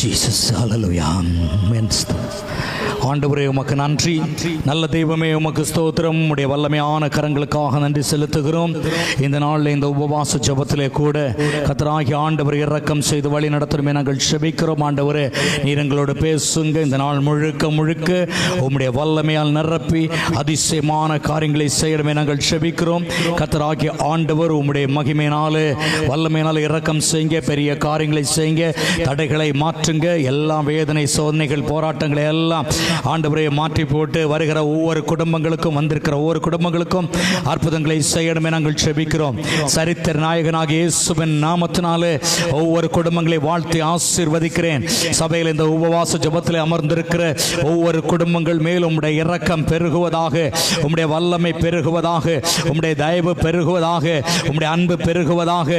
Jesus, hallelujah. Amen. ஆண்டவரே உமக்கு நன்றி. நல்ல தெய்வமே உமக்கு ஸ்தோத்திரம். உம்முடைய வல்லமையான கரங்களுக்காக நன்றி செலுத்துகிறோம். இந்த நாளில் இந்த உபவாச ஜெபத்திலே கூட கர்த்தராகிய ஆண்டவர் இரக்கம் செய்து வழி நடத்தணுமே நாங்கள் செபிக்கிறோம். ஆண்டவரே நீர் எங்களோடு பேசுங்க. இந்த நாள் முழுக்க முழுக்க உம்முடைய வல்லமையால் நிரப்பி அதிசயமான காரியங்களை செய்யணுமே நாங்கள் செபிக்கிறோம். கர்த்தராகிய ஆண்டவர் உம்முடைய மகிமையினாலே வல்லமையினாலே இரக்கம் செய்யுங்க. பெரிய காரியங்களை செய்யுங்க. தடைகளை மாற்றுங்க. எல்லா வேதனை சோதனைகள் போராட்டங்களை எல்லாம் ஆண்டவரே மாற்றி போட்டு வருகிற ஒவ்வொரு குடும்பங்களுக்கும் வந்திருக்கிற ஒவ்வொரு குடும்பங்களுக்கும் அற்புதங்களை செய்யணுமே நாங்கள் செபிக்கிறோம். சரித்திர நாயகனாகிய இயேசுவின் நாமத்தினாலே ஒவ்வொரு குடும்பங்களை வாழ்த்தி ஆசீர்வதிக்கிறேன். சபையில் இந்த உபவாச ஜெபத்தில் அமர்ந்திருக்கிற ஒவ்வொரு குடும்பங்கள் மேலும் உம்முடைய இரக்கம் பெருகுவதாக, உம்முடைய வல்லமை பெருகுவதாக, உம்முடைய தயவு பெருகுவதாக, உம்முடைய அன்பு பெருகுவதாக,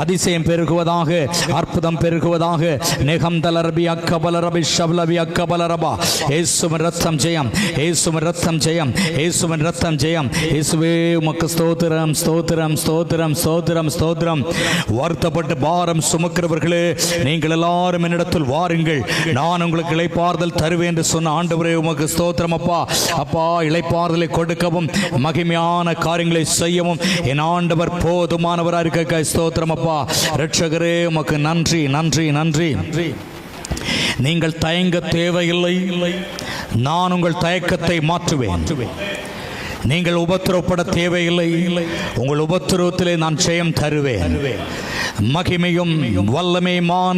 அதிசயம் பெருகுவதாக, அற்புதம் பெருகுவதாக. நெகம்தலரபி அக்கபலரபி ஷபலபி அக்கபலரபா. இயேசுவின் ரத்தம் ஜெயம், இயேசுவின் ரத்தம் ஜெயம், இயேசுவின் ரத்தம் ஜெயம். இயேசுவே உமக்கு ஸ்தோத்திரம், ஸ்தோத்திரம், ஸ்தோத்திரம், ஸ்தோத்திரம், ஸ்தோத்திரம். வருத்தப்பட்டு பாரம் சுமக்கிறவர்களே நீங்கள் எல்லாரும் என்னிடத்தில் வாருங்கள், நான் உங்களுக்கு இளைப்பாறுதல் தருவேன் என்று சொன்ன ஆண்டவரே உமக்கு ஸ்தோத்திரம். அப்பா அப்பா இளைப்பாறுதலை கொடுக்கவும் மகிமையான காரியங்களை செய்யவும் என் ஆண்டவர் போதுமானவராக இருக்க ஸ்தோத்திரம். அப்பா இரட்சகரே உமக்கு நன்றி, நன்றி, நன்றி. நீங்கள் தயங்க தேவையில்லை, நான் உங்கள் தயக்கத்தை மாற்றுவேன். நீங்கள் உபத்திரவப்பட தேவையில்லை, உங்கள் உபத்திரவத்திலே நான் ஜெயம் தருவேன். மகிமையும் வல்லமையுமான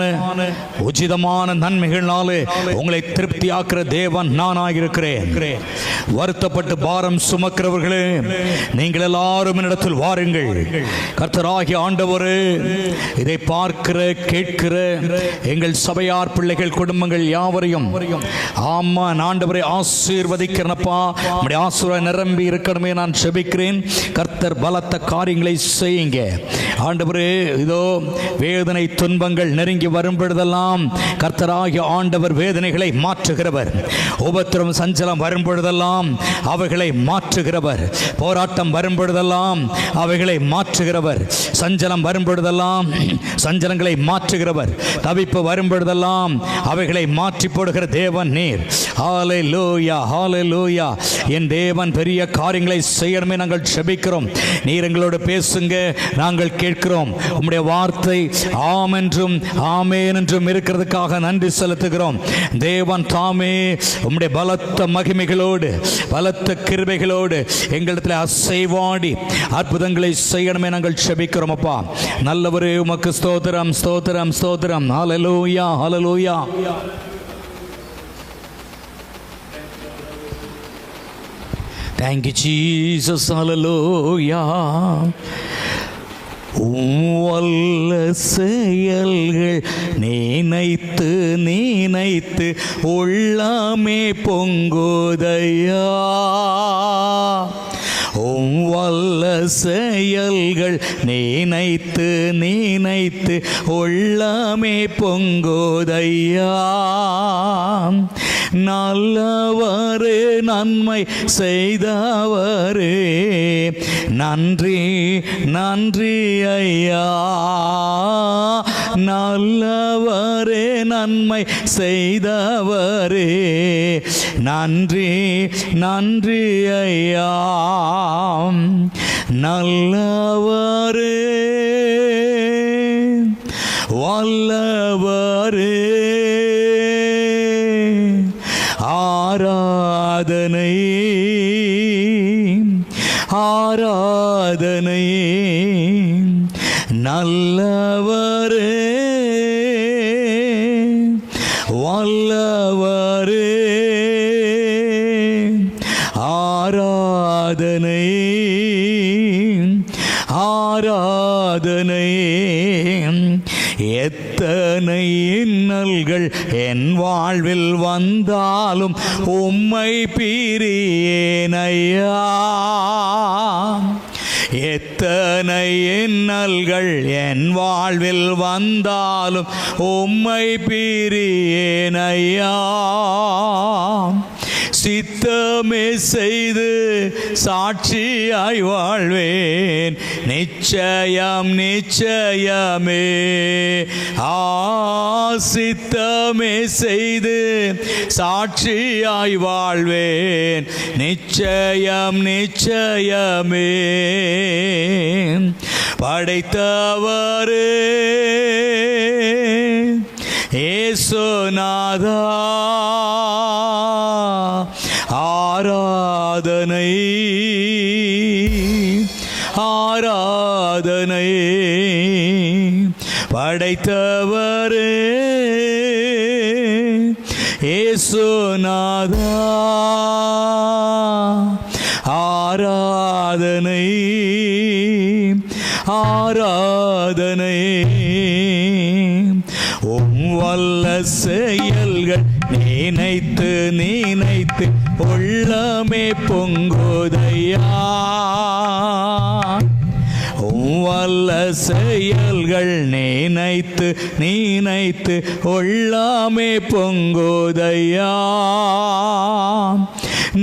உச்சிதமான நன்மைகளாலே உங்களை திருப்தியாக்குற தேவன் நானாயிருக்கிறேன். வருத்தப்பட்டு பாரம் சுமக்கிறவர்களே நீங்கள் எல்லாரும் என்னிடத்தில் வாருங்கள். கர்த்தராகிய ஆண்டவரே இதை பார்க்கிற கேட்கிற எங்கள் சபையார் பிள்ளைகள் குடும்பங்கள் யாவரையும் ஆமா ஆண்டவரை ஆசீர்வதிக்கிறனப்பா. உம்முடைய ஆசீர்வாதம் நிரம்பி இருக்கணுமே நான் செபிக்கிறேன். கர்த்தர் பலத்த காரியங்களை செய்யுங்க ஆண்டவரே. இதோ வேதனை துன்பங்கள் நெருங்கி வரும் பொழுதெல்லாம் கர்த்தராகிய ஆண்டவர் வேதனைகளை மாற்றுகிறவர். உபத்திரம் சஞ்சலம் வரும் பொழுதெல்லாம் அவைகளை மாற்றுகிறவர். போராட்டம் வரும் பொழுதெல்லாம் அவைகளை மாற்றுகிறவர். சஞ்சலம் வரும் பொழுதெல்லாம் சஞ்சலங்களை மாற்றுகிறவர். தவிப்பு வரும் பொழுதெல்லாம் அவைகளை மாற்றி போடுகிற தேவன் நீர். ஹல்லேலூயா, ஹல்லேலூயா. என் தேவன் பெரிய காரியங்களை செய்யணுமே நாங்கள் செபிக்கிறோம். நீர் எங்களோடு பேசுங்க, நாங்கள் கேட்கிறோம். உம்முடைய வார்த்தை ஆம் என்றும் ஆமேன் என்றும் இருக்கிறதுக்காக நன்றி செலுத்துகிறோம். தேவன் தாமே உம்முடைய பலத்த மகிமைகளோடு பலத்த கிருபைகளோடு எங்களிடத்தில் அசைவாடி அற்புதங்களை செய்யணுமே நாங்கள் செபிக்கிறோம். அப்பா நல்லவரே உமக்கு ஸ்தோத்திரம், ஸ்தோத்திரம், ஸ்தோத்திரம். ஹல்லேலூயா, ஹல்லேலூயா. Thank you, Jesus. Hallelujah. வல்ல செயல்கள் நினைத்து நினைத்து உள்ளமே பொங்குதையா. வல்ல செயல்கள் நினைத்து நினைத்து உள்ளமே பொங்குதையா. நல்லவரே நன்மை செய்தவரே நன்றி, நன்றி ஐயா. நல்லவரே நன்மை செய்தவரே நன்றி, நன்றி ஐயா. நல்லவரே வல்லவரே ஆராதனை, ஆராதனை. நல்லவரே வல்லவரே ஆராதனை, ஆராதனை. எத்தனை இன்னல்கள் என் வாழ்வில் வந்தாலும் உம்மை பிரியேனையா. எத்தனை இன்னல்கள் என் வாழ்வில் வந்தாலும் உம்மை பிரியேனையா. சித்தமே செய்து சாட்சியாய் வாழ்வேன், நிச்சயம் நிச்சயமே. சித்தமே செய்து சாட்சியாய் வாழ்வேன், நிச்சயம் நிச்சயமே. படைத்தவரே ஏசுநாதா, ஆராதனை ஆராதனை. படைத்தவரே ஏசுநாதா, ஆராதனை ஆராதனை. வல்ல செயல்கள் நினைத்து நினைத்து உள்ளமே பொங்குதையா, வல்ல செயல்கள் நினைத்து நினைத்து உள்ளமே பொங்குதையா.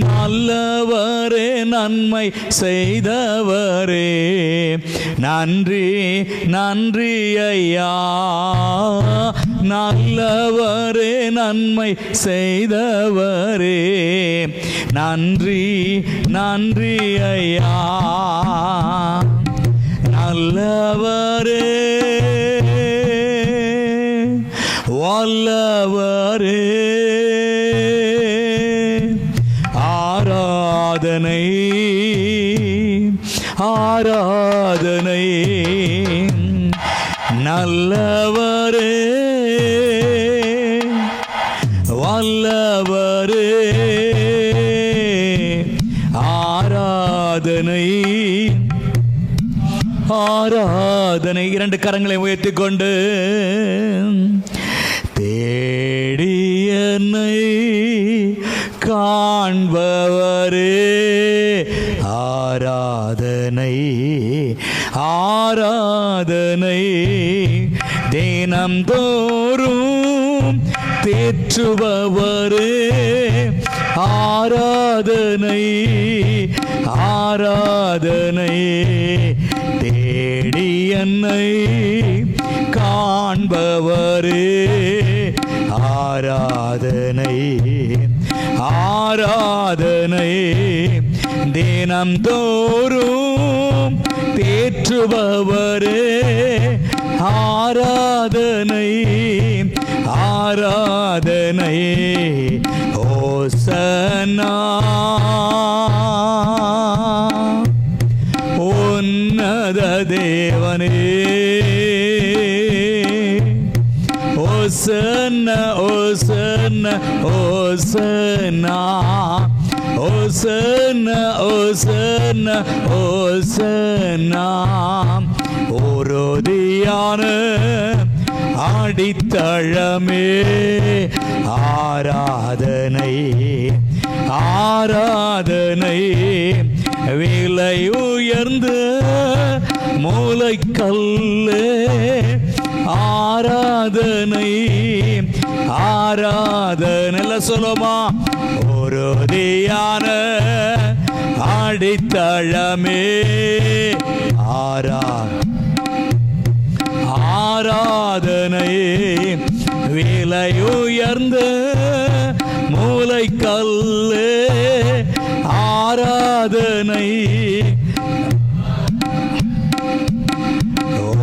நல்லவரே நன்மை செய்தவரே, நன்றி நன்றி ஐயா. நல்லவரே நன்மை செய்தவரே, நன்றி நன்றி ஐயா. நல்லவரே வல்லவரே, ஆராதனை ஆராதனை. நல்லவரே வல்லவரே, ஆராதனை ஆராதனை. இரண்டு கரங்களை உயர்த்தி கொண்டு, தேடி என்னை காண்பவரே, ஆராதனை ஆராதனை. தினம் தோறும் தேற்றுபவரே, ஆராதனை ஆராதனை. தேடி என்னை காண்பவரே, ஆராதனை ஆராதனை. தினம் தோறும் தேற்றுபவரே, ஆராதனை ஆராதனை. ஓசன்னா உன்னத தேவனே, ஓசன்னா ஓசன்னா ஓசன்னா ஓசன்னா ஓசன்னா ஓசன்னா. உறுதியான அடித்தளமே, ஆராதனை ஆராதனை. விலை உயர்ந்த மூலைக்கல்லே, ஆராதனை ஆராதனை. சொல்லுமா, உறுதியான அடித்தளமே, ஆராதனை. விலை உயர்ந்த மூலைக்கல்லே, ஆராதனை.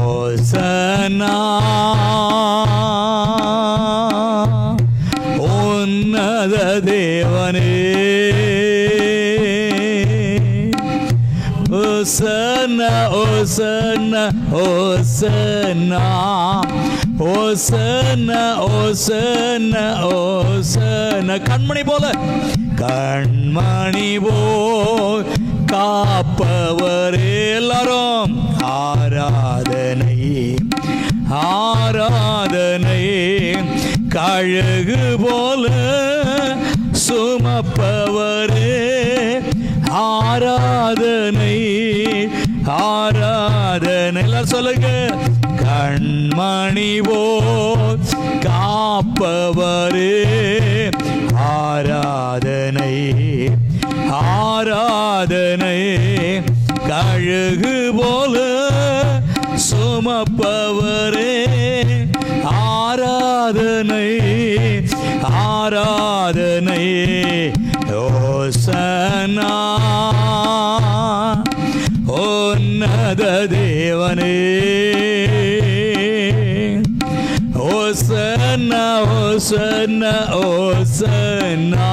ஓசன்னா உன்னத தேவனே, ஓசன்னா ஓசன்னா ஓசன்னா ஓசன்னா ஓசன்னா ஓசன்னா. கண்மணி போல கண்மணி போல் காப்பவரே, எல்லாரும் ஆராதனை ஆராதனை. கழுகு போல சுமப்பவரே, ஆராதனை ஆராதனை. எல்லாம் சொல்லுங்க, கண்மணி போல் காப்பவரே, ஆராதனை என்னை கழுகு போல சுமப்பவரே, ஆராதனை ஆராதனை ஓசன்னா உன்னத தேவனே, ஓசன்னா ஓசன்னா ஓசன்னா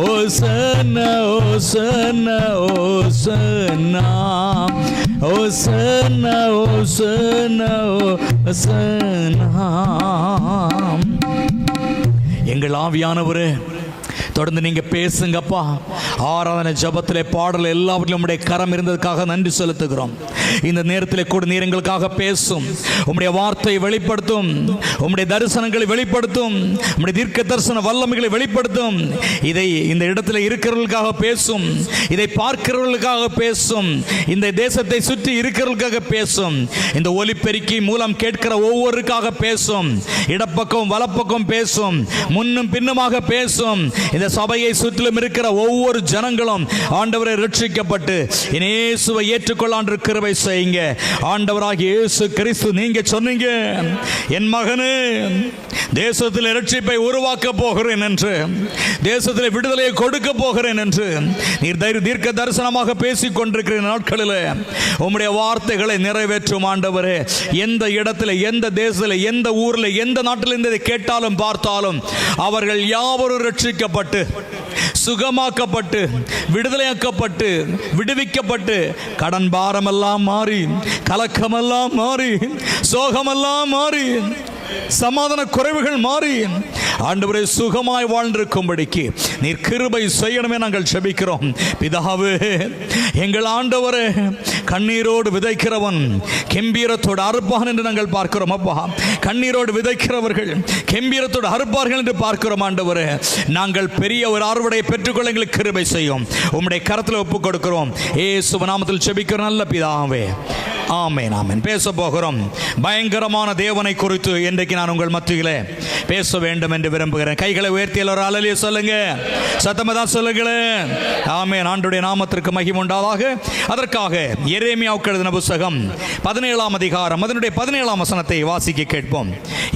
ஓசன்னா ஓசன்னா ஓசன்னா ஓசன்னா ஓசன்னா ஓசன்னா. எங்கள் ஆவியானவரே, தொடர்ந்து நீங்க பேசுங்கப்பா. ஆராதனை ஜபத்திலே பாடல் எல்லாவற்றிலும் உம்முடைய கரம் இருந்ததுக்காக நன்றி செலுத்துகிறோம். இந்த நேரத்திலே கூட நீர் எங்களுக்காக பேசும், உம்முடைய வார்த்தையை வெளிப்படுத்தும், உம்முடைய தரிசனங்களை வெளிப்படுத்தும், உம்முடைய தீர்க்க தரிசன வல்லமைகளை வெளிப்படுத்தும். இதை இந்த இடத்துல இருக்கிறவர்களுக்காக பேசும், இதை பார்க்கிறவர்களுக்காக பேசும், இந்த தேசத்தை சுற்றி இருக்கிறவர்களுக்காக பேசும், இந்த ஒலிபெருக்கி மூலம் கேட்கிற ஒவ்வொருக்காக பேசும், இடப்பக்கம் வலப்பக்கம் பேசும், முன்னும் பின்னுமாக பேசும். இந்த சபையை சுற்றிலும் இருக்கிற ஒவ்வொரு ஜனங்களும் ஆண்டவரை ரட்சிக்கப்பட்டு இயேசுவை ஏற்றுக்கொள்ளாண்டு கிருபை செய்யுங்க. ஆண்டவராகிய இயேசு கிறிஸ்து, நீங்க சொன்னீங்க, என் மகனே தேசத்தில் ரட்சிப்பை உருவாக்க போகிறேன் என்று, தேசத்தில் விடுதலையை கொடுக்க போகிறேன் என்று நீர் தீர்க்க தரிசனமாக பேசிக் கொண்டிருக்கிற நாட்களில் உம்முடைய வார்த்தைகளை நிறைவேற்றும் ஆண்டவரே. எந்த இடத்துல, எந்த தேசத்தில், எந்த ஊரில், எந்த நாட்டில் இருந்து கேட்டாலும் பார்த்தாலும் அவர்கள் யாவரும் ரட்சிக்கப்பட்டு, சுகமாக்கப்பட்டு, விடுதலையாக்கப்பட்டு, விடுவிக்கப்பட்டு, கடன் பாரமெல்லாம் மாறி, கலக்கமெல்லாம் மாறி, சோகமெல்லாம் மாறி, சமாதான குறைவுகள் மாறி ஆண்டவரே சுகமாய் வாழ்ந்திருக்கும்படிக்கு நீர் கிருபை செய்யணுமே நாங்கள் ஜெபிக்கிறோம். பிதாவே, எங்கள் ஆண்டவரே, கண்ணீரோடு விதைக்கிறவன் கெம்பீரத்தோடு அறுப்பான் என்று நாங்கள் பார்க்கிறோம். அப்பா, கண்ணீரோடு விதைக்கிறவர்கள் கெம்பீரத்தோடு அறுப்பார்கள் என்று பார்க்கிறோம். ஆண்டவரே, நாங்கள் பெரிய ஒரு அறுவடையை பெற்றுக்கொள்ள எங்களுக்கு கிருபை செய்யும். உம்முடைய கரத்தில் ஒப்புக் கொடுக்கிறோம். இயேசு நாமத்தில் ஜெபிக்கிறோம் நல்ல பிதாவே, ஆமென் ஆமென். பேச போகிறோம் பயங்கரமான தேவனை குறித்து. இன்றைக்கு நான் உங்கள் மத்தியிலே பேச வேண்டும் என்று விரும்புகிறேன். கைகளை உயர்த்தி எல்லாரும் அல்லேலூயா சொல்லுங்க, சத்தமா தான் சொல்லுங்களேன். ஆமென். ஆண்டவருடைய நாமத்திற்கு மகிமை உண்டாதாக. அதற்காக எரேமியாவுக்கு எழுதின புத்தகம் 17ஆம் அதிகாரம் அதனுடைய 17ஆம் வசனத்தை வாசிக்க கேட்போம்.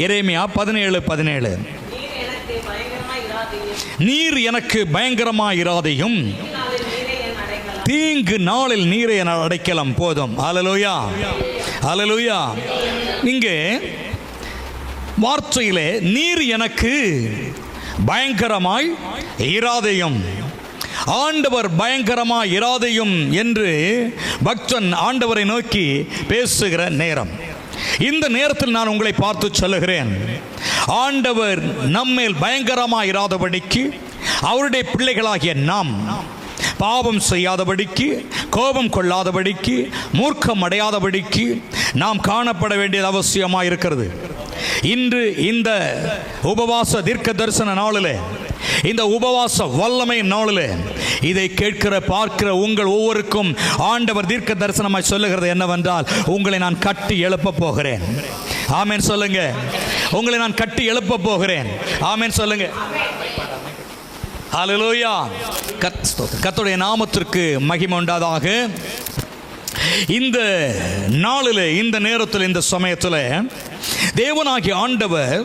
எரேமியா 17:17. நீர் எனக்கு பயங்கரமாயிராதையும், தீங்கு நாளில் நீரை என அடைக்கலம். போதும். அல்லேலூயா, அல்லேலூயா. இங்கே வார்த்தையிலே நீர் எனக்கு பயங்கரமாய் இராதையும், ஆண்டவர் பயங்கரமாய் இராதையும் என்று பக்தன் ஆண்டவரை நோக்கி பேசுகிற நேரம். இந்த நேரத்தில் நான் உங்களை பார்த்து சொல்லுகிறேன், ஆண்டவர் நம்மேல் பயங்கரமாய் இராதபடிக்கு, அவருடைய பிள்ளைகளாகிய நாம் பாவம் செய்யாதபடிக்கு, கோபம் கொள்ளாதபடிக்கு, மூர்க்கம் அடையாதபடிக்கு நாம் காணப்பட வேண்டியது அவசியமாக இருக்கிறது. இன்று இந்த உபவாச தீர்க்க தரிசன நாளில், இந்த உபவாச வல்லமை நாளில் இதை கேட்கிற பார்க்கிற உங்கள் ஒவ்வொருக்கும் ஆண்டவர் தீர்க்க தரிசனமாய் சொல்லுகிறது என்னவென்றால், உங்களை நான் கட்டி எழுப்ப போகிறேன். ஆமென் சொல்லுங்க. உங்களை நான் கட்டி எழுப்ப போகிறேன். ஆமென் சொல்லுங்க. அல்லேலூயா. கர்த்தருடைய நாமத்திற்கு மகிமை உண்டாதாக. இந்த நாளில், இந்த நேரத்தில், இந்த சமயத்தில் தேவனாகிய ஆண்டவர்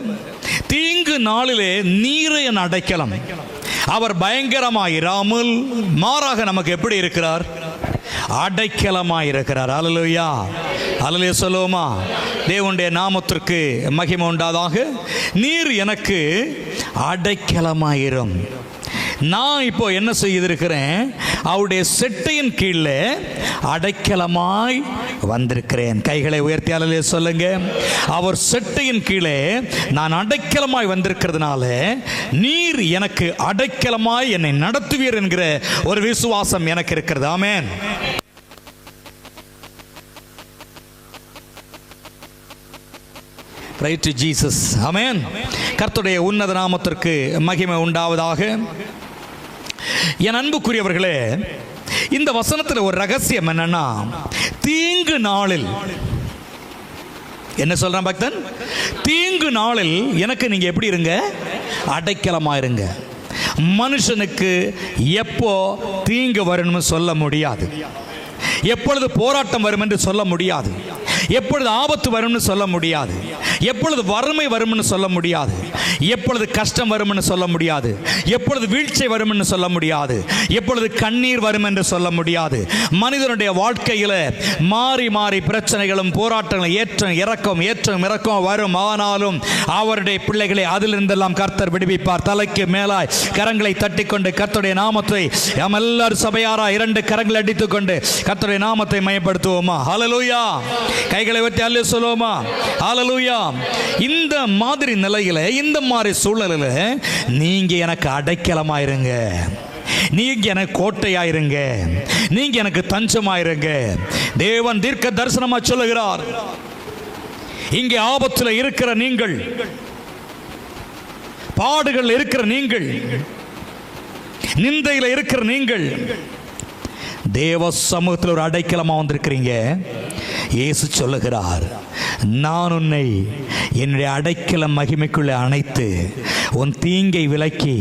தீங்கு நாளிலே நீரை அடைக்கலம். அவர் பயங்கரமாயிராமல் மாறாக நமக்கு எப்படி இருக்கிறார்? அடைக்கலமாயிருக்கிறார். அல்லேலூயா, அல்லேலூயா சொல்லுவோமா? தேவனுடைய நாமத்திற்கு மகிமை உண்டாதாக. நீர் எனக்கு அடைக்கலமாயிரும். நான் இப்போ என்ன செய்திருக்கிறேன்? அவருடைய செட்டையின் கீழே அடைக்கலமாய் வந்திருக்கிறேன். கைகளை உயர்த்தி அல்லேலூயா சொல்லுங்க. அவர் செட்டையின் கீழே நான் அடைக்கலமாய் வந்திருக்கிறதுனால நீர் எனக்கு அடைக்கலமாய் என்னை நடத்துவீர் என்கிற ஒரு விசுவாசம் எனக்கு இருக்கிறது. Amen. Right to Jesus. Amen. கர்த்தருடைய உன்னத நாமத்திற்கு மகிமை உண்டாவதாக. என் அன்புக்குரியவர்களே, இந்த வசனத்தில் ஒரு ரகசியம் என்னன்னா, தீங்கு நாளில் என்ன சொல்றான் பக்தன்? தீங்கு நாளில் எனக்கு நீங்க எப்படி இருங்க? அடைக்கலமா இருங்க. மனுஷனுக்கு எப்போ தீங்கு வரும்னு சொல்ல முடியாது, எப்பொழுது போராட்டம் வரும் என்று சொல்ல முடியாது, எப்பொழுது ஆபத்து வரும்னு சொல்ல முடியாது, எப்பொழுது வறுமை வரும்னு சொல்ல முடியாது, எப்பொழுது கஷ்டம் வரும்னு சொல்ல முடியாது, எப்பொழுது வீழ்ச்சி வரும்னு சொல்ல முடியாது, எப்பொழுது கண்ணீர் வரும் என்று சொல்ல முடியாது. மனிதனுடைய வாழ்க்கையில் மாறி மாறி பிரச்சனைகளும் போராட்டங்களும் ஏற்றம் இறக்கம் வரும். ஆனாலும் அவருடைய பிள்ளைகளை அதிலிருந்தெல்லாம் கர்த்தர் விடுவிப்பார். தலைக்கு மேலாய் கரங்களை தட்டிக்கொண்டு கர்த்தருடைய நாமத்தை நாம் எல்லாரும் சபையாரா 2 கரங்களை அடித்துக்கொண்டு கர்த்தருடைய நாமத்தை மயப்படுத்துவோமா? ஹல்லேலூயா. கைகளை வெட்டி அல்லேலூயா சொல்லுவோமா? ஹல்லேலூயா. இந்த மாதிரி நிலையில, இந்த மாதிரி சூழலில் நீங்க எனக்கு அடைக்கலமாயிருங்க, நீங்க எனக்கு கோட்டையாயிருங்க, நீங்க எனக்கு தஞ்சமாயிருங்க. தேவன் தீர்க்க தரிசனமா சொல்லுகிறார். இங்கே ஆபத்தில் இருக்கிற நீங்கள், பாடுகள் இருக்கிற நீங்கள், நிந்தையில் இருக்கிற நீங்கள் தேவ சமூகத்தில் ஒரு அடைக்கலமா வந்திருக்கிறீங்க. இயேசு சொல்லுகிறார், நான் உன்னை என்னுடைய அடைக்கல மகிமைக்குள்ளே அணைத்து உன் தீங்கை விலக்கி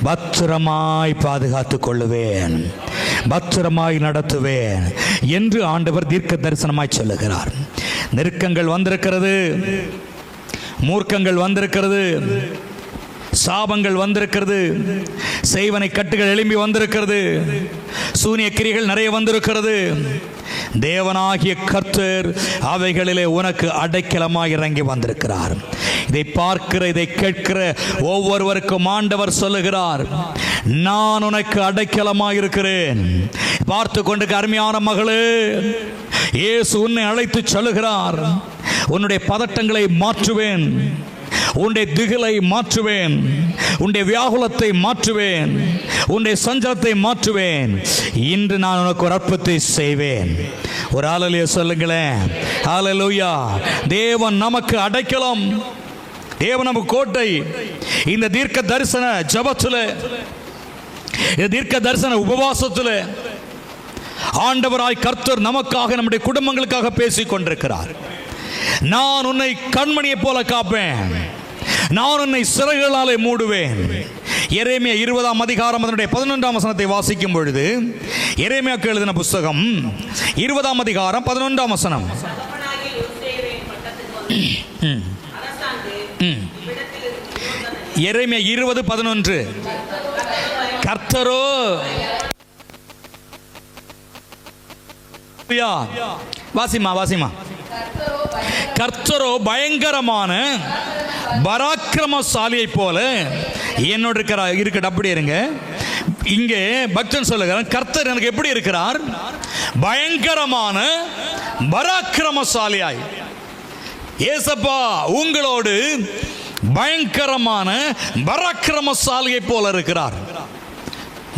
பத்திரமாய் பாதுகாத்து கொள்ளுவேன், பத்திரமாய் நடத்துவேன் என்று ஆண்டவர் தீர்க்க தரிசனமாய் சொல்லுகிறார். நெருக்கங்கள் வந்திருக்கிறது, மூர்க்கங்கள் வந்திருக்கிறது, சாபங்கள் வந்திருக்கிறது, செய்வனை கட்டுகள் எழும்பி வந்திருக்கிறது, சூனிய கிரிகள் நிறைய வந்திருக்கிறது. தேவனாகிய கர்த்தர் அவைகளிலே உனக்கு அடைக்கலமாய் இறங்கி வந்திருக்கிறார். இதை பார்க்கிற, இதை கேட்கிற ஒவ்வொருவருக்கும் ஆண்டவர் சொல்லுகிறார், நான் உனக்கு அடைக்கலமாய் இருக்கிறேன். பார்த்து கொண்டு அருமையான மகளே, இயேசு உன்னை அழைத்து சொல்லுகிறார், உன்னுடைய பதட்டங்களை மாற்றுவேன், உன்னுடைய திகிலை மாற்றுவேன், உன்னுடைய வியாகுலத்தை மாற்றுவேன், உன்னுடைய சஞ்சலத்தை மாற்றுவேன். இன்று நான் உனக்கு ஒரு அற்புதத்தை செய்வேன். ஒரு ஹல்லேலூயா சொல்லுங்களேன். ஹல்லேலூயா. தேவன் நமக்கு அடைக்கலம், தேவன் நமக்கு கோட்டை. இந்த தீர்க்க தரிசன ஜெபத்தில், இந்த தீர்க்க தரிசன உபவாசத்தில் ஆண்டவராய் கர்த்தர் நமக்காக, நம்முடைய குடும்பங்களுக்காக பேசிக் கொண்டிருக்கிறார். நான் உன்னை கண்மணியை போல காப்பேன், நான் உன்னை சிறகுகளாலே மூடுவேன். எரேமியா 20ஆம் அதிகாரம் அதனுடைய 11ஆம் வசனத்தை வாசிக்கும் பொழுது, எரேமியாவுக்கு எழுதின புஸ்தகம் 20ஆம் அதிகாரம் 11ஆம் வசனம். எரேமியா 20:11. கர்த்தரோ, வாசிமா, கர்த்தரோ பயங்கரமான பராக்கிரமசாலியை போல என்னோட இருக்கிற. அப்படி இருங்க. இங்கே பக்தன் சொல்லுகிறார், கர்த்தர் எனக்கு எப்படி இருக்கிறார்? பயங்கரமான பராக்கிரமசாலியாய். ஏசப்பா உங்களோடு பயங்கரமான பராக்கிரமசாலியை போல இருக்கிறார்.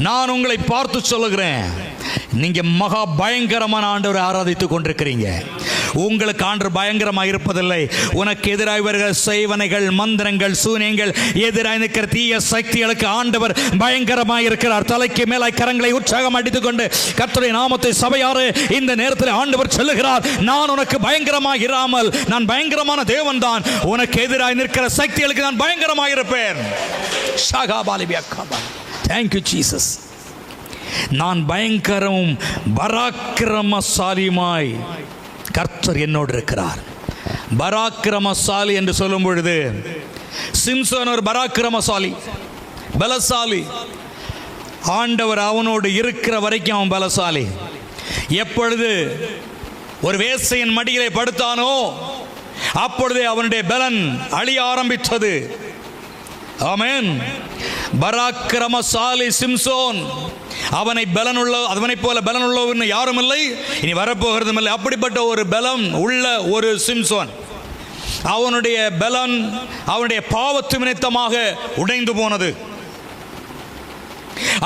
நான் உங்களை பார்த்து சொல்லுகிறேன், நீங்க மகா பயங்கரமான ஆண்டவரை ஆராதித்துக் கொண்டிருக்கிறீங்க. உங்களுக்கு ஆண்டவர் பயங்கரமாக இருப்பதில்லை. உனக்கு எதிராக வருகிற செய்வனைகள், மந்திரங்கள், சூனியங்கள், எதிராக இருக்கிற தீய சக்திகளுக்கு ஆண்டவர் பயங்கரமாக இருக்கிறார். தலைக்கு மேலாய் கரங்களை உற்சாகம் அடித்துக் கொண்டு கர்த்தருடைய நாமத்தை சபையாறு இந்த நேரத்தில் ஆண்டவர் சொல்லுகிறார், நான் உனக்கு பயங்கரமாக இராமல் நான் பயங்கரமான தேவன் தான். உனக்கு எதிராக நிற்கிற சக்திகளுக்கு நான் பயங்கரமாக இருப்பேன். Thank you Jesus. நான் பயங்கரமும் பராக்கிரமசாலியுமாய் கர்த்தர் என்னோடு இருக்கிறார். பராக்கிரமசாலி என்று சொல்லும் பொழுது, சிம்சோன் ஒரு பராக்கிரமசாலி, பலசாலி. ஆண்டவர் அவனோடு இருக்கிற வரைக்கும் அவன் பலசாலி. எப்பொழுது ஒரு வேசையின் மடியிலே படுத்தானோ அப்பொழுதே அவனுடைய பலன் அழிய ஆரம்பித்தது. ஆமென். பராக்கிரமசாலி சிம்சோன். அவனை போல பலன் உள்ளவன் யாரும் இல்லை, இனி வரப்போகிறதும் இல்லை. அப்படிப்பட்ட ஒரு பலம் உள்ள ஒரு சிம்சோன். அவனுடைய பலன் அவனுடைய பாவத்து நிமித்தமாக உடைந்து போனது.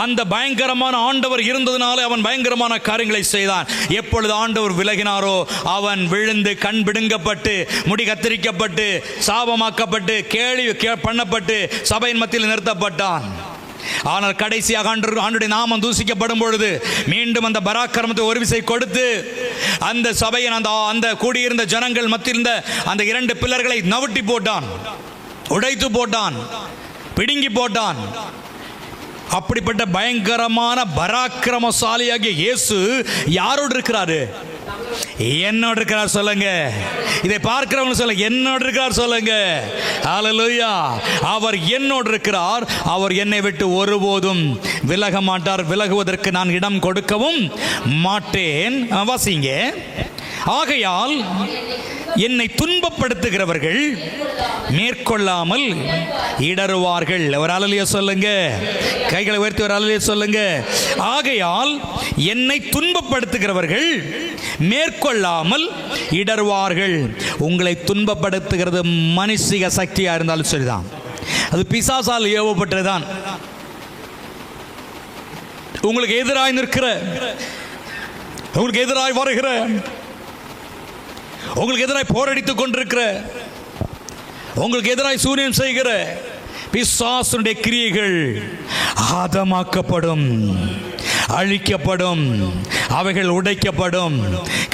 அந்த பயங்கரமான ஆண்டவர் இருந்ததினாலே அவன் பயங்கரமான காரியங்களை செய்தான். எப்பொழுது ஆண்டவர் விலகினாரோ அவன் விழுந்து கண் பிடுங்கப்பட்டு, முடி கத்தரிக்கப்பட்டு, சாபமாக்கப்பட்டு, கேலி பண்ணப்பட்டு சபையின் மத்தியில் நிறுத்தப்பட்டான். ஆனால் கடைசியாக ஆண்டுடைய நாமம் தூசிக்கப்படும் பொழுது மீண்டும் அந்த பராக்கிரமத்தை ஒரு விசை கொடுத்து அந்த சபையின் அந்த கூடியிருந்த ஜனங்கள் மத்தியில் இருந்த அந்த 2 பில்லர்களை நவுட்டி போட்டான், உடைத்து போட்டான், பிடுங்கி போட்டான். அப்படிப்பட்ட பயங்கரமான பராக்கிரமசாலியாகிய இயேசு யாரோடு இருக்கிறாரு? என்னோடு இருக்கிறார். சொல்லுங்க. இதை பார்க்கிறவங்க சொல்லுங்க, என்னோடு இருக்கிறார் சொல்லுங்க. ஹல்லேலூயா. அவர் என்னோடு இருக்கிறார். அவர் என்னை விட்டு ஒருபோதும் விலக மாட்டார். விலகுவதற்கு நான் இடம் கொடுக்கவும் மாட்டேன். வாசிங்க. ஆகையால் என்னை துன்பப்படுத்துகிறவர்கள் மேற்கொள்ளாமல் இடறுவார்கள். ஒரு அல்லேலூயா சொல்லுங்க. கைகளை உயர்த்தி ஒரு அல்லேலூயா சொல்லுங்க. ஆகையால் என்னை துன்பப்படுத்துகிறவர்கள் மேற்கொள்ளாமல் இடறுவார்கள். உங்களை துன்பப்படுத்துகிறது மனுஷிக சக்தியா இருந்தாலும் சரிதான், அது பிசாசால் ஏவப்பட்டதுதான். உங்களுக்கு எதிராய் நிற்கிற, உங்களுக்கு எதிராய் வருகிற, உங்களுக்கு எதிராய் போரடித்துக் கொண்டிருக்கிற, உங்களுக்கு எதிராய் சூரியன் செய்கிற பிசாசுடைய கிரியைகள் ஆதமாக்கப்படும், அழிக்கப்படும், அவைகள் உடைக்கப்படும்.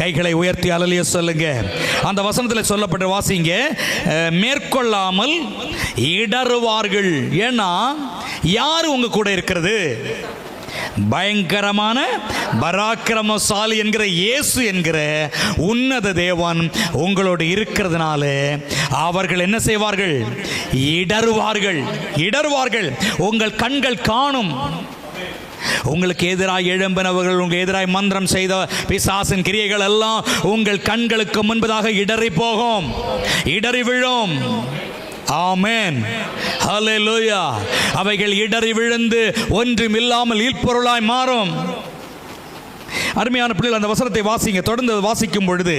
கைகளை உயர்த்தி அல்லேலூயா சொல்லுங்க. அந்த வசனத்தில் சொல்லப்பட்ட வாசிங்க, மேற்கொள்ளாமல் இடறுவார்கள். ஏன்னா யார் உங்க கூட இருக்கிறது? பயங்கரமான பராக்கிரமசாலி என்கிற இயேசு என்கிற உன்னத தேவன் உங்களோடு இருக்கிறதுனால அவர்கள் என்ன செய்வார்கள்? இடறுவார்கள். இடறுவார்கள். உங்கள் கண்கள் காணும். உங்களுக்கு எதிராக எழும்பினவர்கள், உங்களுக்கு எதிராக மந்திரம் செய்த பிசாசின் கிரியைகள் எல்லாம் உங்கள் கண்களுக்கு முன்பதாக இடறி போகும், இடறி விழும். ஆமென். ஹல்லேலூயா. அவைகள் இடறி விழுந்து ஒன்றுமில்லாமல் இல்பொருளாய் மாறும். அருமையான பிள்ளைகள், அந்த வசனத்தை வாசிங்க. தொடர்ந்து வாசிக்கும் பொழுது,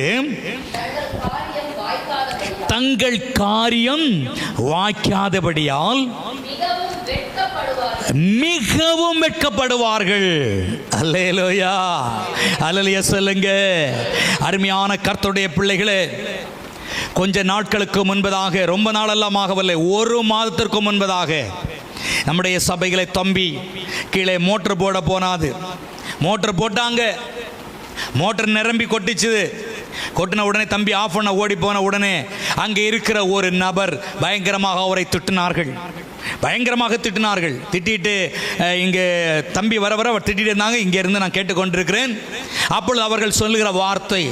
தங்கள் காரியம் வாய்க்காதபடியால் மிகவும் வெட்கப்படுவார்கள். அல்லேலூயா. அல்லேலூயா சொல்லுங்க. அருமையான கர்த்தருடைய பிள்ளைகளே, கொஞ்ச நாட்களுக்கு முன்பதாக, ரொம்ப நாளெல்லாம் ஆகவில்லை, ஒரு மாதத்திற்கு முன்பதாக நம்முடைய சபைகளை தம்பி கீழே மோட்டர் போட போனாது. மோட்டர் போட்டாங்க, மோட்டர் நிரம்பி கொட்டிச்சுது. கொட்டின உடனே தம்பி ஆஃப் பண்ண ஓடி போன உடனே அங்கே இருக்கிற ஒரு நபர் பயங்கரமாக அவரை திட்டினார்கள், பயங்கரமாக திட்டினார்கள். திட்டிட்டு இங்கே தம்பி வர வர திட்டிட்டு இருந்தாங்க. இங்கே இருந்து நான் கேட்டுக்கொண்டிருக்கிறேன். அப்பொழுது அவர்கள் சொல்லுகிற வார்த்தை,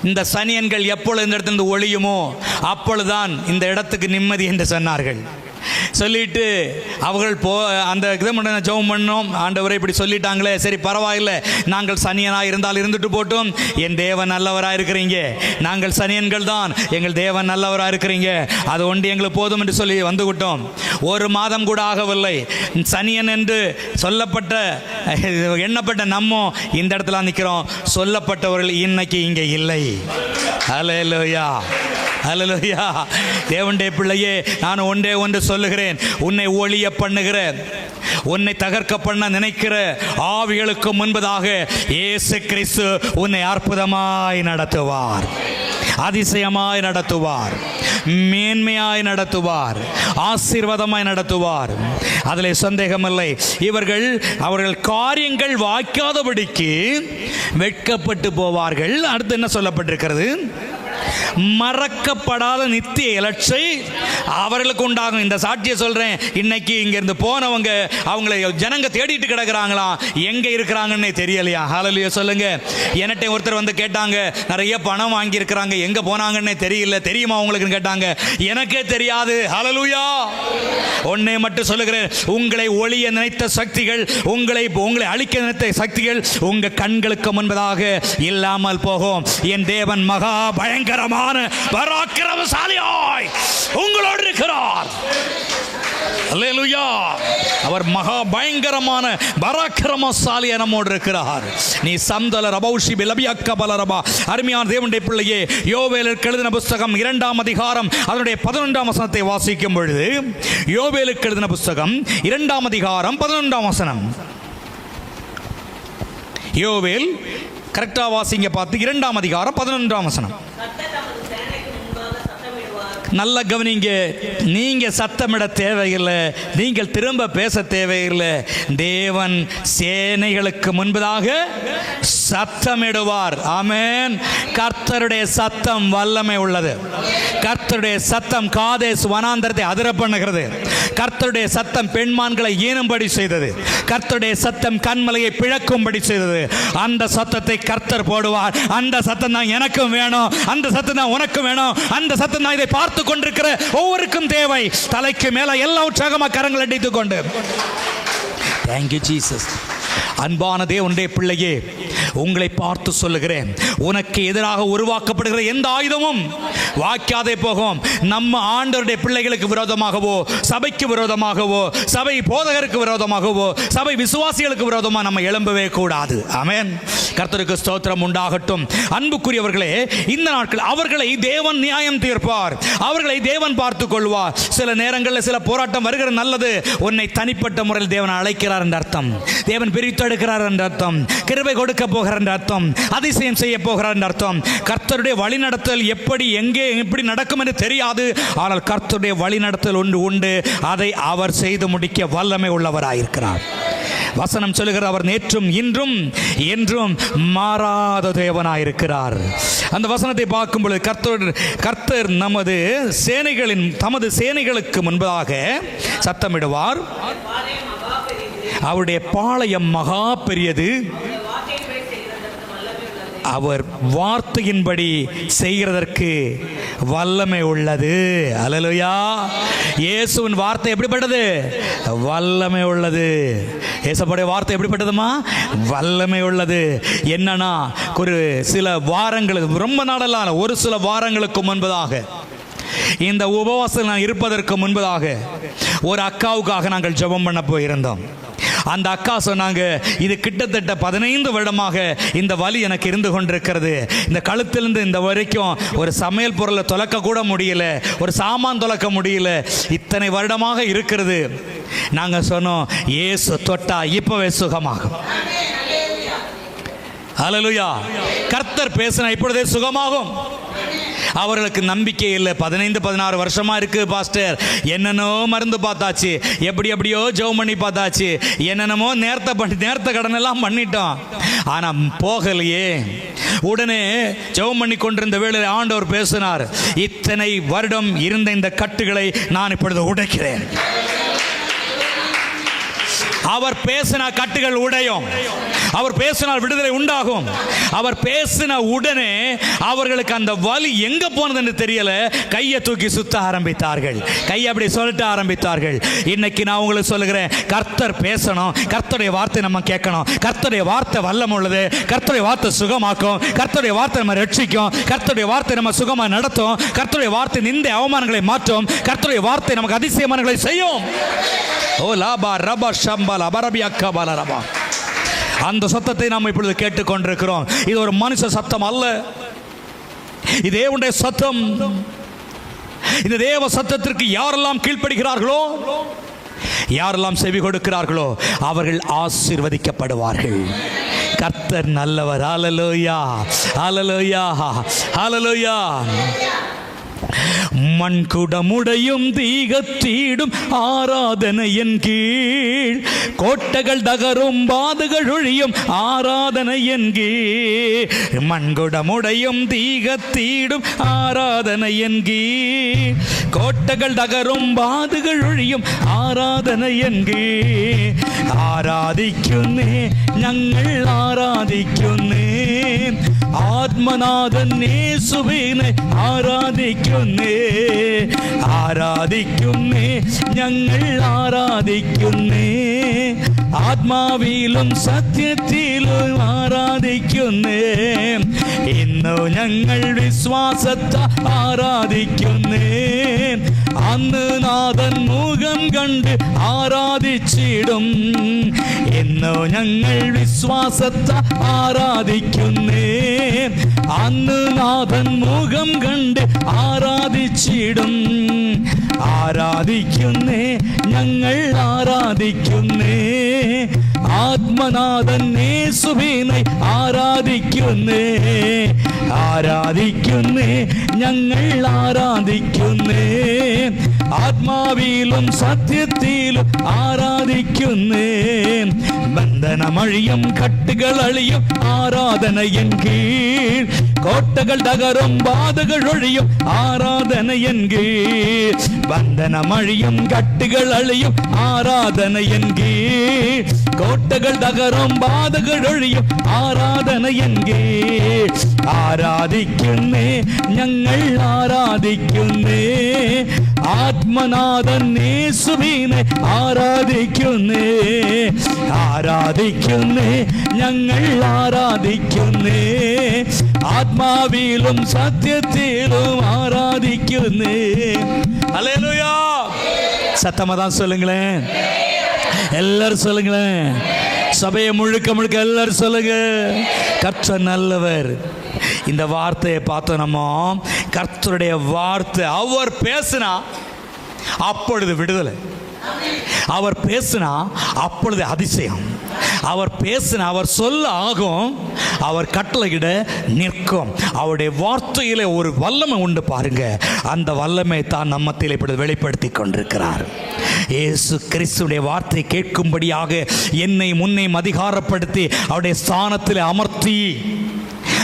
இந்த சனியன்கள் எப்பொழுது இந்த இடத்துல ஒழியுமோ அப்பொழுதுதான் இந்த இடத்துக்கு நிம்மதி என்று சொன்னார்கள். சொல்லிட்டு அவர்கள் அந்த இதை மட்டும் ஜெபம் பண்ணோம். ஆண்டவரை இப்படி சொல்லிட்டாங்களே, சரி பரவாயில்லை, நாங்கள் சனியனாக இருந்தால் இருந்துட்டு போட்டோம், என் தேவன் நல்லவராக இருக்கிறீங்க. நாங்கள் சனியன்கள் தான், எங்கள் தேவன் நல்லவராக இருக்கிறீங்க, அது ஒன்று எங்களுக்கு போதும் என்று சொல்லி வந்துவிட்டோம். ஒரு மாதம் கூட ஆகவில்லை, சனியன் என்று சொல்லப்பட்ட எண்ணப்பட்ட நம்ம இந்த இடத்துல நிற்கிறோம். சொல்லப்பட்டவர்கள் இன்னைக்கு இங்கே இல்லை. ஹல்லேலூயா. ஹல்லேலூயா. தேவனுடைய பிள்ளையே, நான் ஒன்றே ஒன்று சொல்லுகிறேன். உன்னை ஒளிய பண்ணுகிற, உன்னை தகர்க்க பண்ண நினைக்கிற ஆவிகளுக்கு முன்பதாக இயேசு கிறிஸ்து உன்னை அற்புதமாய் நடத்துவார், அதிசயமாய் நடத்துவார், மேன்மையாய் நடத்துவார், ஆசீர்வாதமாய் நடத்துவார். அதில் சந்தேகமில்லை. அவர்கள் காரியங்கள் வாய்க்காதபடிக்கு வெட்கப்பட்டு போவார்கள். அடுத்து என்ன சொல்லப்பட்டிருக்கிறது? மறக்கப்படாத நித்திய இலட்சை அவர்களுக்கு உண்டாகும். இந்த சாட்சியை சொல்றேன். இன்னைக்கு இங்க இருந்து போனவங்க, அவங்களை ஜனங்க தேடிட்டு கிடக்குறாங்களாம், எங்க இருக்கிறாங்கன்னு தெரியலையா? ஹல்லேலூயா சொல்லுங்க. என்கிட்ட ஒருத்தர் வந்து கேட்டாங்க, நிறைய பணம் வாங்கி இருக்கிறாங்க, எங்க போனாங்கன்னு தெரியல, தெரியுமா உங்களுக்கு கேட்டாங்க. எனக்கே தெரியாது. ஹல்லேலூயா. ஒன்னே மட்டும் சொல்லுகிறேன், உங்களை ஒளிய நினைத்த சக்திகள், உங்களை அழிக்க நினைத்த சக்திகள் உங்க கண்களுக்கு முன்பதாக இல்லாமல் போகும். என் தேவன் மகா பயங்கரமான பராக்கிரமசாலியாய் உங்களோடு இருக்கிறார். அல்லேலூயா. அவர் மகா பயங்கரமான பராக்கிரமசாலியா நம்மோடு இருக்கிறார். நீ சந்தல ரபௌஷி பிலபியக்க பலரபா. அருமையான தேவனுடைய பிள்ளையே, யோவேலுக்கு எழுதின புத்தகம் 2ஆம் அதிகாரம் அதனுடைய 11ஆம் வசனத்தை வாசிக்கும் பொழுது, யோவேலுக்கு எழுதின புத்தகம் 2ஆம் அதிகாரம் 11ஆம் வசனம். யோவேல், கரெக்டா வாசிங்க பார்த்து, 2ஆம் அதிகாரம் 11ஆம் வசனம். நல்ல கவனிங்க. நீங்க சத்தமிட தேவையில்லை, நீங்கள் திரும்ப பேச தேவையில்லை. தேவன் சேனைகளுக்கு முன்பதாக சத்தமிடுவார். ஆமென். கர்த்தருடைய சத்தம் வல்லமை உள்ளது. கர்த்தருடைய சத்தம் காதேஸ் வனாந்தரத்தை அதிர பண்ணுகிறது. கர்த்தருடைய சத்தம் பெண்மான்களை ஈனும்படி செய்தது. கர்த்தருடைய சத்தம் கன்மலையை பிளக்கும்படி செய்தது. அந்த சத்தத்தை கர்த்தர் போடுவார். அந்த சத்தம் தான் எனக்கும் வேணும், அந்த சத்தம் தான் உனக்கும் வேணும், அந்த சத்தம் தான் இதை பார்த்து கொண்டிருக்கிற ஒவ்வொருக்கும் தேவை. தலைக்கு மேல எல்லா உற்சாகமாக கரங்கள் அடித்துக் கொண்டு Thank you Jesus. அன்பான தேவனுடைய பிள்ளையே, உங்களை பார்த்து சொல்லுகிறேன், உனக்கு எதிராக உருவாக்கப்படுகிற எந்த ஆயுதமும் வாய்க்காதே போகும். நம்ம ஆண்டவருடைய பிள்ளைகளுக்கு விரோதமாகவோ, சபைக்கு விரோதமாகவோ, சபை போதகருக்கு விரோதமாகவோ, சபை விசுவாசிகளுக்கு விரோதமாக நம்ம எழும்பவே கூடாது. ஆமென். கர்த்தருக்கு ஸ்தோத்திரம் உண்டாகட்டும். அன்புக்குரியவர்களே, இந்த நாட்கள் அவர்களை தேவன் நியாயம் தீர்ப்பார், அவர்களை தேவன் பார்த்துக் கொள்வார். சில நேரங்களில் சில போராட்டம் வருகிற நல்லது. உன்னை தனிப்பட்ட முறையில் தேவன் அழைக்கிறார் என்ற அர்த்தம், தேவன் பிரித்தெடுக்கிறார் என்ற அர்த்தம், கிருபை கொடுக்க போகிறார் என்ற அர்த்தம், அதிசயம் செய்ய போகிறார் என்ற அர்த்தம். கர்த்தருடைய வழிநடத்தல் எப்படி எங்கே எப்படி நடக்கும் என்று தெரியாது. ஆனால் கர்த்தருடைய வழிநடத்தல் ஒன்று உண்டு, அதை அவர் செய்து முடிக்க வல்லமை உள்ளவராயிருக்கிறார். வசனம் சொல்லுகிற அவர் நேற்றும் இன்றும் என்றும் மாறாத தேவனாயிருக்கிறார். அந்த வசனத்தை பார்க்கும் பொழுது கர்த்தர் தமது சேனைகளுக்கு முன்பதாக சத்தமிடுவார். அவருடைய பாளையம் மகா பெரியது, அவர் வார்த்தையின்படி செய்கிறதற்கு வல்லமை உள்ளது. அல்லேலூயா. இயேசுவின் வார்த்தை எப்படிப்பட்டது? வல்லமை உள்ளது. இயேசுவுடைய வார்த்தை எப்படிப்பட்டதுமா? வல்லமை உள்ளது. என்னன்னா, ஒரு சில வாரங்களுக்கு, ரொம்ப நாளெல்லாம் ஒரு சில வாரங்களுக்கு முன்பதாக, இந்த உபவாசம் நான் இருப்பதற்கு முன்பதாக ஒரு அக்காவுக்காக நாங்கள் ஜெபம் பண்ண போயிருந்தோம். அந்த அக்கா சொன்னாங்க, இது கிட்டத்தட்ட 15 வருடமாக இந்த வலி எனக்கு இருந்து கொண்டிருக்கிறது. இந்த கழுத்திலிருந்து இந்த வரைக்கும் ஒரு சமையல் பொருளை தொலைக்க கூட முடியல, ஒரு சாமான் தொலைக்க முடியல, இத்தனை வருடமாக இருக்கிறது. நாங்கள் சொன்னோம், இயேசு தொட்டா இப்பவே சுகமாகும். அல்லேலூயா. கர்த்தர் பேசினா இப்பொழுதே சுகமாகும். அவர்களுக்கு நம்பிக்கை இல்லை. 15-16 வருஷமா இருக்கு பாஸ்டர், என்னென்னோ மருந்து பார்த்தாச்சு, எப்படியோ ஜெபம் பண்ணி பார்த்தாச்சு, என்னென்னமோ நேர்த்த கடன் எல்லாம் பண்ணிட்டோம், ஆனா போகலையே. உடனே ஜெபம் பண்ணி கொண்டிருந்த வேளையில் ஆண்டவர் பேசினார், இத்தனை வருடம் இருந்த இந்த கட்டுகளை நான் இப்பொழுது உடைக்கிறேன். அவர் பேசின கட்டுகள் உடையும், அவர் பேசினால் விடுதலை உண்டாகும். அவர் பேசின உடனே அவர்களுக்கு அந்த வலி எங்க போனது என்று தெரியல, கையை தூக்கி சுத்த ஆரம்பித்தார்கள், கையை அப்படி சொல்லிட்டு ஆரம்பித்தார்கள். இன்னைக்கு நான் உங்களுக்கு சொல்லுகிறேன், கர்த்தர் பேசணும், கர்த்தருடைய வார்த்தை நம்ம கேட்கணும். கர்த்தருடைய வார்த்தை வல்லமை உள்ளது, கர்த்தருடைய வார்த்தை சுகமாக்கும், கர்த்தருடைய வார்த்தை நம்ம ரட்சிக்கும், கர்த்தருடைய வார்த்தை நம்ம சுகமா நடத்தும், கர்த்தருடைய வார்த்தை நிந்த அவமானங்களை மாற்றும், கர்த்தருடைய வார்த்தை நமக்கு அதிசயமானங்களை செய்யும். ஓ லாபா ரபா ஷம்பா லபரபி அக்கா பாலரபா. அந்த சத்தத்தை நாம் இப்பொழுது கேட்டுக்கொண்டிருக்கிறோம். இது ஒரு மனுஷ சத்தம் அல்ல, இது தேவனுடைய சத்தம். இந்த தேவ சத்தத்திற்கு யாரெல்லாம் கீழ்ப்படுகிறார்களோ, யாரெல்லாம் செவி கொடுக்கிறார்களோ, அவர்கள் ஆசீர்வதிக்கப்படுவார்கள். கர்த்தர் நல்லவர். ஹல்லேலூயா, ஹல்லேலூயா, ஹல்லேலூயா. மண்குடமுடையும் தீகத்தீடும் ஆராதனை என் கீழ், கோட்டைகள் தகரும் பாதுகள் ஒழியும் ஆராதனை என் கீழ். மண்குடமுடையும் தீகத்தீடும் ஆராதனை என் கீழ், கோட்டைகள் தகரும் பாதுகள் ஒழியும் ஆராதனை என் கீழ். ആരാധിക്കുന്നേ ഞങ്ങൾ ആരാധിക്കുന്നേ, ആത്മനാഥൻ യേശുവിനെ ആരാധിക്കുന്നേ, ആരാധിക്കുന്നേ ഞങ്ങൾ ആരാധിക്കുന്നേ, ആത്മാവിലും സത്യത്തിലും ആരാധിക്കുന്നേ. ഇന്നു ഞങ്ങൾ വിശ്വാസത്തെ ആരാധിക്കുന്നേ, അന്ന് നാഥൻ മുഖം കണ്ട് ആരാധിച്ചിടും. ഇന്നു ഞങ്ങൾ വിശ്വാസത്തെ ആരാധിക്കുന്നേ, അന്ന് നാഥൻ മുഖം കണ്ട് ആരാധിച്ചിടും. ആരാധിക്കുന്നേ ഞങ്ങൾ ആരാധിക്കുന്നേ, ആത്മനാഥൻ യേശുവിനെ ആരാധിക്കുന്നേ, ആരാധിക്കുന്നേ ഞങ്ങൾ ആരാധിക്കുന്നേ, ആത്മാവിലും സത്യത്തിലും ആരാധിക്കുന്നേൻ. ബന്ധനമഴിയും കട്ടുകൾ അഴിയും ആരാധനയൻ കീഴ്, കോട്ടകൾ തകരും ബാധകൾ ഒഴിയും ആരാധനയൻ കീഴ്. ബന്ധനമഴിയും കട്ടുകൾ അഴിയും ആരാധനയൻ കീഴ്, കോട്ടകൾ തകരും ബാധകൾ ഒഴിയും ആരാധനയൻ കീഴ്. ആരാധിക്കുന്നേ ഞങ്ങൾ ആരാധിക്കുന്നേ, ആത്മനാഥൻ യേശുവിനെ ആരാധിക്കുന്നേ. ആരാധിക്കുന്നേ ഞങ്ങൾ ആരാധിക്കുന്നേ, ആത്മാവിലും സത്യത്തിലും ആരാധിക്കുന്നേ. ഹല്ലേലൂയ. சத்தமாதான் சொல்லுங்களேன், எல்லாரும் சொல்லுங்களேன். சபையை முழுக்க முழுக்க எல்லாரும் சொல்லுங்க, கர்த்தர் நல்லவர். இந்த வார்த்தையை பார்த்தோம் நம்ம. கர்த்தருடைய வார்த்தை, அவர் பேசினா அப்பொழுது விடுதலை, அவர் பேசினா அப்பொழுது அதிசயம், அவர் பேசினா அவர் சொல்ல ஆகும், அவர் கட்டளையிட நிற்கும். அவருடைய வார்த்தையிலே ஒரு வல்லமை உண்டு பாருங்க. அந்த வல்லமை தான் நம்மத்தில் இப்படி வெளிப்படுத்தி கொண்டிருக்கிறார். இயேசு கிறிஸ்துடைய வார்த்தை கேட்கும்படியாக என்னை முன்னே அதிகாரப்படுத்தி அவருடைய ஸ்தானத்தில் அமர்த்தி,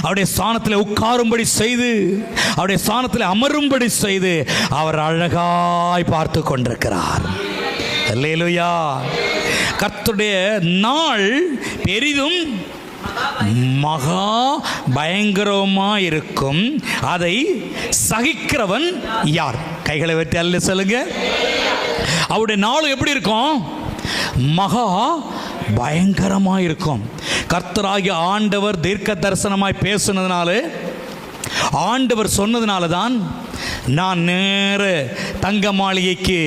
அவருடைய ஸ்தானத்தில் உட்காரும்படி செய்து, அவருடைய ஸ்தானத்தில் அமரும்படி செய்து அவர் அழகாய் பார்த்து கொண்டிருக்கிறார். அல்லேலூயா. கர்த்தருடைய நாள் பெரிதும் மகா பயங்கரமாக இருக்கும், அதை சகிக்கிறவன் யார்? கைகளை வைத்து அல்ல சொல்லுங்க. அவருடைய நாள் எப்படி இருக்கும்? மகா பயங்கரமாக இருக்கும். கர்த்தராகிய ஆண்டவர் தீர்க்க தரிசனமாய் பேசுனதுனால, ஆண்டவர் சொன்னதுனால தான் நான் நேர தங்க மாளிகைக்கு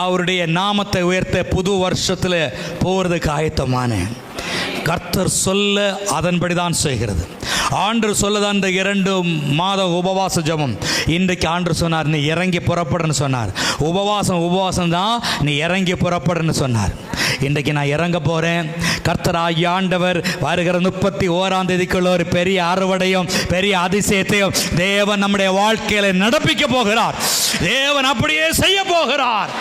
அவருடைய நாமத்தை உயர்த்த புது வருஷத்தில் போகிறதுக்கு ஆயத்தமானேன். கர்த்தர் சொல்ல அதன்படி தான் செய்கிறது. ஆண்டவர் சொல்லதான் இந்த 2 மாத உபவாச ஜெபம். இன்றைக்கு ஆண்டவர் சொன்னார், நீ இறங்கி புறப்படுன்னு சொன்னார். உபவாசம் தான், நீ இறங்கி புறப்படுன்னு சொன்னார். இன்றைக்கு நான் இறங்க போகிறேன். கர்த்தராகிய ஆண்டவர் வருகிற 31ஆம் தேதிக்குள்ள ஒரு பெரிய அறுவடையும் பெரிய அதிசயத்தையும் தேவன் நம்முடைய வாழ்க்கையில் நடப்பிக்க போகிறார். தேவன் அப்படியே செய்ய போகிறார்.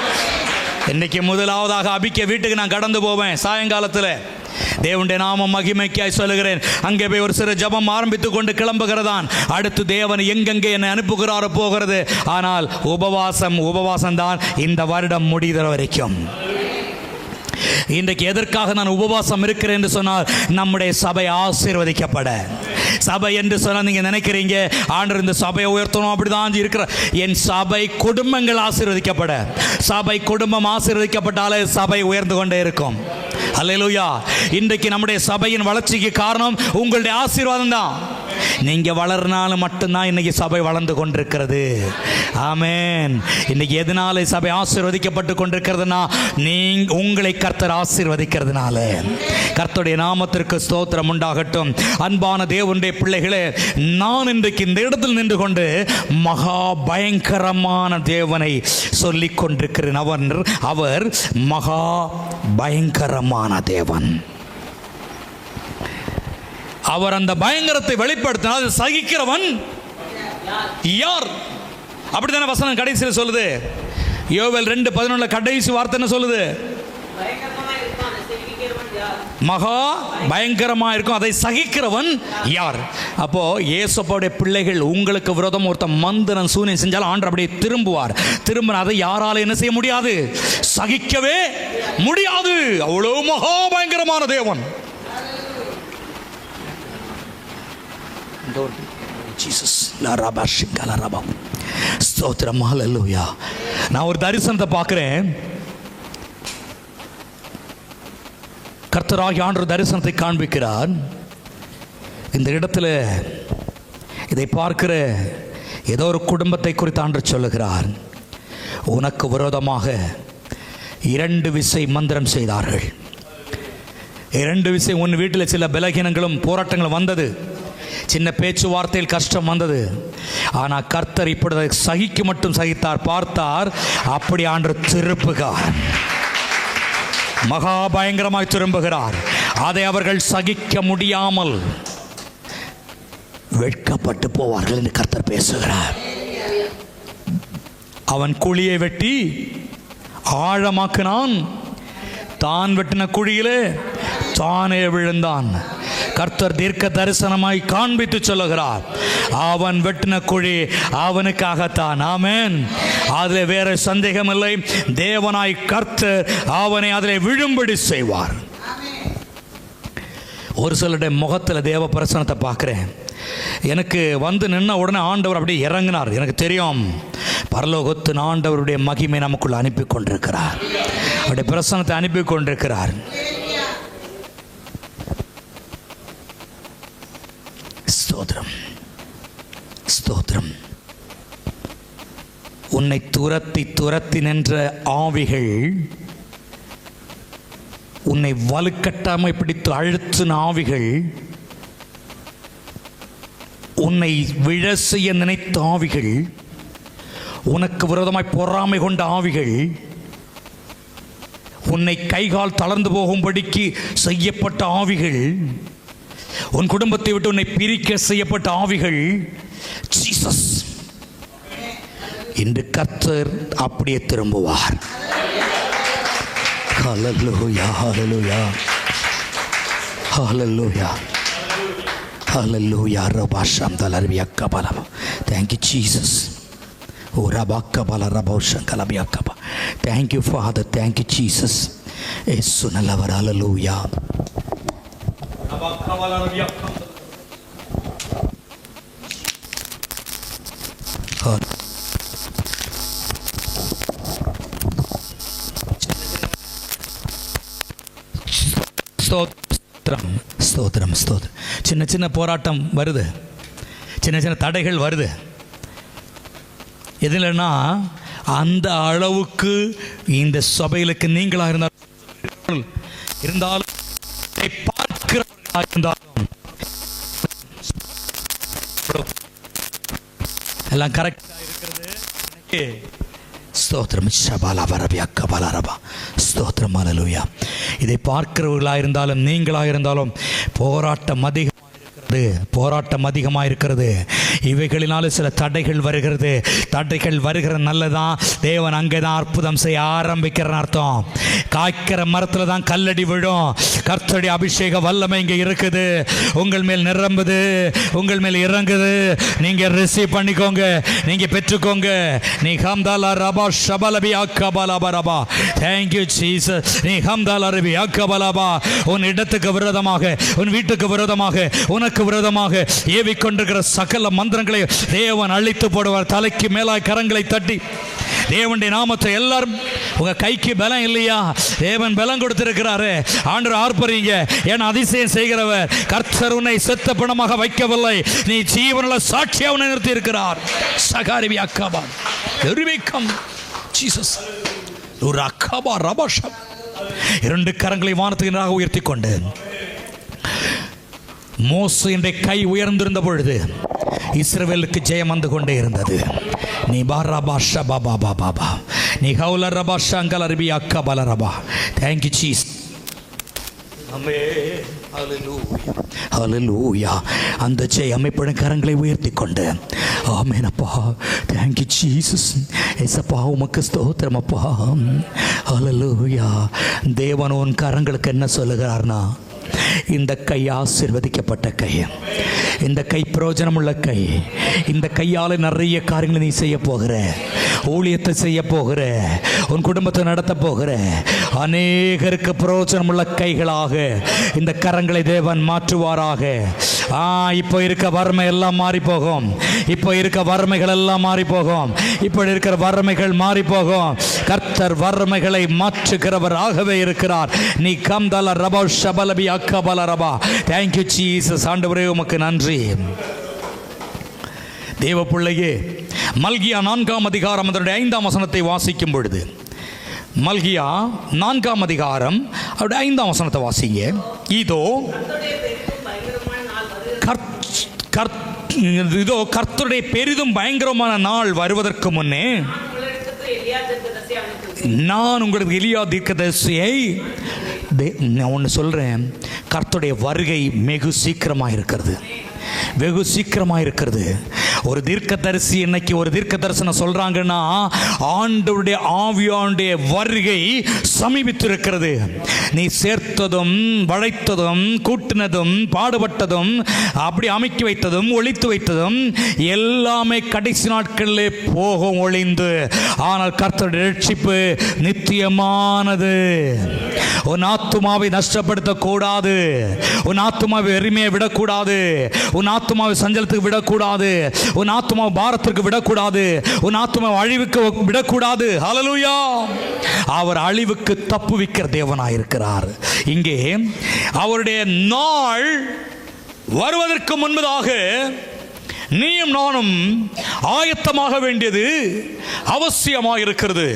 இன்னைக்கு முதலாவதாக அபிக்க வீட்டுக்கு நான் கடந்து போவேன். சாயங்காலத்தில் தேவனுடைய நாமம் மகிமைக்காய் சொல்லுகிறேன். அங்கே போய் ஒரு சிறு ஜபம் ஆரம்பித்துக் கொண்டு கிளம்புகிறதான். அடுத்து தேவன் எங்கெங்கே என்னை அனுப்புகிறாரோ போகிறது. ஆனால் உபவாசம் தான் இந்த வருடம் முடிகிற வரைக்கும். இன்றைக்கு எதற்காக நான் உபவாசம் இருக்கிறேன் என்று சொன்னால், நம்முடைய சபை ஆசீர்வதிக்கப்பட. சபை என்று சொன்னால் நீங்கள் நினைக்கிறீங்க ஆண்டவர் இந்த சபையை உயர்த்தணும், அப்படிதான் இருக்கிற. என் சபை குடும்பங்கள் ஆசீர்வதிக்கப்பட. சபை குடும்பம் ஆசீர்வதிக்கப்பட்டாலே சபை உயர்ந்து கொண்டே இருக்கும். அல்லேலூயா. இன்றைக்கு நம்முடைய சபையின் வளர்ச்சிக்கு காரணம் உங்களுடைய ஆசீர்வாதம் தான். நீங்க வளர்னாலும் மட்டும்தான் இன்னைக்கு சபை வளர்ந்து கொண்டிருக்கிறது. ஆமென். இன்னைக்கு எதனால சபை ஆசீர்வதிக்கப்பட்டு கொண்டிருக்கிறதுனா, உங்களை கர்த்தர் ஆசீர்வதிக்கிறதுனால. கர்த்தருடைய நாமத்திற்கு ஸ்தோத்திரம் உண்டாகட்டும். அன்பான தேவனுடைய பிள்ளைகளே, நான் இன்றைக்கு இந்த இடத்தில் நின்று கொண்டு மகா பயங்கரமான தேவனை சொல்லிக் கொண்டிருக்கிறேன். அவர் மகா பயங்கரமான தேவன். அவர் அந்த பயங்கரத்தை வெளிப்படுத்தினால் சகிக்கிறவன் யார்? அப்படித்தானே வசனம் கடைசியில் சொல்லுது. யோவேல் 2:11 கடைசி வார்த்தை என்ன சொல்லுது? மகா பயங்கரமா இருக்கும், அதை சகிக்கிறவன் யார்? அப்போ இயேசுவோட பிள்ளைகள், உங்களுக்கு விரோதம் ஒருத்தன் மந்திரன் சூனியம் செஞ்சாலும் ஆண்டவர் அப்படியே திரும்ப அதை யாரால என்ன செய்ய முடியாது? சகிக்கவே முடியாது. அவ்வளவு மகா பயங்கரமான தேவன். நான் ஒரு தரிசனத்தை பார்க்கிறேன். கர்த்தராகிய ஆண்டவர் தரிசனத்தை காண்பிக்கிறார். இந்த இடத்துல இதை பார்க்கிற ஏதோ ஒரு குடும்பத்தை குறித்து ஆண்டவர் சொல்லுகிறார். உனக்கு விரோதமாக 2 விசை மந்திரம் செய்தார்கள். 2 விசை உன் வீட்டில் சில பலகீனங்களும் போராட்டங்களும் வந்தது. சின்ன பேச்சுவார்த்தையில் கஷ்டம் வந்தது. ஆனால் கர்த்தர் இப்பொழுது சகிக்கு மட்டும் சகித்தார். பார்த்தார், அப்படி ஆண்டவர் திருப்புகிறார், மகா பயங்கரமாய் திரும்புகிறார். அதை அவர்கள் சகிக்க முடியாமல் வெட்கப்பட்டு போவார்கள் என்று கர்த்தர் பேசுகிறார். அவன் குழியை வெட்டி ஆழமாக்கினான், தான் வெட்டின குழியிலே தானே விழுந்தான். கர்த்தர் தீர்க்க தரிசனமாய் காண்பித்து சொல்லுகிறார், அவன் வெட்டின குழி அவனுக்காகத்தான். ஆமென். அதில் வேற சந்தேகம் இல்லை. தேவனாய் கர்த்தர் அவனை அதில் விழும்படி செய்வார். ஒரு சிலருடைய முகத்தில் தேவ பிரசனத்தை பார்க்குறேன். எனக்கு வந்து நின்ன உடனே ஆண்டவர் அப்படியே இறங்கினார். எனக்கு தெரியும், பரலோகத்தின் ஆண்டவருடைய மகிமை நமக்குள்ள அனுப்பி கொண்டிருக்கிறார், அவருடைய பிரசனத்தை அனுப்பி கொண்டிருக்கிறார். ஸ்தோத்திரம், ஸ்தோத்திரம். உன்னை துரத்தி துரத்தி நின்ற ஆவிகள், உன்னை வலுக்கட்டாமல் பிடித்து அழுத்தின ஆவிகள், உன்னை விழ செய்ய நினைத்த ஆவிகள், உனக்கு விரோதமாய் பொறாமை கொண்ட ஆவிகள், உன்னை கைகால் தளர்ந்து போகும்படிக்கு செய்யப்பட்ட ஆவிகள், உன் குடும்பத்தை விட்டு உன்னை பிரிக்க செய்யப்பட்ட ஆவிகள், ஜீசஸ் இன்று கர்த்தர் அப்படியே திரும்புவார். ஹல்லேலூயா, ஹல்லேலூயா, ஹல்லேலூயா, ஹல்லேலூயா. ரபாஷம் தலர்வியக்கபலம். Thank you Jesus. O ரபாக்கபல ரபோஷம் கலபியக்கப. Thank you Father. Thank you Jesus. இயேசு நல்லவர். ஹல்லேலூயா. ரபாக்கபல ரபியக்கப. ஸ்தோத்திரம், ஸ்தோத்திரம், ஸ்தோத்திரம். சின்ன சின்ன போராட்டம் வருது, சின்ன சின்ன தடைகள் வருது. எதுலன்னா அந்த அளவுக்கு இந்த சபைகளுக்கு நீங்களாக இருந்தாலும் பார்க்கிறவர்களாக இருந்தாலும் எல்லாம் கரெக்டாக இருக்கிறது. ஸ்தோத்திரம். ஸ்தோத்திரம். ஹல்லேலூயா. இதை பார்க்கிறவர்களாக இருந்தாலும் நீங்களாக இருந்தாலும் போராட்டம் அதிகமாக இருக்கிறது. இவைகளினால சில தடைகள் வருகிறது. தடைகள் வருகிற நல்லதான். தேவன் அங்கே தான் அற்புதம் செய்ய ஆரம்பிக்கிற அர்த்தம். காய்க்கிற மரத்தில் தான் கல்லடி விழும். கர்த்தருடைய அபிஷேக வல்லமை இங்கே இருக்குது, உங்கள் மேல் நிரம்புது, உங்கள் மேல் இறங்குது. நீங்க ரிசீவ் பண்ணிக்கோங்க, நீங்க பெற்றுக்கோங்க. நீ ஹம்தாலா ரபா ஷபலபி அக்கபலபரபா. Thank you Jesus. நீ ஹம்தாலா ரபி அக்கபலபா. உன் இடத்துக்கு விரோதமாக, உன் வீட்டுக்கு விரோதமாக, உனக்கு விரோதமாக ஏவிக்கொண்டிருக்கிற சகல மந்திரங்களை தேவன் அழித்து போடுவார். தலைக்கு மேலாய் கரங்களை தட்டி தேவனுடைய நாமத்தை எல்லாரும், உங்க கைக்கு பலம் இல்லையா? தேவன் பலம் கொடுத்திருக்கிறாரு. ஆண்டவர் ஆர்ப்பரிங்க. ஏன் அதிசயம் செய்கிறவர் கர்த்தர் உன்னை செத்த பணமாக வைக்கவில்லை, நீ ஜீவனுள்ள சாட்சியா உன்னை நிறுத்தி இருக்கிறார். சகாரிவி அக்காபா எருவிக்கம் ஜீசஸ் ஒரு அக்காபா ரபாஷம். இரண்டு கரங்களை வானத்துக்கு உயர்த்தி கொண்டு மோசேயுடைய கை உயர்ந்திருந்த பொழுது இஸ்ரவேலுக்கு ஜெயம் வந்து கொண்டே இருந்தது. நீ பாராபாஷா பாபா பாபா நீ ஹவுல ரபா ஷங்கல் அரபி அக்கா பலரபா. Thank you Jesus. ஆமென். ஹல்லேலூயா, ஹல்லேலூயா. அந்த ஜெயம் இப்பொழுது கரங்களை உயர்த்தி கொண்டு ஆமென் அப்பா. Thank you Jesus. ஏசப்பா உமக்கு ஸ்தோத்திரம் அப்பா. ஹல்லேலூயா. தேவன் உன் கரங்களுக்கு என்ன சொல்லுகிறார்னா, இந்த கை ஆசீர்வதிக்கப்பட்ட கை, இந்த கை பிரயோஜனமுள்ள கை, இந்த கையால் நிறைய காரியங்களை நீ செய்ய போகிற, ஊழியத்தை செய்ய போகிற, உன் குடும்பத்தை நடத்த போகிற, அநேகருக்கு பிரயோஜனமுள்ள கைகளாக இந்த கரங்களை தேவன் மாற்றுவாராக. இப்போ இருக்க வறுமை எல்லாம் மாறி போகும். இப்போ இருக்க வறுமைகள் எல்லாம் மாறி போகும். இப்போ இருக்கிற வறுமைகள் மாறி போகும். கர்த்தர் வறுமைகளை மாற்றுகிறவராகவே இருக்கிறார். நீ கம்தல ரபா ஷபலபி அக்கபல ரபா. Thank you Jesus. ஆண்டவரே உமக்கு நன்றி. தேவ பிள்ளையே, மல்கியா 4ஆம் அதிகாரம் அதனுடைய 5ஆம் வசனத்தை வாசிக்கும் பொழுது, மல்கியா 4ஆம் அதிகாரம் அவருடைய 5ஆம் வசனத்தை வாசிங்க. இதோ இதோ கர்த்தருடைய பெரிதும் பயங்கரமான நாள் வருவதற்கு முன்னே நான் உங்களுக்கு எலியா தீர்க்கதரிசியை நான் ஒன்று சொல்கிறேன். கர்த்தருடைய வருகை வெகு சீக்கிரமாக இருக்கிறது. வெகு சீக்கிரமாக இருக்கிறது. ஒரு தீர்க்கதரிசி இன்னைக்கு ஒரு தீர்க்க தரிசனம் சொல்றாங்கன்னா ஆண்டவருடைய ஆவியானுடைய வருகை சமீபித்திருக்கிறது. நீ சேர்த்ததும் வளைத்ததும் கூட்டினதும் பாடுபட்டதும் அப்படி அமைக்கி வைத்ததும் ஒழித்து வைத்ததும் எல்லாமே கடைசி நாட்களிலே போகும் ஒளிந்து. ஆனால் கர்த்தருடைய ரட்சிப்பு நித்தியமானது. உன் ஆத்துமாவை நஷ்டப்படுத்தக்கூடாது. உன் ஆத்துமாவை வெறுமையை விடக்கூடாது. உன் ஆத்துமாவை சஞ்சலத்துக்கு விடக்கூடாது. உன் ஆத்துமாவை பாரத்திற்கு விடக்கூடாது. உன் ஆத்துமாவை அழிவுக்கு விடக்கூடாது. ஹல்லேலூயா. அவர் அழிவுக்கு தப்புவிக்கிற தேவனாயிருக்கிறார். இங்கே அவருடைய நாள் வருவதற்கு முன்பதாக நீயும் நானும் ஆயத்தமாக வேண்டியது அவசியமாக இருக்கிறது.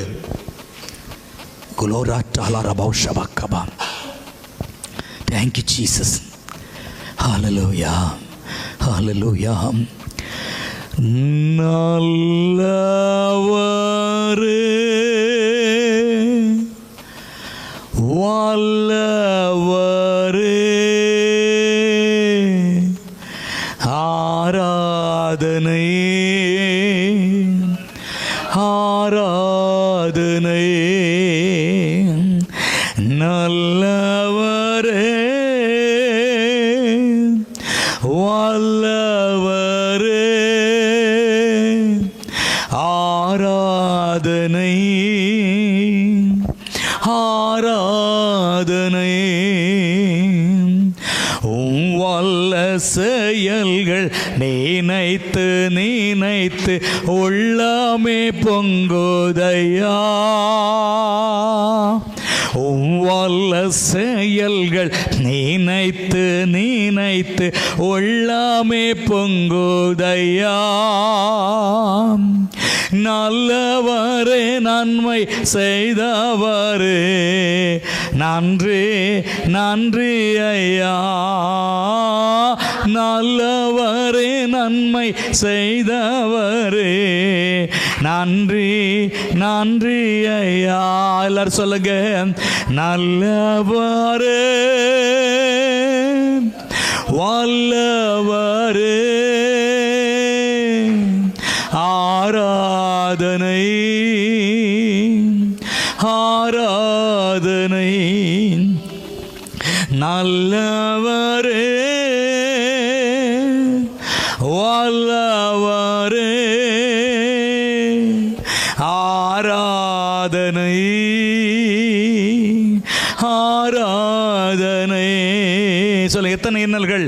Thank you, Jesus. Hallelujah. Hallelujah. நல்லவரே வல்லவரே ஆராதனை ஆராதனை. நல்லவரே வல்லவரே ஆராதனை ஆராதனை. வல்ல செயல்கள் நினைத்து நினைத்து உள்ளமே பொங்குதையா. வல்ல செயல்கள் நினைத்து நினைத்து உள்ளமே பொங்குதையா. நல்லவரே நன்மை செய்தவரே நன்றி நன்றி ஐயா. நல்லவரே நன்மை செய்தவரே நன்றி நன்றி ஐயா. எல்லாரும் சொல்லுங்க. நல்லவரே வல்லவரே ஆராதனை ஆராதனை. நல்லவரே வல்லவரே ஆராதனை ஆராதனை. சொல்ல எத்தனை இன்னல்கள்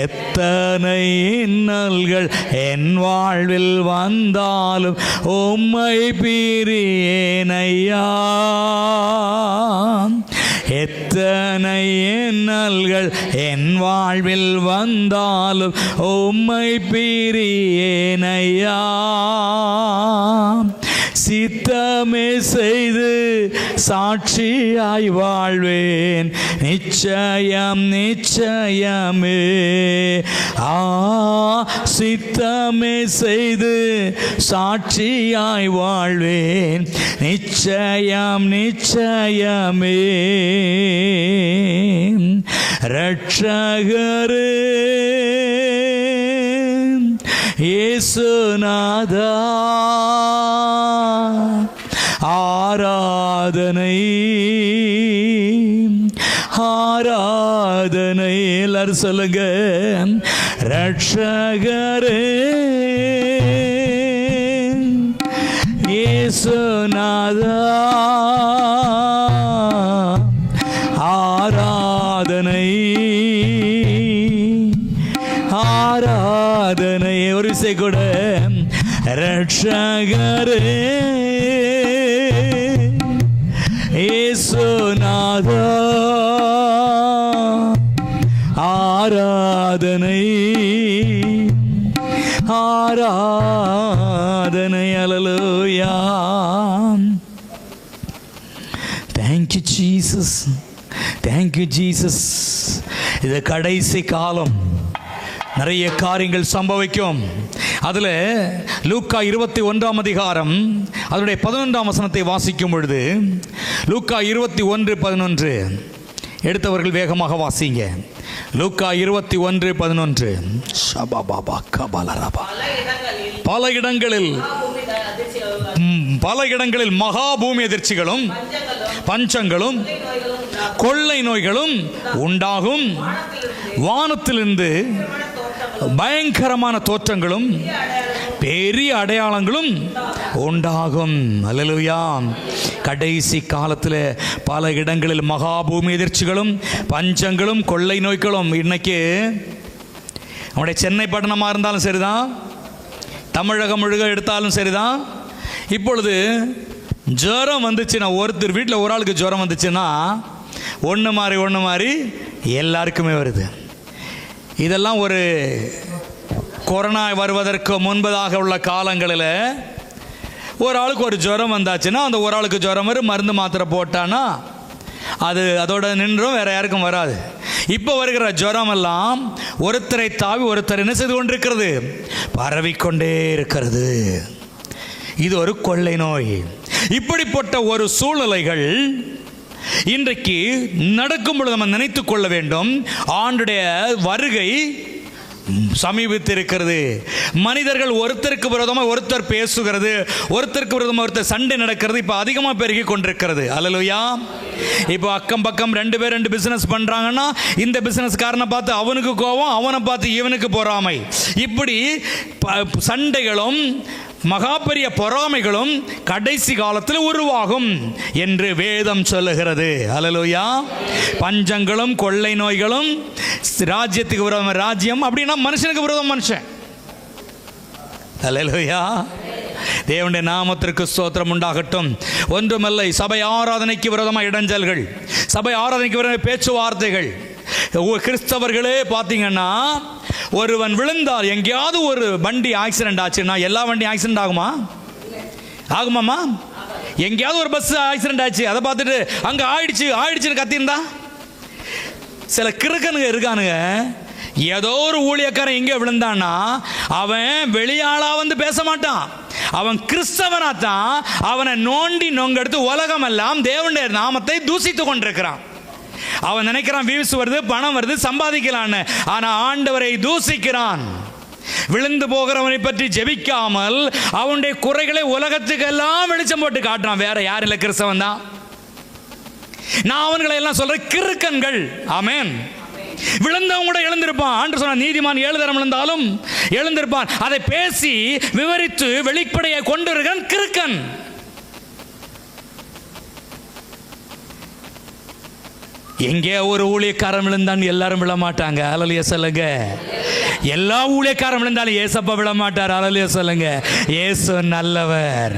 எத்தனை இன்னல்கள் என் வாழ்வில் வந்தாலும் உம்மை பிரியேனையா. எத்தனை இன்னல்கள் என் வாழ்வில் வந்தாலும் உம்மை பிரியேனையா. சித்தமே செய்து சாட்சியாய் வாழ்வேன் நிச்சயம் நிச்சயமே. சித்தமே செய்து சாட்சியாய் வாழ்வேன் நிச்சயம் நிச்சயமே. ரட்சகரே இயேசுநாதா ஆராதனை ஆராதனை. எல்லாரும் சொல்லுங்க. ரட்சகரே இயேசுநாதா ஆராதனை ஆராதனை. ஒரு விசை கூட. ரட்சகரே இயேசுநாதா ஆராதனை ஆராதனை. அல்லேலூயா. Thank you Jesus. Thank you Jesus. இது கடைசி காலம். நிறைய காரியங்கள் சம்பவிக்கும். அதில் லூக்கா 21 அதிகாரம் அதனுடைய 11 வசனத்தை வாசிக்கும் பொழுது லூக்கா 21:11 எடுத்தவர்கள் வேகமாக வாசிங்க. லூக்கா 21:11. பல இடங்களில் மகா பூமி அதிர்ச்சிகளும் பஞ்சங்களும் கொள்ளை நோய்களும் உண்டாகும். வானத்திலிருந்து பயங்கரமான தோற்றங்களும் பெரிய அடையாளங்களும் உண்டாகும். அல்லேலூயா. கடைசி காலத்தில் பல இடங்களில் மகா பூமி எதிர்ச்சிகளும் பஞ்சங்களும் கொள்ளை நோய்களும். இன்னைக்கு நம்முடைய சென்னை பட்டணமாக இருந்தாலும் சரிதான், தமிழகம் முழுக்க எடுத்தாலும் சரிதான், இப்பொழுது ஜுரம் வந்துச்சுன்னா, ஒருத்தர் வீட்டில் ஒரு ஆளுக்கு ஜுரம் வந்துச்சுன்னா ஒன்று மாறி எல்லாருக்குமே வருது. இதெல்லாம் ஒரு கொரோனா வருவதற்கு முன்பதாக உள்ள காலங்களில் ஒரு ஆளுக்கு ஒரு ஜுரம் வந்தாச்சுன்னா அந்த ஒரு ஆளுக்கு ஜுரம் வரும், மருந்து மாத்திரை போட்டான்னா அது அதோட நின்றும், வேற யாருக்கும் வராது. இப்போ வருகிற ஜுரம் எல்லாம் ஒருத்தரை தாவி ஒருத்தர் என்ன செய்து கொண்டிருக்கிறது? பரவிக்கொண்டே இருக்கிறது. இது ஒரு கொள்ளை நோய். இப்படிப்பட்ட ஒரு சூழ்நிலைகள் இன்றைக்கு நடக்கும் பொழுது நம்ம நினைத்து கொள்ள வேண்டும், ஆண்டுடைய வருகை சமீபித்திருக்கிறது. மனிதர்கள் ஒருத்தருக்கு விரோதமாக ஒருத்தர் பேசுகிறது, ஒருத்தருக்கு விரோதமாக ஒருத்தர் சண்டை நடக்கிறது இப்போ அதிகமாக பெருகி கொண்டிருக்கிறது. அல்லேலூயா. இப்போ அக்கம் பக்கம் 2 பேர் 2 பிஸ்னஸ் பண்ணுறாங்கன்னா இந்த பிஸ்னஸ்காரனை பார்த்து அவனுக்கு கோபம், அவனை பார்த்து இவனுக்கு பொறாமை, இப்படி சண்டைகளும் மகா பெரிய பொறாமைகளும் கடைசி காலத்தில் உருவாகும் என்று வேதம் சொல்லுகிறது. அல்லேலூயா. பஞ்சங்களும் கொள்ளை நோய்களும், ராஜ்யத்துக்கு விரோதம் ராஜ்யம், அப்படின்னா மனுஷனுக்கு விரோதம் மனுஷன். அல்லேலூயா. தேவனுடைய நாமத்திற்கு ஸ்தோத்திரம் உண்டாகட்டும். ஒன்றுமில்லை, சபை ஆராதனைக்கு விரோதமாக இடைஞ்சல்கள், சபை ஆராதனைக்கு விரோதமாக பேச்சுவார்த்தைகள். கிறிஸ்தவர்களே பார்த்தீங்கன்னா, ஒருவன் விழுந்தால், எங்கேயாவது ஒரு வண்டி ஆக்சிடென்ட் ஆச்சுன்னா, எல்லா வண்டியும் ஆக்சிடென்ட் ஆகுமாமா? எங்கேயாவது ஒரு பஸ் ஆக்சிடென்ட் ஆச்சு, அதை பார்த்துட்டு அங்கே ஆயிடுச்சுன்னு கத்திருந்தா, சில கிறுக்கனுங்க இருக்கானுங்க, ஏதோ ஒரு ஊழியக்காரன் இங்கே விழுந்தான்னா அவன் வெளியாளா வந்து பேச மாட்டான், அவன் கிறிஸ்தவனாத்தான் அவனை நோண்டி நொங்கெடுத்து உலகமெல்லாம் தேவனுடைய நாமத்தை தூசித்து கொண்டிருக்கிறான். அவன் நினைக்கிறான் வியூஸ் வருது, பணம் வருது, சம்பாதிக்கலான்னு. ஆனா ஆண்டவரை தூசிக்கிறான். விழுந்து போகிறவனை பற்றி ஜெபிக்காமல் அவனுடைய குறைகளை உலகத்துக்கெல்லாம் வெளிச்சம் போட்டு காட்டுறான். வேற யார் இல்லை, கிறிஸ்தவன் தான். நான் அவன்களை எல்லாம் சொல்றேன், கிறுக்கன்கள். ஆமென். விழுந்தவங்க கூட எழுந்திருப்பான். ஆண்டு சொன்ன நீதிமான் 7 தரம் விழுந்தாலும் எழுந்திருப்பான். அதை பேசி விவரித்து வெளிப்படையை கொண்டு இருக்கிறான் கிறுக்கன். எங்கே ஒரு ஊழியக்காரன் விழுந்தான் எல்லாரும் விழ மாட்டாங்க. அல்லேலூயா சொல்லுங்க. எல்லா ஊழியக்காரன் விழுந்தாலும் ஏசப்பா விழ மாட்டார். அல்லேலூயா சொல்லுங்க. இயேசு நல்லவர்.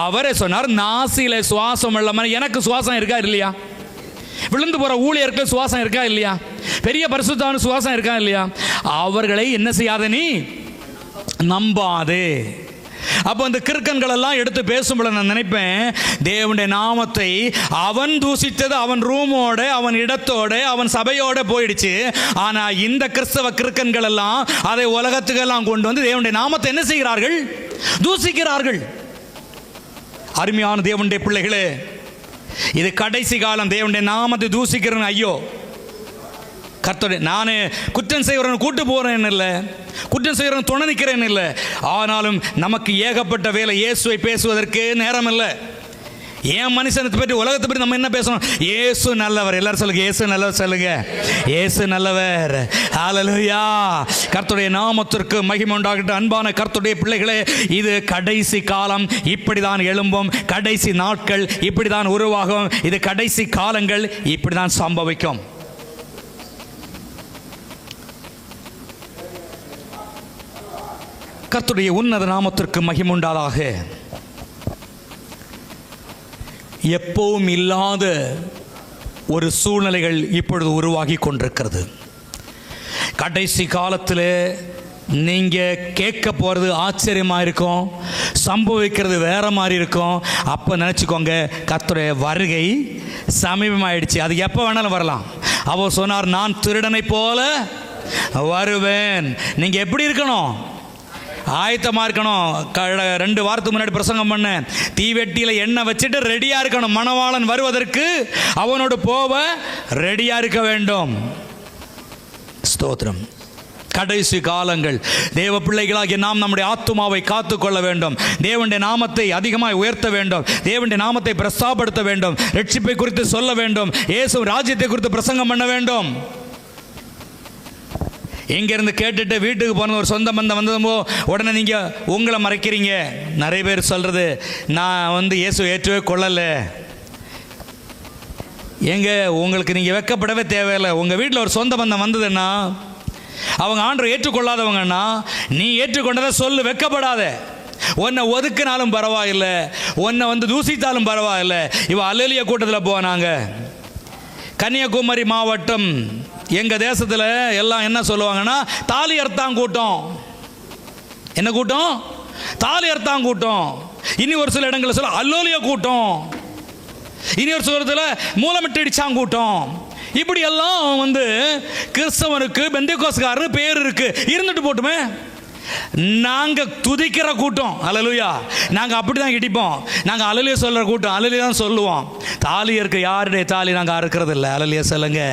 அவரே சொன்னார், நாசியில சுவாசம் இல்லாம, எனக்கு சுவாசம் இருக்கா இல்லையா? விழுந்து போற ஊழியருக்கு சுவாசம் இருக்கா இல்லையா? பெரிய பரிசுத்தவான் சுவாசம் இருக்கா இல்லையா? அவர்களை என்ன செய்யாத, நீ நம்பாதே. அப்போ இந்த கிறுக்கன்கள் எல்லாம் எடுத்து பேசும்போது நான் நினைப்பேன், தேவனுடைய நாமத்தை அவன் தூசித்தது அவன் ரூமோட, அவன் இடத்தோட, அவன் சபையோட போயிடுச்சு. ஆனா இந்த கிறிஸ்தவ கிறுக்கன்கள் எல்லாம் அதை உலகத்துக்கெல்லாம் கொண்டு வந்து தேவனுடைய நாமத்தை என்ன செய்கிறார்கள்? தூசிக்கிறார்கள். அருமையான தேவனுடைய பிள்ளைகளே, இது கடைசி காலம். தேவனுடைய நாமத்தை தூசிக்கிறேன், ஐயோ கர்த்தரே, நான் குற்றம் செய்கிறவன் கூட்டு போறேன் இல்லை, குற்றம் செய்கிறவன் துணை நிற்கிறேன் இல்லை. ஆனாலும் நமக்கு ஏகப்பட்ட வேலை. இயேசுவை பேசுவதற்கு நேரம் இல்லை. ஏன் மனுஷனை பற்றி, உலகத்தை பற்றி நம்ம என்ன பேசணும்? இயேசு நல்லவர். எல்லாரும் சொல்லுங்க, இயேசு நல்லவர் சொல்லுங்க. இயேசு நல்லவர். ஹல்லேலூயா. கர்த்தருடைய நாமத்திற்கு மகிமை உண்டாகட்டும். அன்பான கர்த்தருடைய பிள்ளைகளே, இது கடைசி காலம். இப்படிதான் எழும்பும். கடைசி நாட்கள் இப்படிதான் உருவாகும். இது கடைசி காலங்கள் இப்படிதான் சம்பவிக்கும். கர்த்தருடைய உன்னத நாமத்திற்கு மகிமை உண்டாதாக. எப்பவும் இல்லாத ஒரு சூழ்நிலைகள் இப்பொழுது உருவாகி கொண்டிருக்கிறது. கடைசி காலத்தில் நீங்கள் கேட்க போகிறது ஆச்சரியமாக இருக்கும், சம்பவிக்கிறது வேற மாதிரி இருக்கும். அப்போ நினச்சிக்கோங்க, கர்த்தருடைய வருகை சமீபமாயிடுச்சு. அது எப்போ வேணாலும் வரலாம். அவர் சொன்னார், நான் திருடனை போல வருவேன். நீங்கள் எப்படி இருக்கணும்? ஆயத்தமாக இருக்கணும். 2 வாரத்துக்கு முன்னாடி பிரசங்கம் பண்ண, தீவெட்டியில் எண்ணெய் வச்சுட்டு ரெடியாக இருக்கணும். மணவாளன் வருவதற்கு அவனோடு போக ரெடியாக இருக்க வேண்டும். ஸ்தோத்திரம். கடைசி காலங்கள். தேவ பிள்ளைகளாகிய நாம் நம்முடைய ஆத்துமாவை காத்துக்கொள்ள வேண்டும். தேவனுடைய நாமத்தை அதிகமாக உயர்த்த வேண்டும். தேவனுடைய நாமத்தை பிரஸ்தாபப்படுத்த வேண்டும். ரட்சிப்பை குறித்து சொல்ல வேண்டும். இயேசு ராஜ்யத்தை குறித்து பிரசங்கம் பண்ண வேண்டும். இங்கேருந்து கேட்டுட்டு வீட்டுக்கு போன ஒரு சொந்த பந்தம் வந்ததுமோ உடனே நீங்கள் உங்களை மறைக்கிறீங்க. நிறைய பேர் சொல்கிறது, நான் இயேசு ஏற்றவே கொள்ளலை. உங்களுக்கு நீங்கள் வெக்கப்படவே தேவையில்லை. உங்கள் வீட்டில் ஒரு சொந்த பந்தம் வந்ததுன்னா, அவங்க ஆண்டவரை ஏற்றுக்கொள்ளாதவங்கன்னா, நீ ஏற்றுக்கொண்டதை சொல்லு, வெக்கப்படாத. உன்னை ஒதுக்கினாலும் பரவாயில்லை, உன்னை தூசித்தாலும் பரவாயில்லை. அல்லேலூயா கூட்டத்தில் போனாங்க. கன்னியாகுமரி மாவட்டம் எங்கள் தேசத்தில் எல்லாம் என்ன சொல்லுவாங்கன்னா, தாலி அர்த்தாங் கூட்டம். என்ன கூட்டம்? தாலி அர்த்தாங் கூட்டம். இனி ஒரு சில இடங்களில் சொல்ல அல்லேலூயா கூட்டம். இனி ஒரு சில மூலமிட்டு அடிச்சாங்க கூட்டம். இப்படி எல்லாம் கிறிஸ்தவனுக்கு பெந்தேகோஸ்காரரு பேர் இருக்கு, இருந்துட்டு போட்டுமே. நாங்கள் துதிக்கிற கூட்டம். அல்லேலூயா. நாங்கள் அப்படி தான் இடிப்போம். நாங்கள் அல்லேலூயா சொல்கிற கூட்டம். அல்லேலூயா தான் சொல்லுவோம். தாலி இருக்க யாருடைய தாலி நாங்கள் அறுக்கிறது இல்லை. அல்லேலூயா சொல்லுங்க.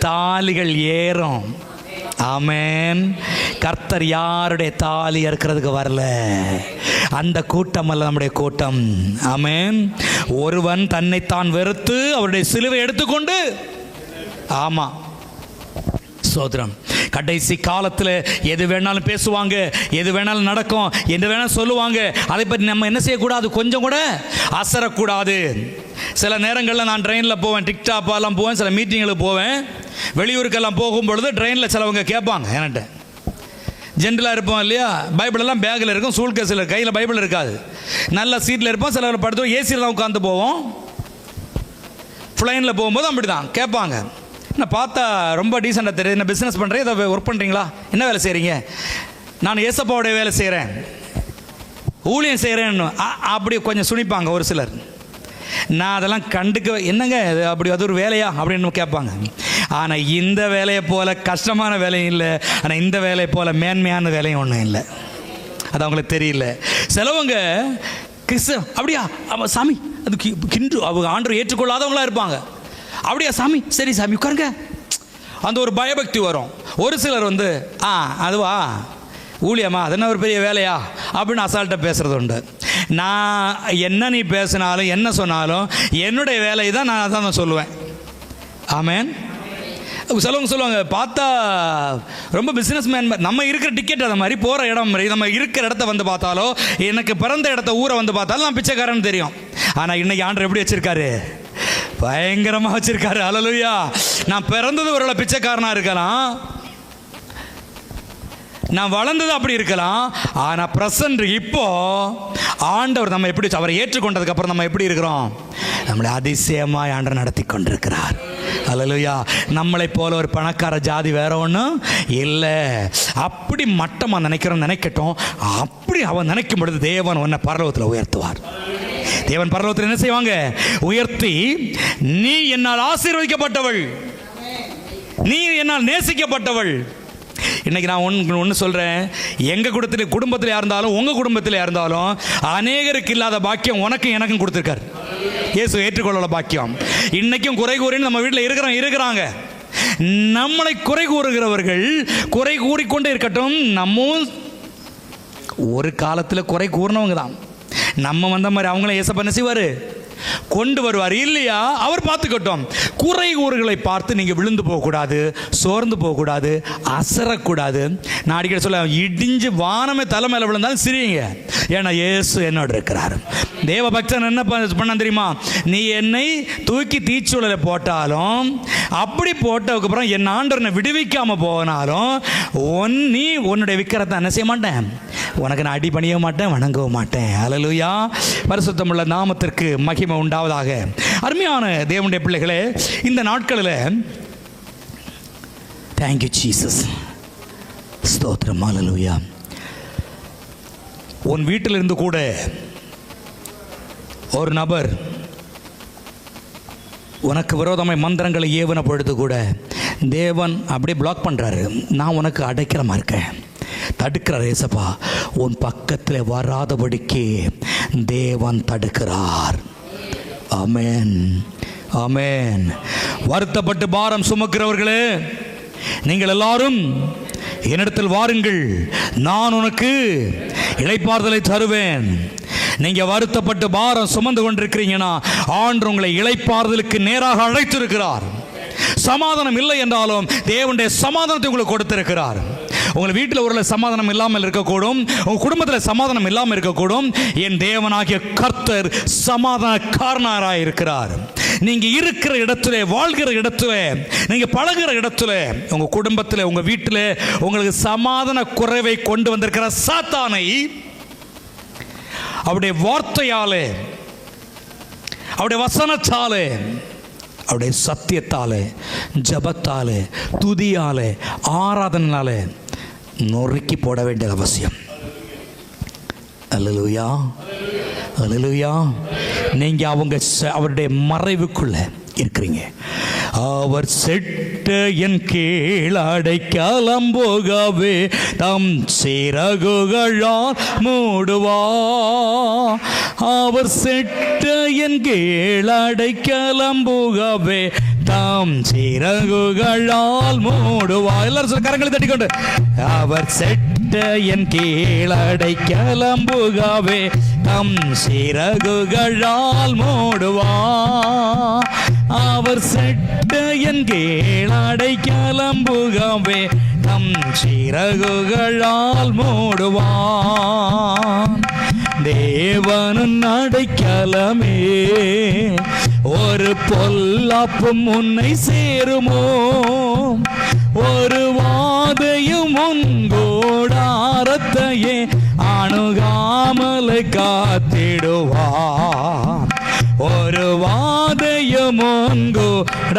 தாலிகள் ஏறும். ஆமென். கர்த்தர் யாருடைய தாலி அறுக்கிறதுக்கு வரல. அந்த கூட்டம் அல்ல நம்முடைய கூட்டம். ஆமென். ஒருவன் தன்னைத்தான் வெறுத்து அவருடைய சிலுவை எடுத்துக்கொண்டு, ஆமா, சோதரம். கடைசி காலத்தில் எது வேணாலும் பேசுவாங்க, எது வேணாலும் நடக்கும், எது வேணாலும் சொல்லுவாங்க. அதை பற்றி நம்ம என்ன செய்யக்கூடாது? கொஞ்சம் கூட அசரக்கூடாது. சில நேரங்களில் நான் ட்ரெயினில் போவேன், டிக்டாப்பெல்லாம் போவேன், சில மீட்டிங்களுக்கு போவேன். வெளியூருக்கெல்லாம் போகும்பொழுது ட்ரெயினில் சிலவங்க கேட்பாங்க என்கிட்ட. ஜென்ரலாக இருப்போம் இல்லையா, பைபிளெல்லாம் பேக்கில் இருக்கும், சூல் கேஸில், கையில் பைபிள் இருக்காது. நல்ல சீட்டில் இருப்போம். சிலர் படுத்து ஏசியில் தான் உட்காந்து போவோம். ஃப்ளைனில் போகும்போது அப்படி தான் கேட்பாங்க. என்ன பார்த்தா ரொம்ப டீசெண்டாக தெரியுது, என்ன பிஸ்னஸ் பண்ணுறேன், இதை ஒர்க் பண்ணுறீங்களா, என்ன வேலை செய்கிறீங்க? நான் ஏசப்பாவுடைய வேலை செய்கிறேன், ஊழியம் செய்கிறேன்னு அப்படி கொஞ்சம் சுனிப்பாங்க ஒரு சிலர். நான் அதெல்லாம் கண்டுக்க, என்னங்க அப்படி அது ஒரு வேலையா அப்படின்னு கேட்பாங்க. ஆனால் இந்த வேலையை போல் கஷ்டமான வேலையும் இல்லை, ஆனால் இந்த வேலையை போல் மேன்மையான வேலையும் ஒன்றும் இல்லை. அது அவங்களுக்கு தெரியல. சிலவங்க அப்படியா சாமி, அது கிண்டு அவங்க ஆண்டவர் ஏற்றுக்கொள்ளாதவங்களாக இருப்பாங்க. அப்படியா சாமி, சரி சாமி உட்காருங்க, அந்த ஒரு பயபக்தி வரும். ஒரு சிலர் அதுவா ஊழியமா, அதென்ன ஒரு பெரிய வேலையா அப்படின்னு அசால்ட்டாக பேசுகிறது உண்டு. நான் என்ன நீ பேசினாலும் என்ன சொன்னாலும் என்னுடைய வேலை தான், நான் அதான் சொல்லுவேன். ஆமென். சிலவங்க சொல்லுவாங்க, பார்த்தா ரொம்ப பிஸ்னஸ் மேன், நம்ம இருக்கிற டிக்கெட் அதை மாதிரி, போகிற இடம் மாதிரி, நம்ம இருக்கிற இடத்த பார்த்தாலோ, எனக்கு பிறந்த இடத்த ஊரை பார்த்தாலும் நான் பிச்சைக்காரன்னு தெரியும். ஆனால் இன்னைக்கு ஆண்டவர் எப்படி வச்சிருக்காரு? பயங்கரமாக வச்சிருக்காரு. அல்லேலூயா. நான் பிறந்தது ஒருவேளை பிச்சைக்காரனாக இருக்கலாம், நான் வளர்ந்தது அப்படி இருக்கலாம், ஆனால் பிரசன்ட் இப்போ ஆண்டவர் நம்ம எப்படி, அவரை ஏற்றுக்கொண்டதுக்கு அப்புறம் நம்ம எப்படி இருக்கிறோம்? நம்மளை அதிசயமாய் ஆண்டவர் நடத்தி கொண்டிருக்கிறார். அல்லேலூயா. நம்மளை போல ஒரு பணக்கார ஜாதி வேற ஒன்றும் இல்லை. அப்படி மட்டமாக நினைக்கட்டும். அப்படி அவன் நினைக்கும் பொழுது தேவன் உன்னை பரலோகத்தில் உயர்த்துவார். தேவன் பரலோகத்தில் என்ன செய்வாங்க? உயர்த்தி, நீ என்னால் ஆசீர்வதிக்கப்பட்டவள், நீ என்னால் நேசிக்கப்பட்டவள். இன்னைக்கு நான் ஒன்று சொல்கிறேன், எங்கள் குடும்பத்தில் இருந்தாலும் உங்கள் குடும்பத்தில் இருந்தாலும் அநேகருக்கு இல்லாத பாக்கியம் உனக்கும் எனக்கும் கொடுத்துருக்கார். இயேசு ஏற்றுக்கொள்ள பாக்கியம். இன்னைக்கும் குறை கூறின்னு நம்ம வீட்டில் இருக்கிறாங்க. நம்மளை குறை கூறுகிறவர்கள் குறை கூறிக்கொண்டே இருக்கட்டும். நம்ம ஒரு காலத்தில் குறை கூறினவங்க தான். நம்ம வந்த மாதிரி அவங்கள ஏசப்பா என்ன செய்வார்? கொண்டு வருவார் இல்லையா? அவர் பார்த்துக்கட்டும். குறை கூறுகளை பார்த்து நீங்கள் விழுந்து போகக்கூடாது, சோர்ந்து போகக்கூடாது, அசரக்கூடாது. நான் அடிக்கடி சொல்ல, இடிஞ்சு வானமே தலைமையில் விழுந்தாலும் சிரிங்க, ஏன்னா இயேசு என்னோட இருக்கிறார். தேவ பக்தன் என்ன பண்ண தெரியுமா? நீ என்னை தூக்கி தீச்சூழலை போட்டாலும், அப்படி போட்டதுக்கப்புறம் என் ஆண்டவனை விடுவிக்காமல் போனாலும் நீ உன்னுடைய விக்கிரத்தை என்ன செய்ய மாட்டேன், உனக்கு நான் அடி பண்ணிய மாட்டேன், வணங்கவும் மாட்டேன். அல்லேலூயா. பரிசுத்தமுள்ள நாமத்திற்கு மகிமை உண்டாவதாக. அருமையான தேவனுடைய பிள்ளைகளே, இந்த நாட்களில் தேங்க்யூ ஜீசஸ், ஸ்தோத்திரம். அல்லேலூயா. உன் வீட்டிலிருந்து கூட ஒரு நபர் உனக்கு விரோதமாய் மந்திரங்களை ஏவன பொழுது கூட தேவன் அப்படியே பிளாக் பண்ணுறாரு. நான் உனக்கு அடைக்கிறமா இருக்கேன், தடுக்கிறார் ஏசப்பா. உன் பக்கத்தில் வராதபடிக்கு தேவன் தடுக்கிறார். ஆமென், ஆமென். வருத்தப்பட்டு பாரம் சுமக்கிறவர்களே, நீங்கள் எல்லாரும் என்னிடத்தில் வாருங்கள், நான் உனக்கு இளைப்பாறுதலை தருவேன். நீங்க வருத்தப்பட்டு பாரம் சுமந்து கொண்டிருக்கிறீங்கன்னா ஆண்டவர் உங்களை இளைப்பாறுதலுக்கு நேராக அழைத்திருக்கிறார். சமாதானம் இல்லை என்றாலும் தேவனுடைய சமாதானத்தை உங்களுக்கு கொடுத்திருக்கிறார். உங்கள் வீட்டில் ஒரு சமாதானம் இல்லாமல் இருக்கக்கூடும், உங்கள் குடும்பத்தில் சமாதானம் இல்லாமல் இருக்கக்கூடும். என் தேவனாகிய கர்த்தர் சமாதானக்காரனாக இருக்கிறார். நீங்க இருக்கிற இடத்துல, வாழ்கிற இடத்துல, நீங்க பழகிற இடத்துல, உங்க குடும்பத்தில், உங்க வீட்டில் உங்களுக்கு சமாதான குறைவை கொண்டு வந்திருக்கிற சாத்தானை அவருடைய வார்த்தையாலே, அவருடைய வசனத்தாலே, அவருடைய சத்தியத்தாலே, ஜபத்தாலே, துதியாலே, ஆராதனாலே நொறுக்கி போட வேண்டிய அவசியம். அல்லேலூயா, அல்லேலூயா. நீங்க அவருடைய மறைவுக்குள்ள இருக்கிறீங்க. அவர் செட்ட என் கீழ் அடைக்கலம் போகவே தம் சிறகுகளால் மூடுவா. அவர் செட்ட என் கீழ் அடைக்கலம் போகவே தம் சிறகுகளால் மூடுவா. எல்லாரும் சொல்ல, கரங்களை தட்டிக்கொண்டு. அவர் செட்ட என் கீழ் அடைக்கலம் போகவே தம் சிறகுகளால் மூடுவா. அவர் செட்ட என் கீழ் அடைக்கலம் போகவே தம் சிறகுகளால் மூடுவான். தேவனின் அடைக்கலமே, ஒரு பொல்லாப்பும் உன்னை சேருமோ, ஒரு வாதையும் உங்கூடாரத்தையே அணுகாமல் காத்திடுவான். ஒரு வாதையும் உங்கூடாரத்தையே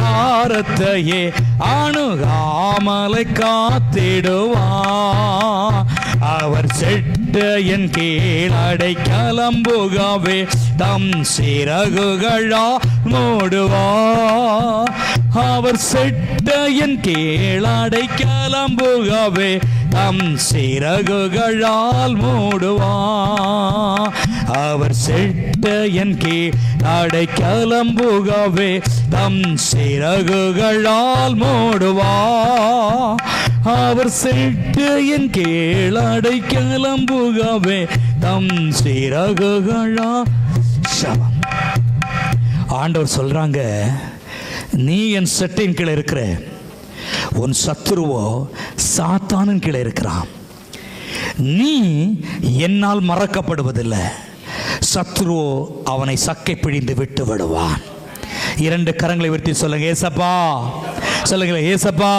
அணுகாமல் காத்திடுவான். அவர் செட்ட என் கீழ் அடைக்கலம் போகவே தம் சிறகுகளா மூடுவா. அவர் செட்ட என் கீழ் அடைக்கலம் போகவே தம் சிறகுகளால் மூடுவா. அவர் செட்ட என் கீழ் அடைக்கலம் போகவே தம் சிறகுகளால் மூடுவா. அவர் செட்ட என் கீழ் அடைக்கலம் போகவே தம் சிறகுகளா. ஆண்டவர் சொல்றாங்க, நீ என் செட்டின் கீழே இருக்கிற, உன் சத்துருவோ சாத்தானின் கீழே இருக்கிறான். நீ என்னால் மறக்கப்படுவதில்லை, சத்துருவோ அவனை சக்கை பிழிந்து விட்டு விடுவான். இரண்டு கரங்களை உயர்த்தி சொல்லுங்க, ஏசப்பா. சொல்லுங்க, ஏசப்பா.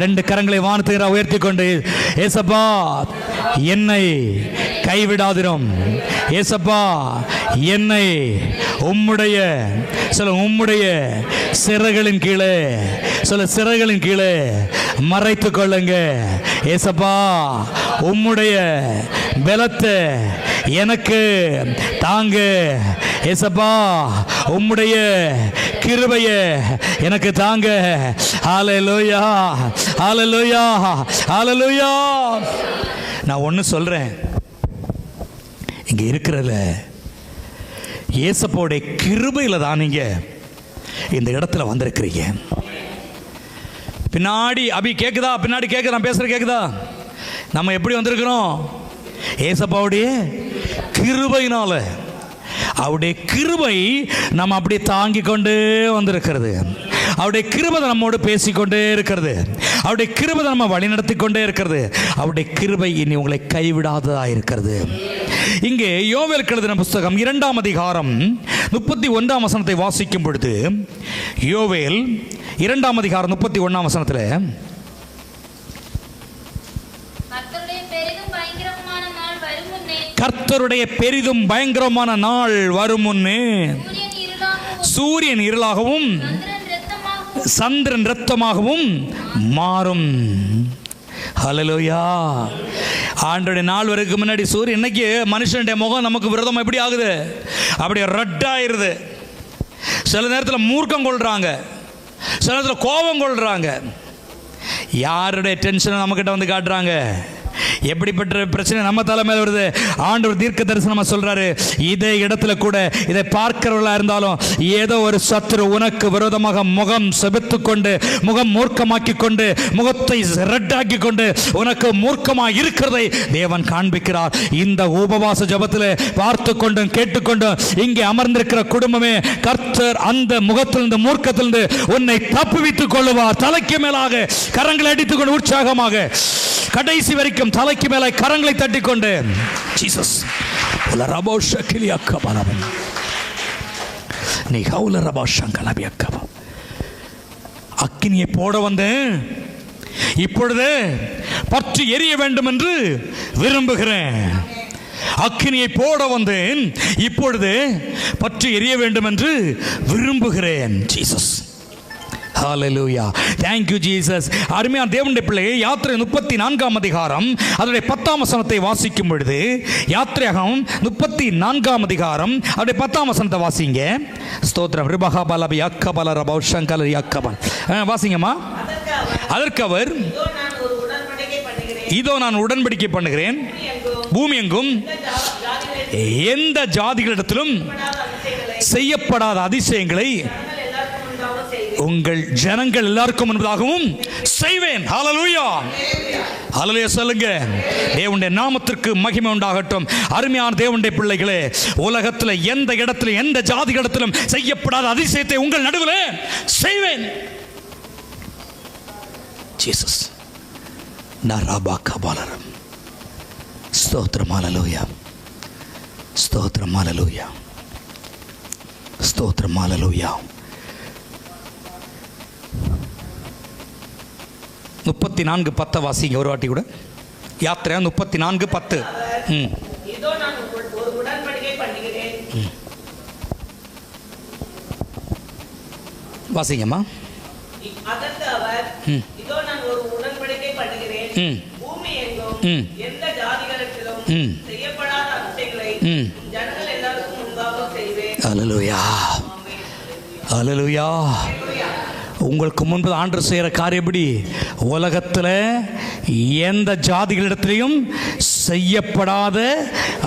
ரெண்டு கரங்களை வானத்துக்கு உயர்த்தி கொண்டு, ஏசப்பா என்னை கைவிடாதிரும். ஏசப்பா என்னை உம்முடைய உம்முடைய சிறகுகளின் கீழே, சிறகுகளின் கீழே மறைத்துக் கொள்ளுங்க. ஏசப்பா உம்முடைய பலத்தை எனக்கு தாங்க. ஏசப்பா உம்முடைய கிருபையை எனக்கு தாங்க. ஹல்லேலூயா, ஹல்லேலூயா, ஹல்லேலூயா. நான் ஒன்று சொல்றேன், இங்க இருக்கிறல ஏசப்பாவுடைய கிருபையில தான் நீங்க இந்த இடத்துல வந்திருக்கிறீங்க. பின்னாடி அபி கேக்குதா? பின்னாடி கேக்குதா? நான் பேசுற கேக்குதா? நம்ம எப்படி வந்திருக்கிறோம்? ஏசப்பாவுடைய கிருபையினால. அவருடைய கிருபை நம்ம அப்படியே தாங்கி கொண்டே வந்திருக்கிறது. அவருடைய கிருபை நம்மோடு பேசிக்கொண்டே இருக்கிறது. அவருடைய கிருபை நம்ம வழிநடத்தி கொண்டே இருக்கிறது. அவருடைய கிருபை இனி உங்களை கைவிடாததா இருக்கிறது. இங்கே யோவேல் எழுதின புஸ்தகம் 2ஆம் அதிகாரம் 31ஆம் வசனத்தை வாசிக்கும் பொழுது, யோவேல் 2ஆம் அதிகாரம் 31ஆம் வசனத்தில், கர்த்தருடைய பெரிதும் பயங்கரமான நாள் வரும் முன்னே சூரியன் இருளாகவும் சந்திரன் இரத்தமாகவும் மாறும். ஹல்லேலூயா. ஆண்டோடைய நாள் வரைக்கும் முன்னாடி சூரியன், இன்னைக்கு மனுஷனுடைய முகம் நமக்கு விரோதம் எப்படி ஆகுது? அப்படியே ரெட் ஆயிருது. சில நேரத்தில் மூர்க்கம் கொள்றாங்க, சில நேரத்தில் கோபம் கொள்றாங்க. யாருடைய டென்ஷனை நம்மக்கிட்ட வந்து காட்டுறாங்க? எப்படிப்பட்ட பிரச்சனை நம்ம தலைமையில் வருது? ஆண்டவர் தீர்க்க தரிசனமா சொல்றாரு, இதே இடத்துல கூட இதை பார்க்கிறவர்களா இருந்தாலும் ஏதோ ஒரு சத்துரு உனக்கு விரோதமாக முகம் செபித்து கொண்டு, முகம் மூர்க்கமாக்கி கொண்டு, முகத்தை ரெட்டாக்கி கொண்டு உனக்கு மூர்க்கமாக இருக்கிறதை தேவன் காண்பிக்கிறார். இந்த உபவாச ஜபத்தில் பார்த்து கொண்டும் கேட்டுக்கொண்டும் இங்கே அமர்ந்திருக்கிற குடும்பமே, கர்த்தர் அந்த முகத்திலிருந்து மூர்க்கத்திலிருந்து உன்னை தப்புவித்துக் கொள்ளுவார். தலைக்கு மேலாக கரங்களை அடித்துக் கொண்டு உற்சாகமாக கடைசி வரைக்கும் தலைக்கு மேலே கரங்களை தட்டி கொண்டு ஜீசஸ் அக்கினியை போட வந்தேன், இப்பொழுது பற்றி எரிய வேண்டும் என்று விரும்புகிறேன். அக்கினியை போட வந்தேன், இப்பொழுது பற்றி எரிய வேண்டும் என்று விரும்புகிறேன். Jesus, hallelujah, thank you Jesus. அருமையான தேவனுடைய பிள்ளையே, யாத்திரை 34ஆம் அதிகாரம் அதனுடைய 10ஆம் வசனத்தை வாசிக்கும் பொழுது, யாத்திரையாகமம் 34ஆம் அதிகாரம் அதனுடைய 10ஆம் வசனத்தை வாசிங்க. ஸ்தோத்திரம். ரிபஹபலபி அக்கபல ரபௌஷங்கலரி அக்கபல் வாசிங்கம்மா. அதற்கு அவர், இதோ நான் உடன்படிக்கை பண்ணுகிறேன், பூமி எங்கும் எந்த ஜாதிகளிடத்திலும் செய்யப்படாத அதிசயங்களை உங்கள் ஜனங்கள் எல்லாருக்கும் முன்பதாகவும் செய்வேன். ஹalleluya, ஹalleluya சொல்லுங்க. தேவனுடைய நாமத்திற்கு மகிமை உண்டாகட்டும். அருமையான தேவனுடைய பிள்ளைகளே, உலகத்தில் எந்த இடத்திலும் எந்த ஜாதி இடத்திலும் செய்யப்படாத அதிசயத்தை உங்கள் நடுவில் செய்வேன். ஜீசஸ் நரபாகபலரம். ஸ்தோத்திரம், ஹalleluya, ஸ்தோத்திரம், ஹalleluya, ஸ்தோத்திரம், ஹalleluya. 34:10 வாசிங்க ஒரு வாட்டி கூட. யாத்திரை 34:10. இதோ நான் ஒரு உடன்படிக்கை பண்ணுகிறேன். வாசிங்கம்மா. அதற்கு அவர், இதோ நான் ஒரு உடன்படிக்கை பண்ணுகிறேன், பூமி எங்கும் எந்த ஜாதிகளிடத்திலும் செய்யப்படாத அதிசயங்களை ஜனங்கள் எல்லாருக்கும் முன்பாக செய்வேன். ஹalleluya, ஹalleluya. உங்களுக்கு முன்பு ஆண்டவர் செய்கிற காரியம் எப்படி? உலகத்தில் எந்த ஜாதிகளிடத்திலையும் செய்யப்படாத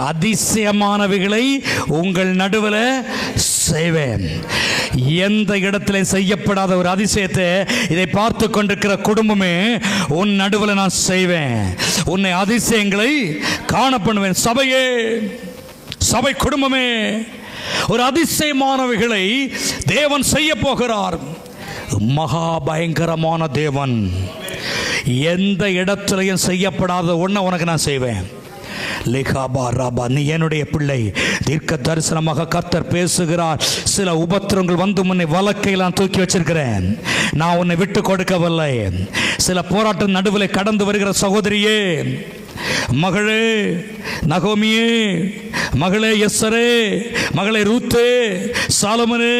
அதிசயமானவைகளை உங்கள் நடுவில் செய்வேன். எந்த இடத்துல செய்யப்படாத ஒரு அதிசயத்தை இதை பார்த்து கொண்டிருக்கிற குடும்பமே, உன் நடுவில் நான் செய்வேன். உன்னை அதிசயங்களை காண பண்ணுவேன். சபையே, சபை குடும்பமே, ஒரு அதிசயமானவைகளை தேவன் செய்ய போகிறார். மகா பயங்கரமான தேவன். எந்த இடத்திலையும் செய்யப்படாத ஒன்றை உனக்கு நான் செய்வேன். லேகாபா ராபா, நீ என்னுடைய பிள்ளை. தீர்க்க தரிசனமாக கர்த்தர் பேசுகிறார். சில உபத்திரங்கள் வந்து உன்னை வலக்கையில் நான் தூக்கி வச்சிருக்கிறேன். நான் உன்னை விட்டு கொடுக்கவில்லை. சில போராட்டம் நடுவில் கடந்து வருகிற சகோதரியே, மகளே நகோமியே, மகளே எஸ்ஸரே, மகளே ரூத்தே, சாலமனே,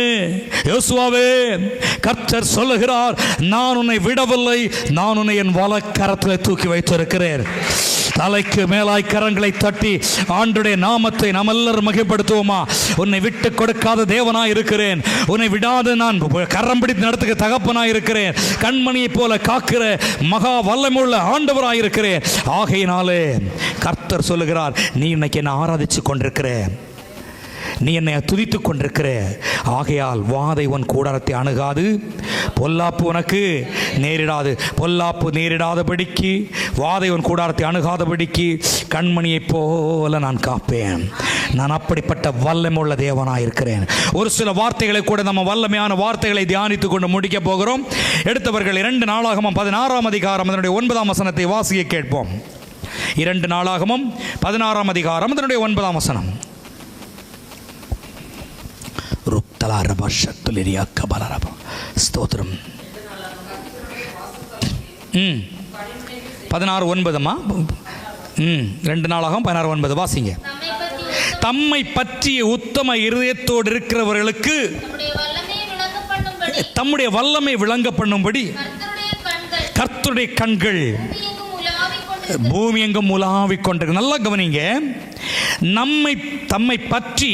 யோசுவாவே, கர்த்தர் சொல்லுகிறார், நான் உன்னை விடவில்லை, நான் உன்னை என் வலக்கரத்தில் தூக்கி வைத்திருக்கிறேன். தலைக்கு மேலாய் கரங்களை தட்டி ஆண்டுடைய நாமத்தை நாம் எல்லாரும் மகிமைப்படுத்துவோமா? உன்னை விட்டு கொடுக்காத தேவனாய் இருக்கிறேன். உன்னை விடாது நான் கரம் பிடித்து நடத்துக தகப்பனாய் இருக்கிறேன். கண்மணியை போல காக்கிற மகா வல்லமுள்ள ஆண்டவராய் இருக்கிறேன். ஆகையினாலே கர்த்தர் சொல்லுகிறார், நீ இன்னைக்கு என்ன ஆராதிச்சு கொண்டிருக்கிற, நீ என்னை துதித்து கொண்டிருக்கிற, ஆகையால் வாதை உன் கூடாரத்தை அணுகாது, பொல்லாப்பு உனக்கு நேரிடாது. பொல்லாப்பு நேரிடாதபடிக்கு, வாதை உன் கூடாரத்தை அணுகாதபடிக்கு கண்மணியை போல நான் காப்பேன். நான் அப்படிப்பட்ட வல்லமையுள்ள தேவனாக இருக்கிறேன். ஒரு சில வார்த்தைகளை கூட நம்ம வல்லமையான வார்த்தைகளை தியானித்து கொண்டு முடிக்க போகிறோம். எடுத்தவர்கள் 2 நாளாகமம் 16ஆம் அதிகாரம் அதனுடைய 9ஆம் வசனத்தை வாசிக்க கேட்போம். 2 நாளாகமம் 16ஆம் அதிகாரம் அதனுடைய 9ஆம் வசனம். ஸ்தோத்திரம். 16:9. 2 நாளாகமம் 16:9 வாசிங்க. தம்மை பற்றிய உத்தம இருதயத்தோடு இருக்கிறவர்களுக்கு தம்முடைய வல்லமை விளங்க பண்ணும்படி கர்த்தருடைய கண்கள் பூமி எங்கும் உலாவிக் கொண்டிருக்கு. நல்லா கவனிங்க. தம்மை பற்றி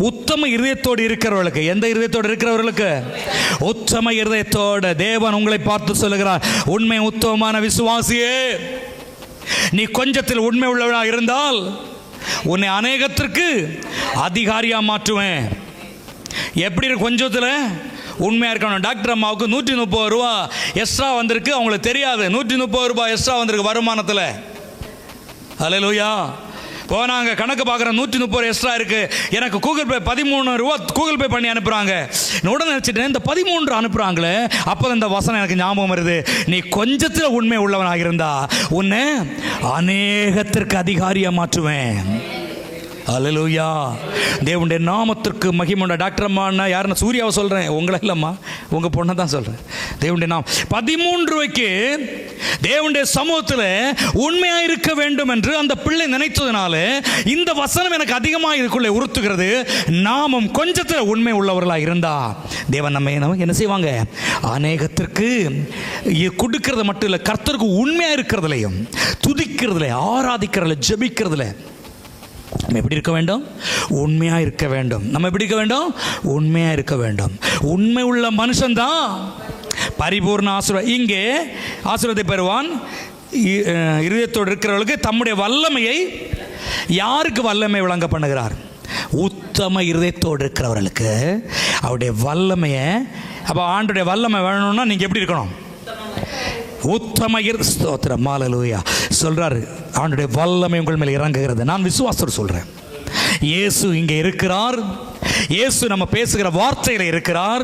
உத்தம இருதயத்தோடு இருக்கிறவர்களுக்கு, எந்த இருதயத்தோடு இருக்கிறவர்களுக்கு? உத்தம இருதயத்தோடு. தேவன் உங்களை பார்த்து சொல்லுகிறார், உண்மை உத்தமமான விசுவாசியே, நீ கொஞ்சத்தில் உண்மை உள்ளவனாக இருந்தால் உன்னை அநேகத்திற்கு அதிகாரியா மாற்றுவேன். எப்படி கொஞ்சத்தில் உண்மையாக இருக்கணும். டாக்டர் அம்மாவுக்கு 130 ரூபா எக்ஸ்ட்ரா வந்திருக்கு, அவங்களுக்கு தெரியாது 130 ரூபாய் எக்ஸ்ட்ரா வந்திருக்கு வருமானத்தில். அல்லேலூயா. போனாங்க, கணக்கு பார்க்குறேன், 130 எக்ஸ்ட்ரா இருக்குது, எனக்கு கூகுள் பே 13 ரூபா கூகுள் பே பண்ணி அனுப்புகிறாங்க. உடனே நினச்சிட்டேன், இந்த 13 அனுப்புகிறாங்களே. அப்போ இந்த வசனம் எனக்கு ஞாபகம் வருது. நீ கொஞ்சத்தில் உண்மை உள்ளவனாக இருந்தா உன்னை அநேகத்திற்கு அதிகாரியாக மாற்றுவேன். அல்லேலூயா. தேவனுடைய நாமத்திற்கு மகிமை. டாக்டர் அம்மா யாருன்னா சூர்யாவை சொல்கிறேன், உங்களை இல்லைம்மா, உங்கள் பொண்ணை தான் சொல்கிறேன். தேவனுடைய நாம் 13 ரூபாய்க்கு தேவனுடைய சமூகத்தில் உண்மையாக இருக்க வேண்டும் என்று அந்த பிள்ளை நினைத்ததுனால இந்த வசனம் எனக்கு அதிகமாக இதுக்குள்ளே உறுத்துகிறது. நாமும் கொஞ்சத்தில் உண்மை உள்ளவர்களாக இருந்தா தேவன் நம்ம என்ன செய்வாங்க, அநேகத்திற்கு கொடுக்கறது மட்டும் இல்லை, கர்த்தருக்கு உண்மையாக இருக்கிறதுலையும் துதிக்கிறதுல ஆராதிக்கிறதுல ஜெபிக்கிறதுல நம்ம எப்படி இருக்க வேண்டும், உண்மையாக இருக்க வேண்டும். நம்ம எப்படி இருக்க வேண்டும், உண்மையாக இருக்க வேண்டும். உண்மை உள்ள மனுஷன்தான் பரிபூர்ண ஆசீர்வாதம். இங்கே ஆசீர்வாதத்தை பெறுவான். இருதயத்தோடு இருக்கிறவர்களுக்கு தம்முடைய வல்லமையை, யாருக்கு வல்லமை விளங்க பண்ணுகிறார், உத்தம இருதயத்தோடு இருக்கிறவர்களுக்கு அவருடைய வல்லமையை. அப்போ ஆண்டுடைய வல்லமை வேணும்னா நீங்கள் எப்படி இருக்கணும், உத்தம ஸ்தோத்திரம். ஹல்லேலூயா. சொல்றாரு, ஆண்டுடைய வல்லமை உங்கள் மேல் இறங்குகிறது. நான் விசுவாசத்தோடு சொல்றேன், இயேசு இங்கே இருக்கிறார். இயேசு நம்ம பேசுகிற வார்த்தையில் இருக்கிறார்.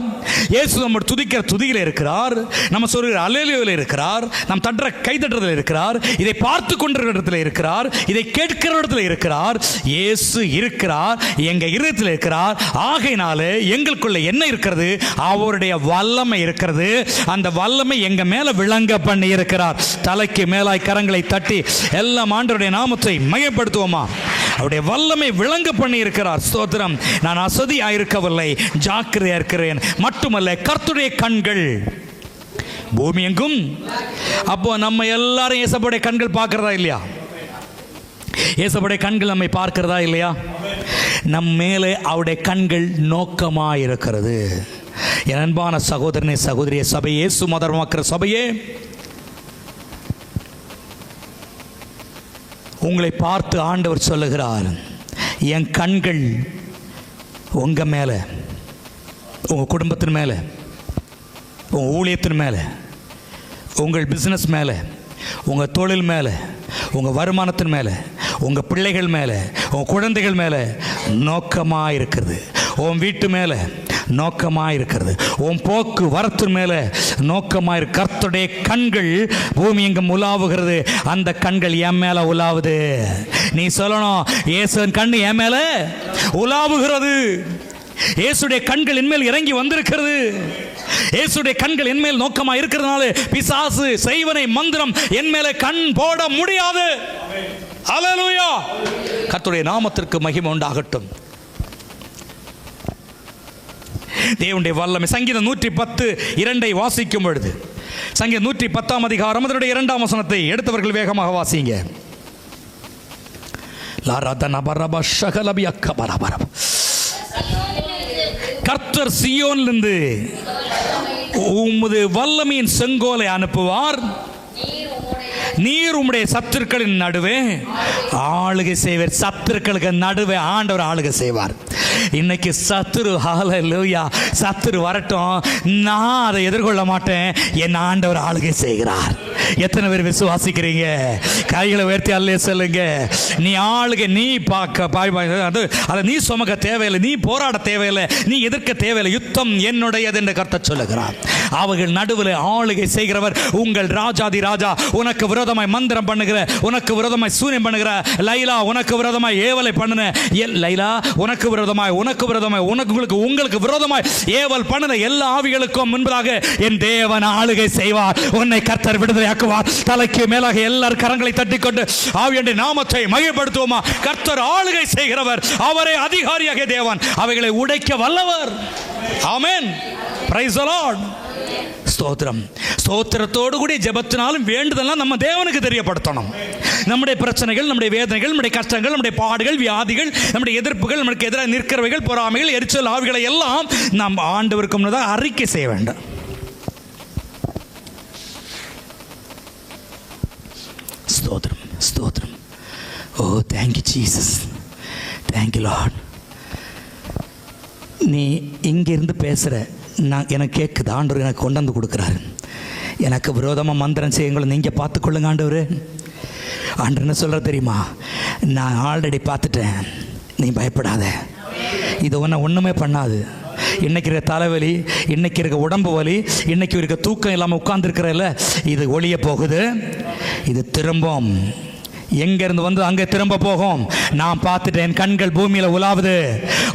இயேசு நம்ம துதிக்கிற துதியில் இருக்கிறார். நம்ம சொல்கிற அல்லேலூயாவில் இருக்கிறார். நம்ம தட்டுற கை தட்டுறதில் இருக்கிறார். இதை பார்த்து கொண்டிருக்கிற இடத்துல இருக்கிறார். இதை கேட்கிற இடத்துல இருக்கிறார். இயேசு இருக்கிறார், எங்க இருதயத்தில் இருக்கிறார். ஆகையினாலே எங்களுக்குள்ள என்ன இருக்கிறது, அவருடைய வல்லமை இருக்கிறது. அந்த வல்லமை எங்க மேல விளங்க பண்ணி இருக்கிறார். தலைக்கு மேலாய் கரங்களை தட்டி எல்லாம் ஆண்டவருடைய நாமத்தை மையப்படுத்துவோமா. அவருடைய வல்லமை விளங்க பண்ணி இருக்கிறார். ஸ்தோத்திரம். நான் அசதியாக இருக்கவில்லை, ஜாக்கிரதையாக இருக்கிறேன். மட்டுமல்ல, கர்த்தருடைய கண்கள் பூமி எங்கும். அப்போ நம்ம எல்லாரும் இயேசுவுடைய கண்கள் பார்க்கிறதா இல்லையா? இயேசுவுடைய கண்கள் நம்மை பார்க்கிறதா இல்லையா? நம் மேலே அவருடைய கண்கள் நோக்கமாக இருக்கிறது. என் அன்பான சகோதரனே சகோதரிய சபையே, சுமதரமாக்கிற சபையே, உங்களை பார்த்து ஆண்டவர் சொல்லுகிறார், என் கண்கள் உங்க மேல, உங்க குடும்பத்தின் மேல, உங்க ஊழியத்தின் மேல, உங்கள் பிசினஸ் மேல, உங்க தொழில் மேல, உங்க வருமானத்தின் மேல, உங்க பிள்ளைகள் மேல, உங்க குழந்தைகள் மேல நோக்கமாக இருக்கிறது. உன் வீட்டு மேல நோக்கமாக இருக்கிறது. உன் போக்கு வரத்து மேல நோக்கமாக இருக்கு. கர்த்தருடைய கண்கள் பூமி எங்கும் உலாவுகிறது. அந்த கண்கள் என் மேல உலாவுது. நீ சொல்லணும், இயேசுவின் கண்ணு என் மேல உலாவுகிறது. இயேசுடைய கண்கள் என்மேல் இறங்கி வந்திருக்கிறது. இயேசுடைய கண்கள் என்மேல் நோக்கமாக இருக்கிறதுனால பிசாசு செய்வனை மந்திரம் என் மேல கண் போட முடியாது. ஹல்லேலூயா. கர்த்தருடைய நாமத்திற்கு மகிமை உண்டாகட்டும். தேவனுடைய வல்லமை. சங்கீதம் 110:2 வாசிக்கும் பொழுது, சங்கீதம் 110 அதிகாரம் அதனுடைய 2 வசனத்தை எடுத்தவர்கள் வேகமாக வாசிங்க. கர்த்தர் சீயோனிலிருந்து உமது வல்லமையின் செங்கோலை அனுப்புவார். நீர் உம்முடைய சத்துருக்களின் நடுவே ஆளுகை செய்வார். சத்துருக்களுக்கு நடுவே ஆண்டவர் ஆளுகை செய்வார். இன்னைக்கு சத்துரு, ஹல்லேலூயா, சத்துரு வரட்டும், நான் அதை எதிர்கொள்ள மாட்டேன். என் ஆண்டவர் ஆளுகை செய்கிறார். எத்தனை பேர் விசுவாசிக்கிறீங்க? கைகளை உயர்த்தி அல்லே சொல்லுங்க. நீ ஆளுகை, நீ அதை நீ சுமக்க தேவையில்லை, நீ போராட தேவையில்லை, நீ எதிர்க்க தேவையில்லை. யுத்தம் என்னுடையது என்று கர்த்தர் சொல்லுகிறார். அவர்கள் நடுவில் ஆளுகை செய்கிறவர் உங்கள் ராஜாதி ராஜா. உனக்கு விரோதமாய் மந்திரம் பண்ணுகிற, உனக்கு விரோதமாய் சூனியம் பண்ணுகிற லைலா, உனக்கு விரோதமாய் ஏவலை பண்ணின லைலா, உனக்கு விரோதமாய், உனக்கு விரோதமாய், உங்களுக்கு விரோதமாய் ஏவல் பண்ணின எல்லா ஆவிகளுக்கும் முன்பதாக என் தேவன் ஆளுகை செய்வார். உன்னை கர்த்தர் விடுதலையாக்குவார். தலைக்கு மேலாக எல்லார் கரங்களை தட்டிக்கொண்டு ஆவியுடைய நாமத்தை மகிமைப்படுத்துவோமா. கர்த்தர் ஆளுகை செய்கிறவர், அவரே அதிகாரியாக தேவன், அவைகளை உடைக்க வல்லவர். ஆமென். Praise the lord. ஸ்தோத்திரம். ஸ்தோத்திரத்தோடு கூடிய ஜெபத்தினாலும் வேண்டுதலாம் நம்ம தேவனுக்கு தெரியப்படுத்தணும். நம்முடைய பிரச்சனைகள், நம்முடைய வேதனைகள், நம்முடைய கஷ்டங்கள், நம்முடைய பாடுகள், வியாதிகள், நம்முடைய எதிர்ப்புகள், நமக்கு எதிராக நிற்கிறவைகள், பொறாமைகள், எரிச்சல் ஆவிகளை எல்லாம் நாம் ஆண்டவருக்கு முன்னதாக அறிக்கை செய்ய வேண்டும். ஸ்தோத்திரம். Thank you Jesus, thank you Lord. நீ இங்கிருந்து பேசுகிற நான் எனக்கு கேட்குது. ஆண்டவர் எனக்கு கொண்டு வந்து கொடுக்குறாரு. எனக்கு விரோதமாக மந்திரம் செய்யுங்களை நீங்கள் பார்த்துக்கொள்ளுங்க ஆண்டவர். ஆண்டவர் என்ன சொல்கிற தெரியுமா? நான் ஆல்ரெடி பார்த்துட்டேன், நீ பயப்படாத, இது ஒன்றுமே பண்ணாது. இன்றைக்கி இருக்க தலைவலி, இன்றைக்கி இருக்க உடம்பு வலி, இன்றைக்கி இருக்க தூக்கம் இல்லாமல் உட்கார்ந்துருக்கிறல்ல, இது ஒழிய போகுது. இது திரும்பவும் எங்கேருந்து வந்து அங்கே திரும்ப போகும். நான் பார்த்துட்டேன், என் கண்கள் பூமியில் உலாவுது.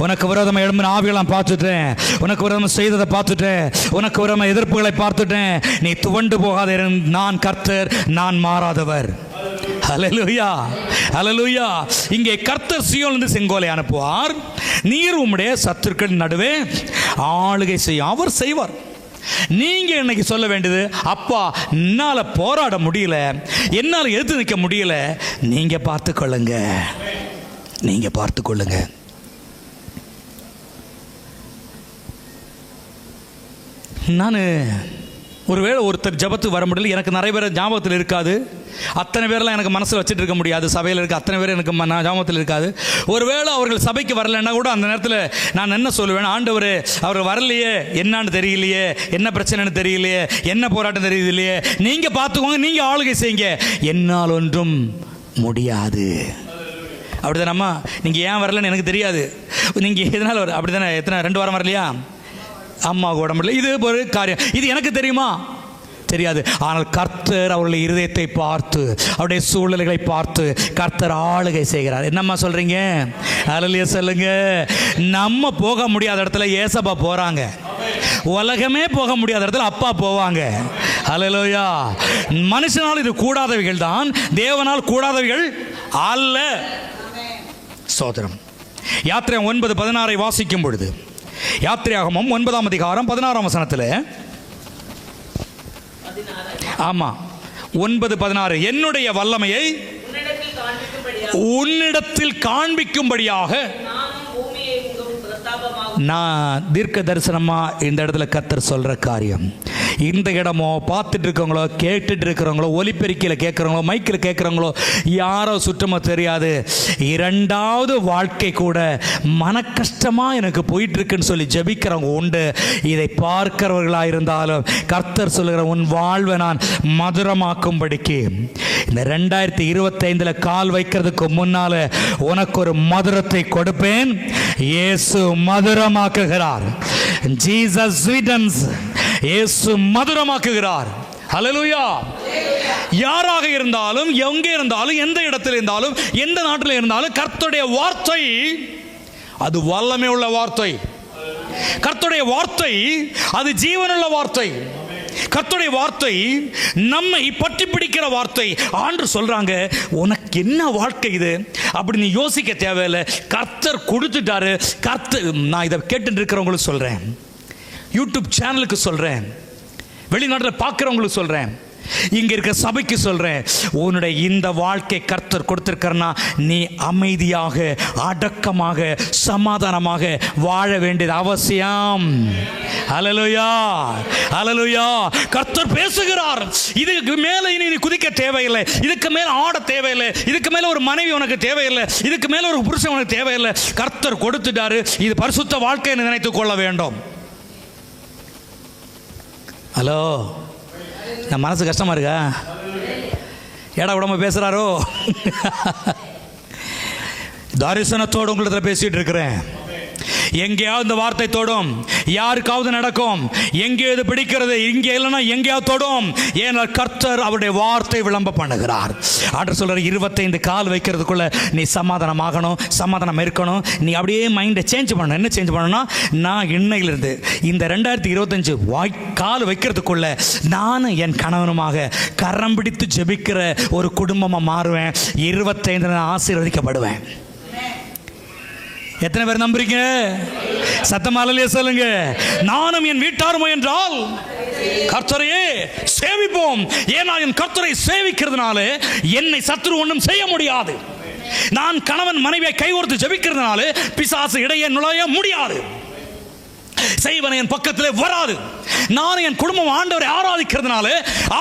உனக்கு விரோதமாக எழும்பின ஆவியெல்லாம் பார்த்துட்டேன், உனக்கு விரோதமாக செய்ததை பார்த்துட்டேன், உனக்கு விரோதமாக எதிர்ப்புகளை பார்த்துட்டேன். நீ துவண்டு போகாத, நான் கர்த்தர், நான் மாறாதவர். ஹல்லேலூயா, ஹல்லேலூயா. இங்கே கர்த்தர் சீயோனிலிருந்து செங்கோலை அனுப்புவார், நீர் உம்முடைய சத்துருக்கள் நடுவே ஆளுகை செய்யும். அவர் செய்வார். நீங்க இன்னைக்கு சொல்ல வேண்டியது, அப்பா என்னால் போராட முடியல, என்னால் எதிர்த்து நிற்க முடியல, நீங்க பார்த்துக்கொள்ளுங்க, நீங்க பார்த்துக்கொள்ளுங்க. நான் ஒருவேளை ஒருத்தர் ஜபத்துக்கு வர முடியல, எனக்கு நிறைய பேர் ஞாபகத்தில் இருக்காது, அத்தனை பேரெல்லாம் எனக்கு மனசில் வச்சுட்டு இருக்க முடியாது. சபையில் இருக்க அத்தனை பேர் எனக்கு ஞாபகத்தில் இருக்காது. ஒருவேளை அவர்கள் சபைக்கு வரலைன்னா கூட அந்த நேரத்தில் நான் என்ன சொல்லுவேன், ஆண்டவர் அவர் வரலையே, என்னான்னு தெரியலையே, என்ன பிரச்சனைன்னு தெரியலையே, என்ன போராட்டம் தெரியலையே, நீங்கள் பார்த்துக்கோங்க, நீங்கள் ஆளுகை செய்யுங்க, என்னால் ஒன்றும் முடியாது. அப்படிதான் அம்மா, நீங்கள் ஏன் வரலன்னு எனக்கு தெரியாது, நீங்கள் எதனால் வர, அப்படி தானே, எத்தனை 2 வாரம் வரலையா, அம்மாவுக்கு உடம்பு இல்லை, இது ஒரு காரியம், இது எனக்கு தெரியுமா, தெரியாது. ஆனால் கர்த்தர் அவருடைய இருதயத்தை பார்த்து, அவருடைய சூழ்நிலைகளை பார்த்து கர்த்தர் ஆளுகை செய்கிறார். என்னம்மா சொல்றீங்க? ஹல்லேலூயா சொல்லுங்க. நம்ம போக முடியாத இடத்துல ஏசப்பா போறாங்க, உலகமே போக முடியாத இடத்துல அப்பா போவாங்க. ஹல்லேலூயா. மனுஷனால் இது கூடாதவைகள் தான், தேவனால் கூடாதவைகள் அல்ல. சோதரம். யாத்திரை 9:16 வாசிக்கும் பொழுது, யாத்திரையாகமம் 9ஆம் அதிகாரம் 16ஆம் வசனத்தில், ஆமா 9:16, என்னுடைய வல்லமையை உன்னிடத்தில் காண்பிக்கும்படியாக நான் தீர்க்க தரிசனமா இந்த இடத்துல கர்த்தர் சொல்ற காரியம். இந்த இடமோ பார்த்துட்டு இருக்கவங்களோ, கேட்டுட்டு இருக்கிறவங்களோ, ஒலிபெருக்கியில் கேட்குறவங்களோ, மைக்கில் கேட்குறவங்களோ, யாரோ சுற்றமோ தெரியாது, 2வது வாழ்க்கை கூட மன கஷ்டமாக எனக்கு போயிட்டு இருக்குன்னு சொல்லி ஜெபிக்கிறவங்க உண்டு. இதை பார்க்கிறவர்களாக இருந்தாலும் கர்த்தர் சொல்லுகிற, உன் வாழ்வை நான் மதுரமாக்கும்படிக்கு இந்த 2025 கால் வைக்கிறதுக்கு முன்னால உனக்கு ஒரு மதுரத்தை கொடுப்பேன். இயேசு மதுரமாக்குகிறார். ஜீசஸ் ஸ்வீட்டன்ஸ். இயேசு மதுரமாக்குகிறார். ஹல்லேலூயா. யாராக இருந்தாலும், எங்கே இருந்தாலும், எந்த இடத்தில் இருந்தாலும், எந்த நாட்டில் இருந்தாலும், கர்த்தருடைய வார்த்தை அது வல்லமை உள்ள வார்த்தை. கர்த்தருடைய வார்த்தை அது ஜீவனுள்ள வார்த்தை. கர்த்தருடைய வார்த்தை நம்மை பற்றி பிடிக்கிற வார்த்தை. ஆண்டவர் சொல்றாங்க, உனக்கு என்ன வாழ்க்கை இது அப்படி நீ யோசிக்க தேவையில்லை, கர்த்தர் கொடுத்துட்டாரு. கர்த்தர், நான் இதை கேட்டு இருக்கிறவங்களுக்கு சொல்றேன், யூடியூப் சேனலுக்கு சொல்றேன், வெளிநாட்டில் பார்க்குறவங்களுக்கு சொல்றேன், இங்க இருக்க சபைக்கு சொல்றேன், உன்னுடைய இந்த வாழ்க்கை கர்த்தர் கொடுத்திருக்கிறனா நீ அமைதியாக, அடக்கமாக, சமாதானமாக வாழ வேண்டியது அவசியம். ஹல்லேலூயா, ஹல்லேலூயா. கர்த்தர் பேசுகிறார். இதுக்கு மேல இனி நீ குதிக்க தேவையில்லை, இதுக்கு மேல ஆட தேவையில்லை, இதுக்கு மேல ஒரு மனைவி உனக்கு தேவையில்லை, இதுக்கு மேல ஒரு புருஷன் உனக்கு தேவையில்லை. கர்த்தர் கொடுத்துட்டாரு. இது பரிசுத்த வாழ்க்கை நினைத்துக் கொள்ள வேண்டும். ஹலோ, நான் மனசு கஷ்டமா இருக்கா? ஏடா உடம்பு பேசுறாரோ? தரிசனத்தோடு உங்களிடத்தில் பேசிட்டு இருக்கிறேன். எங்கேயாவது இந்த வார்த்தை தொடும், யாருக்காவது நடக்கும். எங்கேயாவது பிடிக்கிறது, இங்கே இல்லைன்னா எங்கேயாவது தொடும். ஏன்னா கர்த்தர் அவருடைய வார்த்தை விளம்ப பண்ணுகிறார். ஆர்டர் சொல்ற, 25 கால் வைக்கிறதுக்குள்ள நீ சமாதானமாகணும், சமாதானம் இருக்கணும். நீ அப்படியே மைண்டை சேஞ்ச் பண்ணணும். என்ன சேஞ்ச் பண்ணணும்னா, நான் இன்னையிலிருந்து இந்த 2025 கால் வைக்கிறதுக்குள்ள நானும் என் கணவனுமாக கரம் பிடித்து ஜெபிக்கிற ஒரு குடும்பமாக மாறுவேன். 25 நான் ஆசீர்வதிக்கப்படுவேன். எத்தனை பேர் நம்புறீங்க? சத்தமாலே சொல்லுங்க. நானும் என் வீட்டாருமோ என்றால் கர்த்தரையே சேவிப்போம். ஏன்னா என் கர்த்தரை சேவிக்கிறதுனால என்னை சத்துரு ஒன்றும் செய்ய முடியாது. நான் கணவன் மனைவியை கைகோர்த்து ஜெபிக்கிறதுனால பிசாசு இடையே நுழைய முடியாது. செய்வன என் பக்கத்திலே வராது. நான் என் குடும்பம் ஆண்டவரை ஆராதிக்கிறதுனால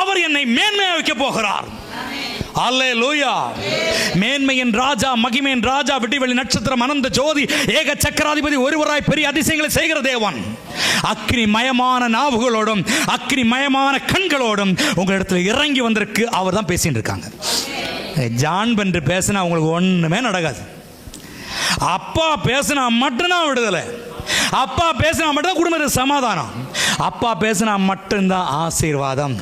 அவர் என்னை மேன்மையாக வைக்க போகிறார். அல்லேலூயா. மேன்மையின் ராஜா, மகிமையின் ராஜா, விடிவெளி நட்சத்திரம், அனந்த ஜோதி, ஏக சக்கராதிபதி, ஒருவராய் பெரிய அதிசயங்களை செய்கிற தேவன், அக்னிமயமான நாவுகளோடும் அக்னிமயமான கண்களோடும் உங்களிடத்தில் இறங்கி வந்திருக்கு. அவர் தான் பேசிட்டு இருக்காங்க. ஜான் என்று பேசினா உங்களுக்கு ஒண்ணுமே நடக்காது. அப்பா பேசினா மட்டும்தான் விடுதலை, அப்பா பேசினா மட்டும்தான் குடும்பத்தில் சமாதானம், அப்பா பேசினா மட்டும்தான் ஆசீர்வாதம்.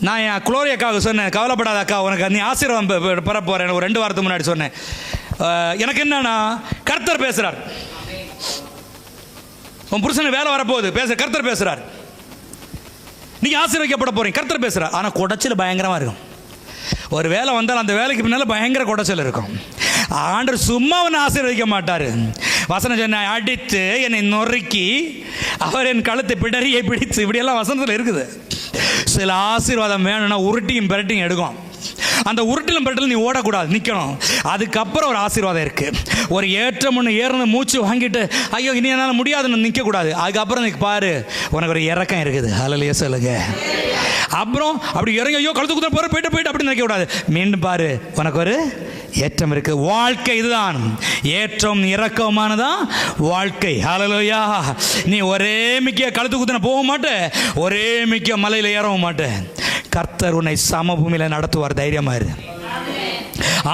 நான் என் குளோரி அக்காவுக்கு சொன்னேன், கவலைப்படாத அக்கா, உனக்கு நீ ஆசீர்வாதம் பெற போகிறேன். ஒரு 2 வாரத்துக்கு முன்னாடி சொன்னேன். எனக்கு என்னன்னா, கர்த்தர் பேசுகிறார், உன் புருஷனுக்கு வேலை வரப்போகுது, கர்த்தர் பேசுகிறார், நீங்கள் ஆசீர்வதிக்கப்பட போகிறீங்க, கர்த்தர் பேசுகிறார். ஆனால் குடைச்சல் பயங்கரமாக இருக்கும். ஒரு வேலை வந்தால் அந்த வேலைக்கு பின்னால் பயங்கர குடைச்சல் இருக்கும். ஆண்டவர் சும்மா அவனை ஆசீர்வதிக்க மாட்டார். வசனம் சொன்ன, அடித்து என்னை நொறுக்கி அவர் என் கழுத்தை பிடரியை பிடித்து, இப்படியெல்லாம் வசனத்தில் இருக்குது. சில ஆசீர்வாதம் வேணும்னா உருட்டியும் பெரட்டியும் எடுக்கும். அந்த உருட்டிலும் பெரட்டிலும் நீ ஓடக்கூடாது, நிற்கணும். அதுக்கப்புறம் ஒரு ஆசீர்வாதம் இருக்குது. ஒரு ஏற்றம் ஒன்று ஏறணும், மூச்சு வாங்கிட்டு ஐயோ இனி என்னால் முடியாதுன்னு நிற்கக்கூடாது. அதுக்கப்புறம் நீ பாரு, உனக்கு ஒரு இறக்கம் இருக்குது. ஹல்லேலூயா சொல்லுங்க. அப்புறம் அப்படி இறங்கி ஐயோ கழுத்து குத்துற போகிற போயிட்டு அப்படி நினைக்கக்கூடாது. மீண்டும் பாரு, உனக்கு ஒரு ஏற்றம் இருக்குது. வாழ்க்கை இதுதான், ஏற்றம் இறக்கமானதான் வாழ்க்கை. ஹல்லேலூயா. நீ ஒரே மிக்க கழுத்து குத்துன போக மாட்டேன், ஒரே மிக்க மலையில் ஏறவும் மாட்டேன். கர்த்தர் உன்னை சமபூமியில் நடத்துவார், தைரியமா இரு.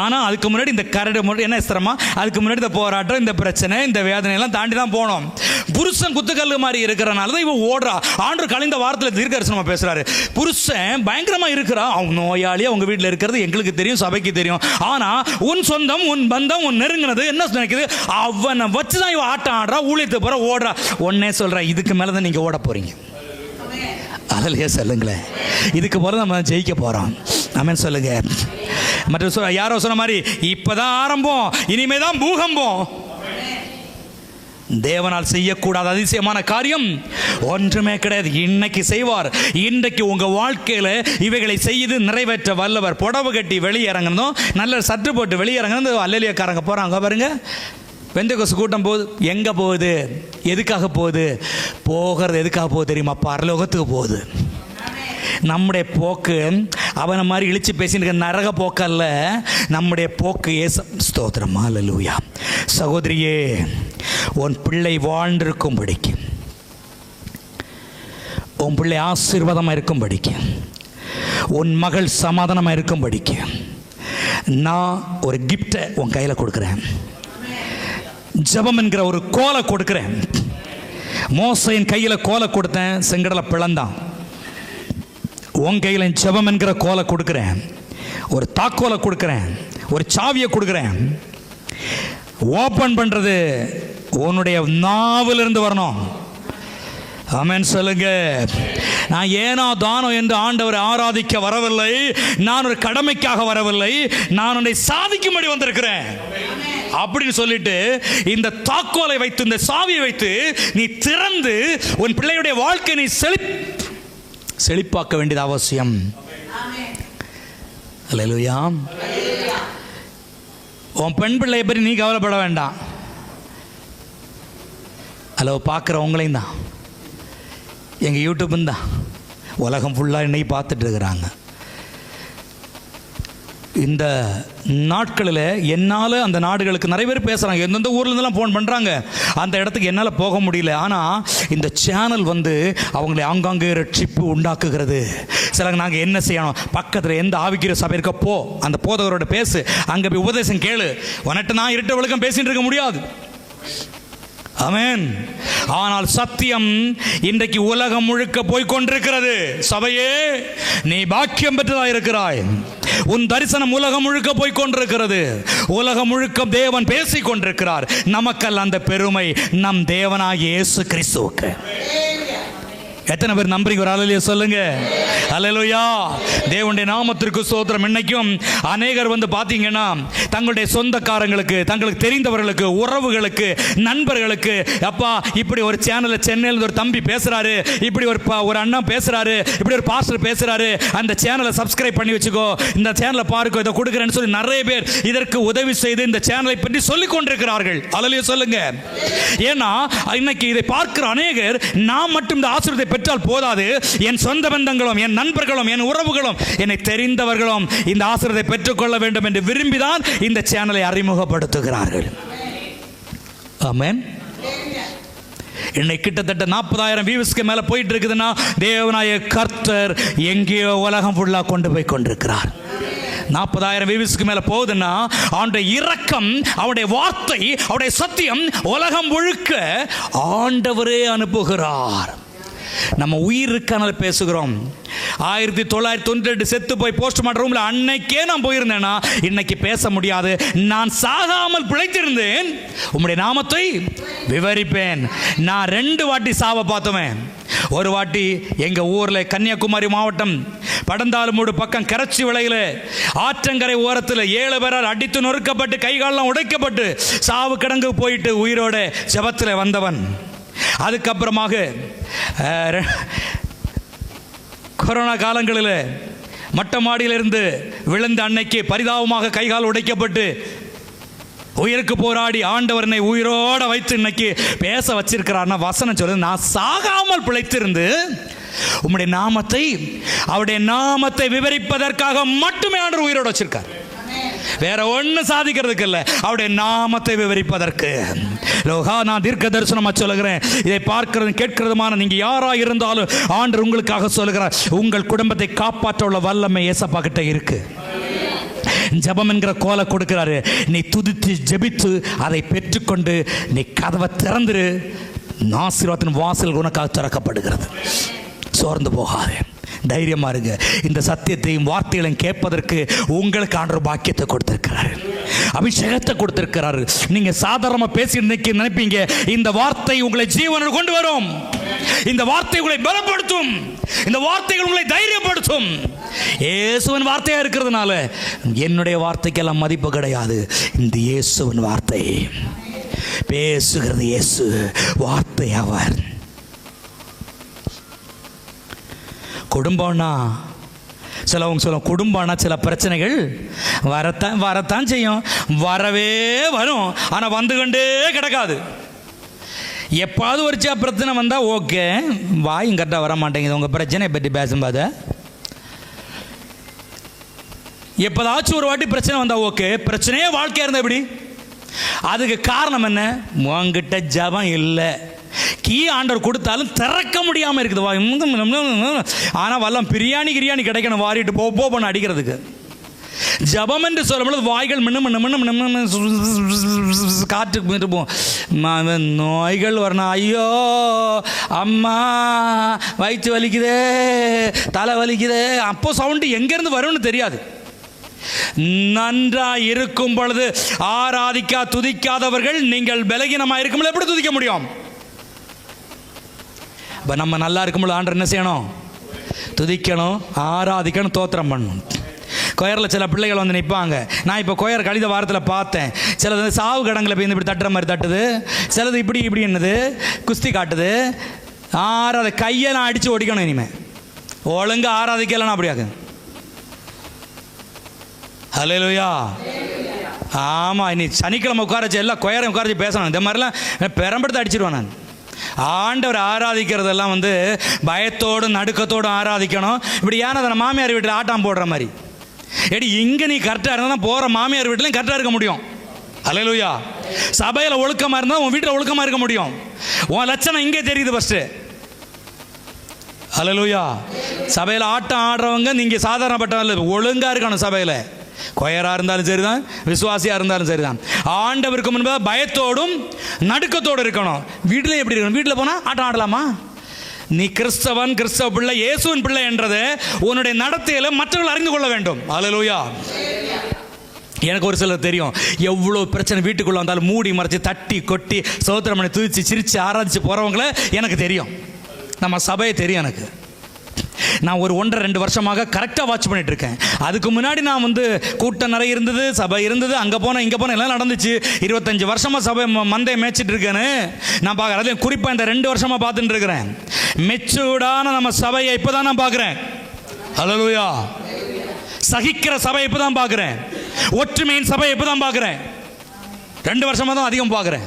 ஆனால் அதுக்கு முன்னாடி இந்த கரடு முன்னாடி என்ன சிரமம், அதுக்கு முன்னாடி இந்த போராட்டம், இந்த பிரச்சனை, இந்த வேதனையெல்லாம் தாண்டி தான் போனோம். புருஷன் குத்துக்கல்லு மாதிரி இருக்கிறனால தான் இவன் ஓடுறா. ஆண்டவர் கழிந்த வாரத்தில் தீர்க்கதரிசனமா பேசுறாரு. புருஷன் பயங்கரமா இருக்கிறா, அவங்க நோயாளியா அவங்க வீட்டில் இருக்கிறது எங்களுக்கு தெரியும், சபைக்கு தெரியும். ஆனா உன் சொந்தம், உன் பந்தம், உன் நெருங்கினது என்ன நினைக்குது, அவனை வச்சுதான் இவன் ஆட்டம் ஆடுறா, ஊழியத்தை போற ஓடுறா. ஒன்னே சொல்ற, இதுக்கு மேலதான் நீங்க ஓட போறீங்க. அதிலேயே சொல்லுங்களேன், இதுக்கு போற நம்ம ஜெயிக்க போறோம். ஆமென் சொல்லுங்க. மற்ற யாரோ சொன்ன மாதிரி இப்பதான் ஆரம்பம், இனிமேதான் பூகம்பம். தேவனால் செய்யக்கூடாத அதிசயமான காரியம் ஒன்றுமே கிடையாது. இன்னைக்கு செய்வார். இன்றைக்கு உங்க வாழ்க்கையில இவைகளை செய்து நிறைவேற்ற வல்லவர். புடவை கட்டி வெளியிறங்கணும், நல்ல சற்று போட்டு வெளியிறங்கணும். அல்லேலியாக்காரங்க போறாங்க பாருங்க, பெந்தேகோஸ்து கூட்டம் போகுது. எங்கே போகுது, எதுக்காக போகுது? போகிறது எதுக்காக போகுது தெரியுமா? பரலோகத்துக்கு போகுது. நம்முடைய போக்கு அவனை மாதிரி இழிச்சு பேசிட்டு நரக போக்கல்ல, நம்முடைய போக்கு ஏசு. ஸ்தோத்திரம், ஹல்லேலூயா. சகோதரியே, உன் பிள்ளை வாழ்ந்திருக்கும்படிக்கு, உன் பிள்ளை ஆசீர்வாதமாக இருக்கும்படிக்கு, உன் மகள் சமாதானமாக இருக்கும்படிக்கு நான் ஒரு கிஃப்டை உன் கையில் கொடுக்குறேன். ஜெபம் என்கிற ஒரு கோலை கொடுக்கிறேன். மோசையின் கையில் கோலை கொடுத்தேன், செங்கடலை பிளந்தான். உன் கையில் ஜெபம் என்கிற கோலை கொடுக்கிறேன், ஒரு தாக்கோலை கொடுக்கிறேன், ஒரு சாவியை கொடுக்கிறேன். ஓபன் பண்றது உன்னுடைய நாவிலிருந்து வரணும். ஆமென் சொல்லுங்க. நான் ஏனோ தானோ என்று ஆண்டவரை ஆராதிக்க வரவில்லை, நான் ஒரு கடமைக்காக வரவில்லை, நான் உன்னை சாதிக்கும்படி வந்திருக்கிறேன் அப்படின்னு சொல்லிட்டு இந்த தாக்கோலை வைத்து, இந்த சாவியை வைத்து நீ திறந்து உன் பிள்ளையுடைய வாழ்க்கை நீ செழிப்பாக்க வேண்டியது அவசியம். அல்லேலூயா. உன் பெண் பிள்ளையை பற்றி நீ கவலைப்பட வேண்டாம். ஹலோ, பார்க்குற உங்களையும் தான், எங்கள் யூடியூப்பும் தான், உலகம் ஃபுல்லாக இன்னைக்கு பார்த்துட்டு இருக்கிறாங்க. இந்த நாட்களில் என்னால் அந்த நாடுகளுக்கு நிறைய பேர் பேசுகிறாங்க, எந்தெந்த ஊர்லேருந்துலாம் ஃபோன் பண்ணுறாங்க, அந்த இடத்துக்கு என்னால் போக முடியல. ஆனால் இந்த சேனல் வந்து அவங்களை ஆங்காங்கே ரட்சிப்பு உண்டாக்குகிறது. சில நாங்கள் என்ன செய்யணும், பக்கத்தில் எந்த ஆவிக்கிற சபை இருக்க போ, அந்த போதகரோட பேசு, அங்கே போய் உபதேசம் கேளு. உனட்டு நான் இருட்ட விளக்கம் பேசிட்டு இருக்க முடியாது. ஆமென். ஆனால் சத்தியம் இன்றைக்கு உலகம் முழுக்க போய்கொண்டிருக்கிறது. சபையே, நீ பாக்கியம் பெற்றதாக இருக்கிறாய். உன் தரிசனம் உலகம் முழுக்க போய்கொண்டிருக்கிறது. உலகம் முழுக்க தேவன் பேசிக் கொண்டிருக்கிறார். நமக்கல்ல அந்த பெருமை நம் தேவனாகிய இயேசு கிறிஸ்துவுக்கு. எத்தனை பேர் நம்புறீங்க? ஒரு அல்லேலூயா சொல்லுங்க. அல்லேலூயா. தேவனுடைய நாமத்திற்கு ஸ்தோத்திரம். இன்னைக்கும் அநேகர் வந்து பார்த்தீங்கன்னா தங்களுடைய சொந்தக்காரங்களுக்கு, தங்களுக்கு தெரிந்தவர்களுக்கு, உறவுகளுக்கு, நண்பர்களுக்கு, அப்பா இப்படி ஒரு சேனலில் சென்னையில் ஒரு தம்பி பேசுறாரு, இப்படி ஒரு அண்ணா பேசுறாரு, இப்படி ஒரு பாஸ்டர் பேசுறாரு, அந்த சேனலை சப்ஸ்கிரைப் பண்ணி வச்சுக்கோ, இந்த சேனலை பாருக்கோ, இதை கொடுக்குறேன்னு சொல்லி நிறைய பேர் இதற்கு உதவி செய்து இந்த சேனலை பற்றி சொல்லிக் கொண்டிருக்கிறார்கள். அல்லேலூயா சொல்லுங்க. ஏன்னா இன்னைக்கு இதை பார்க்கிற அநேகர் நாம் மட்டும் இந்த ஆசீர்வாதத்தை பெற்றால் போதாது, என் சொந்த பந்தங்களும் என் நண்பர்களும் என் உறவுகளும் என்னை தெரிந்தவர்களும் இந்த ஆசீர்வாதத்தை பெற்றுக்கொள்ள வேண்டும் என்று விரும்பிதான் இந்த சேனலை அறிமுகப்படுத்துகிறார்கள். ஆமென். இன்னைக்கு கிட்டத்தட்ட 40,000 வியூஸ்க்கு மேல போயிட்டு இருக்குதுன்னா தேவனாய கர்த்தர் எங்கேயோ உலகம் ஃபுல்லா கொண்டு போய் கொண்டிருக்கிறார். 40,000 வியூஸ்க்கு மேல போகுதுன்னா அவனுடைய இரக்கம், அவருடைய வார்த்தை, அவருடைய சத்தியம் உலகம் முழுக்க ஆண்டவரே அனுப்புகிறார். நம்ம உயிருக்கான பேசுகிறோம். 1992 செத்து போய் போஸ்ட்மார்ட்டம் ரூம்ல அன்னைக்கே நான் போயிருந்தேன்னா இன்னைக்கு பேச முடியாது. நான் சாகாமல் பிழைத்திருந்தேன், உம்முடைய நாமத்தை விவரிப்பேன். நான் 2 வாட்டி சாவை பார்த்தவன். ஒரு வாட்டி எங்க ஊர்ல கன்னியாகுமரி மாவட்டம் படந்தாலுமூடு பக்கம் கரைச்சி விளையில ஆற்றங்கரை ஓரத்தில் 7 பேரால் அடித்து நொறுக்கப்பட்டு கைகாலெல்லாம் உடைக்கப்பட்டு சாவு கிடங்கு போயிட்டு உயிரோட ஜெபத்தில் வந்தவன். அதுக்கப்புறமாக கொரோனா காலங்களில் மொட்டை மாடியிலிருந்து விழுந்த அன்னைக்கு பரிதாபமாக கைகால் உடைக்கப்பட்டு உயிருக்கு போராடி ஆண்டவரனை உயிரோட வைத்து இன்னைக்கு பேச வச்சிருக்கிறார்னா வசனம் சொல்லுது, நான் சாகாமல் பிழைத்திருந்து உம்முடைய நாமத்தை, அவருடைய நாமத்தை விவரிப்பதற்காக மட்டுமே ஆண்டவர் உயிரோட வச்சிருக்கார். வேற ஒன்றும் சாதிக்கிறதுக்கு இல்லை, அவருடைய நாமத்தை விவரிப்பதற்கு. நான் தீர்க்க தரிசனமா சொல்லுகிறேன், இதை பார்க்கிறது கேட்கிறதுமான நீங்க யாரா இருந்தாலும் ஆண்டவர் உங்களுக்காக சொல்லுகிறார், உங்கள் குடும்பத்தை காப்பாற்ற உள்ள வல்லமை ஏசப்பா கிட்ட இருக்கு. ஜெபம் என்கிற கோலை கொடுக்கிறாரு. நீ துதித்து ஜெபித்து அதை பெற்றுக்கொண்டு நீ கதவை திறந்துரு, ஆசீர்வாதத்தின் வாசல் உனக்காக திறக்கப்படுகிறது. சோர்ந்து போகாதே, தைரியமா இருங்க. இந்த சத்தியத்தையும் வார்த்தைகளையும் கேட்பதற்கு உங்களுக்கு ஆண்டவர் பாக்கியத்தை கொடுத்திருக்கிறார், அபிஷேகத்தை கொடுத்திருக்கிறார். நீங்க சாதாரணமா பேசி நினைப்பீங்க, இந்த வார்த்தை உங்களை ஜீவனில் கொண்டு வரும், இந்த வார்த்தை உங்களை பலப்படுத்தும், இந்த வார்த்தைகள் உங்களை தைரியப்படுத்தும். இயேசுவின் வார்த்தையா இருக்கிறதுனால என்னுடைய வார்த்தைக்கெல்லாம் மதிப்பு கிடையாது. இந்த இயேசுவின் வார்த்தை பேசுகிறது, இயேசு வார்த்தை அவர். குடும்பம்னா சிலவங்க சொல்ல, குடும்பம்னா சில பிரச்சனைகள் வரத்தான் செய்யும், வரவே வரும், ஆனால் வந்து கொண்டே கிடக்காது. எப்பாவது ஒரு பிரச்சனை வந்தால் ஓகே, வாயும் கரெக்டாக வர மாட்டேங்குது உங்கள் பிரச்சனையை பற்றி பேசும்போது. எப்போதாச்சும் ஒரு வாட்டி பிரச்சனை வந்தால் ஓகே, பிரச்சனையே வாழ்க்கையாக இருந்தால் எப்படி? அதுக்கு காரணம் என்ன? உங்ககிட்ட ஜபம் இல்லை. கீ ஆண்டவர் கொடுத்தாலும் திறக்க முடியாமல் இருக்குது. ஆனால் வல்லம் பிரியாணி கிடைக்கணும், வாரிட்டு போன்னு அடிக்கிறதுக்கு. ஜபம் என்று சொல்லும்போது வாய்கள் காற்று போகும், நோய்கள் வரணும். ஐயோ அம்மா வயிற்று வலிக்குதே, தலை வலிக்குதே, அப்போ சவுண்டு எங்கேருந்து வரும்னு தெரியாது. நன்றா இருக்கும் பொழுது துதிக்காதவர்கள் நீங்கள் பலகீனமாக இருக்கும்போது எப்படி துதிக்க முடியும்? இப்போ நம்ம நல்லா இருக்கும்போது ஆண்டவர் என்ன செய்யணும்? துதிக்கணும், ஆராதிக்கணும், தோத்திரம் பண்ணணும். கொயரில் சில பிள்ளைகள் வந்து நிற்பாங்க. நான் இப்போ கொயர் கழித வாரத்தில் பார்த்தேன். சிலது சாவு கடங்களை போய் இப்படி தட்டுற மாதிரி தட்டுது, சிலது இப்படி என்னது குஸ்தி காட்டுது. கையெல்லாம் அடித்து ஓடிக்கணும். இனிமேல் ஒழுங்கு ஆராதிக்கலாம் அப்படியாக்கு. ஹல்லேலூயா. ஆமாம், இனி சனிக்கிழமை உட்காரச்சு எல்லாம் கொயரை உட்காரச்சு பேசணும். இந்த மாதிரிலாம் பெரம்பெடுத்து அடிச்சிடுவேன் நான். ஆண்டவர் ஆராதிக்கிறதெல்லாம் வந்து பயத்தோடும் நடுக்கத்தோடும் ஆராதிக்கணும். இப்படி ஏன்னா அதை மாமியார் வீட்டில் ஆட்டம் போடுற மாதிரி எடி இங்கே நீ கரெக்டாக இருந்தால் தான் போகிற மாமியார் வீட்டிலையும் கரெக்டாக இருக்க முடியும். ஹல்லேலூயா. சபையில் ஒழுக்கமாக இருந்தால் உன் வீட்டில் ஒழுக்கமாக இருக்க முடியும். உன் லட்சணம் இங்கே தெரியுது ஃபஸ்ட்டு. ஹல்லேலூயா. சபையில் ஆட்டம் ஆடுறவங்க நீங்கள் சாதாரணப்பட்ட ஒழுங்காக இருக்கணும். சபையில் கொயராக இருந்தாலும் சரிதான், விசுவாசியாக இருந்தாலும் சரிதான், ஆண்டவருக்கு முன்பாக பயத்தோடும் நடுக்கத்தோடு இருக்கணும். வீட்டில் எப்படி இருக்கணும்? வீட்டில் போனால் ஆட்டம் ஆடலாமா? நீ கிறிஸ்தவன், கிறிஸ்தவ பிள்ளை, இயேசுவின் பிள்ளை என்றது உன்னுடைய நடத்தையில் மற்றவர்கள் அறிந்து கொள்ள வேண்டும். ஹல்லேலூயா. எனக்கு ஒரு சிலர் தெரியும், எவ்வளோ பிரச்சனை வீட்டுக்குள்ளே வந்தாலும் மூடி மறைச்சி தட்டி கொட்டி சோத்திரம் பண்ணி துதிச்சு சிரித்து ஆராதிச்சு போகிறவங்கள எனக்கு தெரியும். நம்ம சபையை தெரியும் எனக்கு. நான் ஒரு 1.5-2 வருஷமாக கரெக்டாக வாட்ச் பண்ணிட்டு இருக்கேன். அதுக்கு முன்னாடி நான் வந்து கூட்டம் நிறைய இருந்தது, சபை இருந்தது, அங்கே போனேன் இங்கே போனேன் எல்லாம் நடந்துச்சு. 25 வருஷமாக சபை மந்தையை மேய்ச்சிட்டு இருக்கேன்னு நான் பார்க்குறேன். அதையும் குறிப்பாக இந்த 2 வருஷமாக பார்த்துட்டு இருக்கிறேன். மெச்சூர்டான நம்ம சபையை இப்போ தான் நான் பார்க்குறேன். ஹல்லேலூயா. சகிக்கிற சபை இப்போ தான் பார்க்குறேன். ஒற்றுமையின் சபை இப்போ தான் பார்க்குறேன். 2 வருஷமாக தான் அதிகம் பார்க்குறேன்.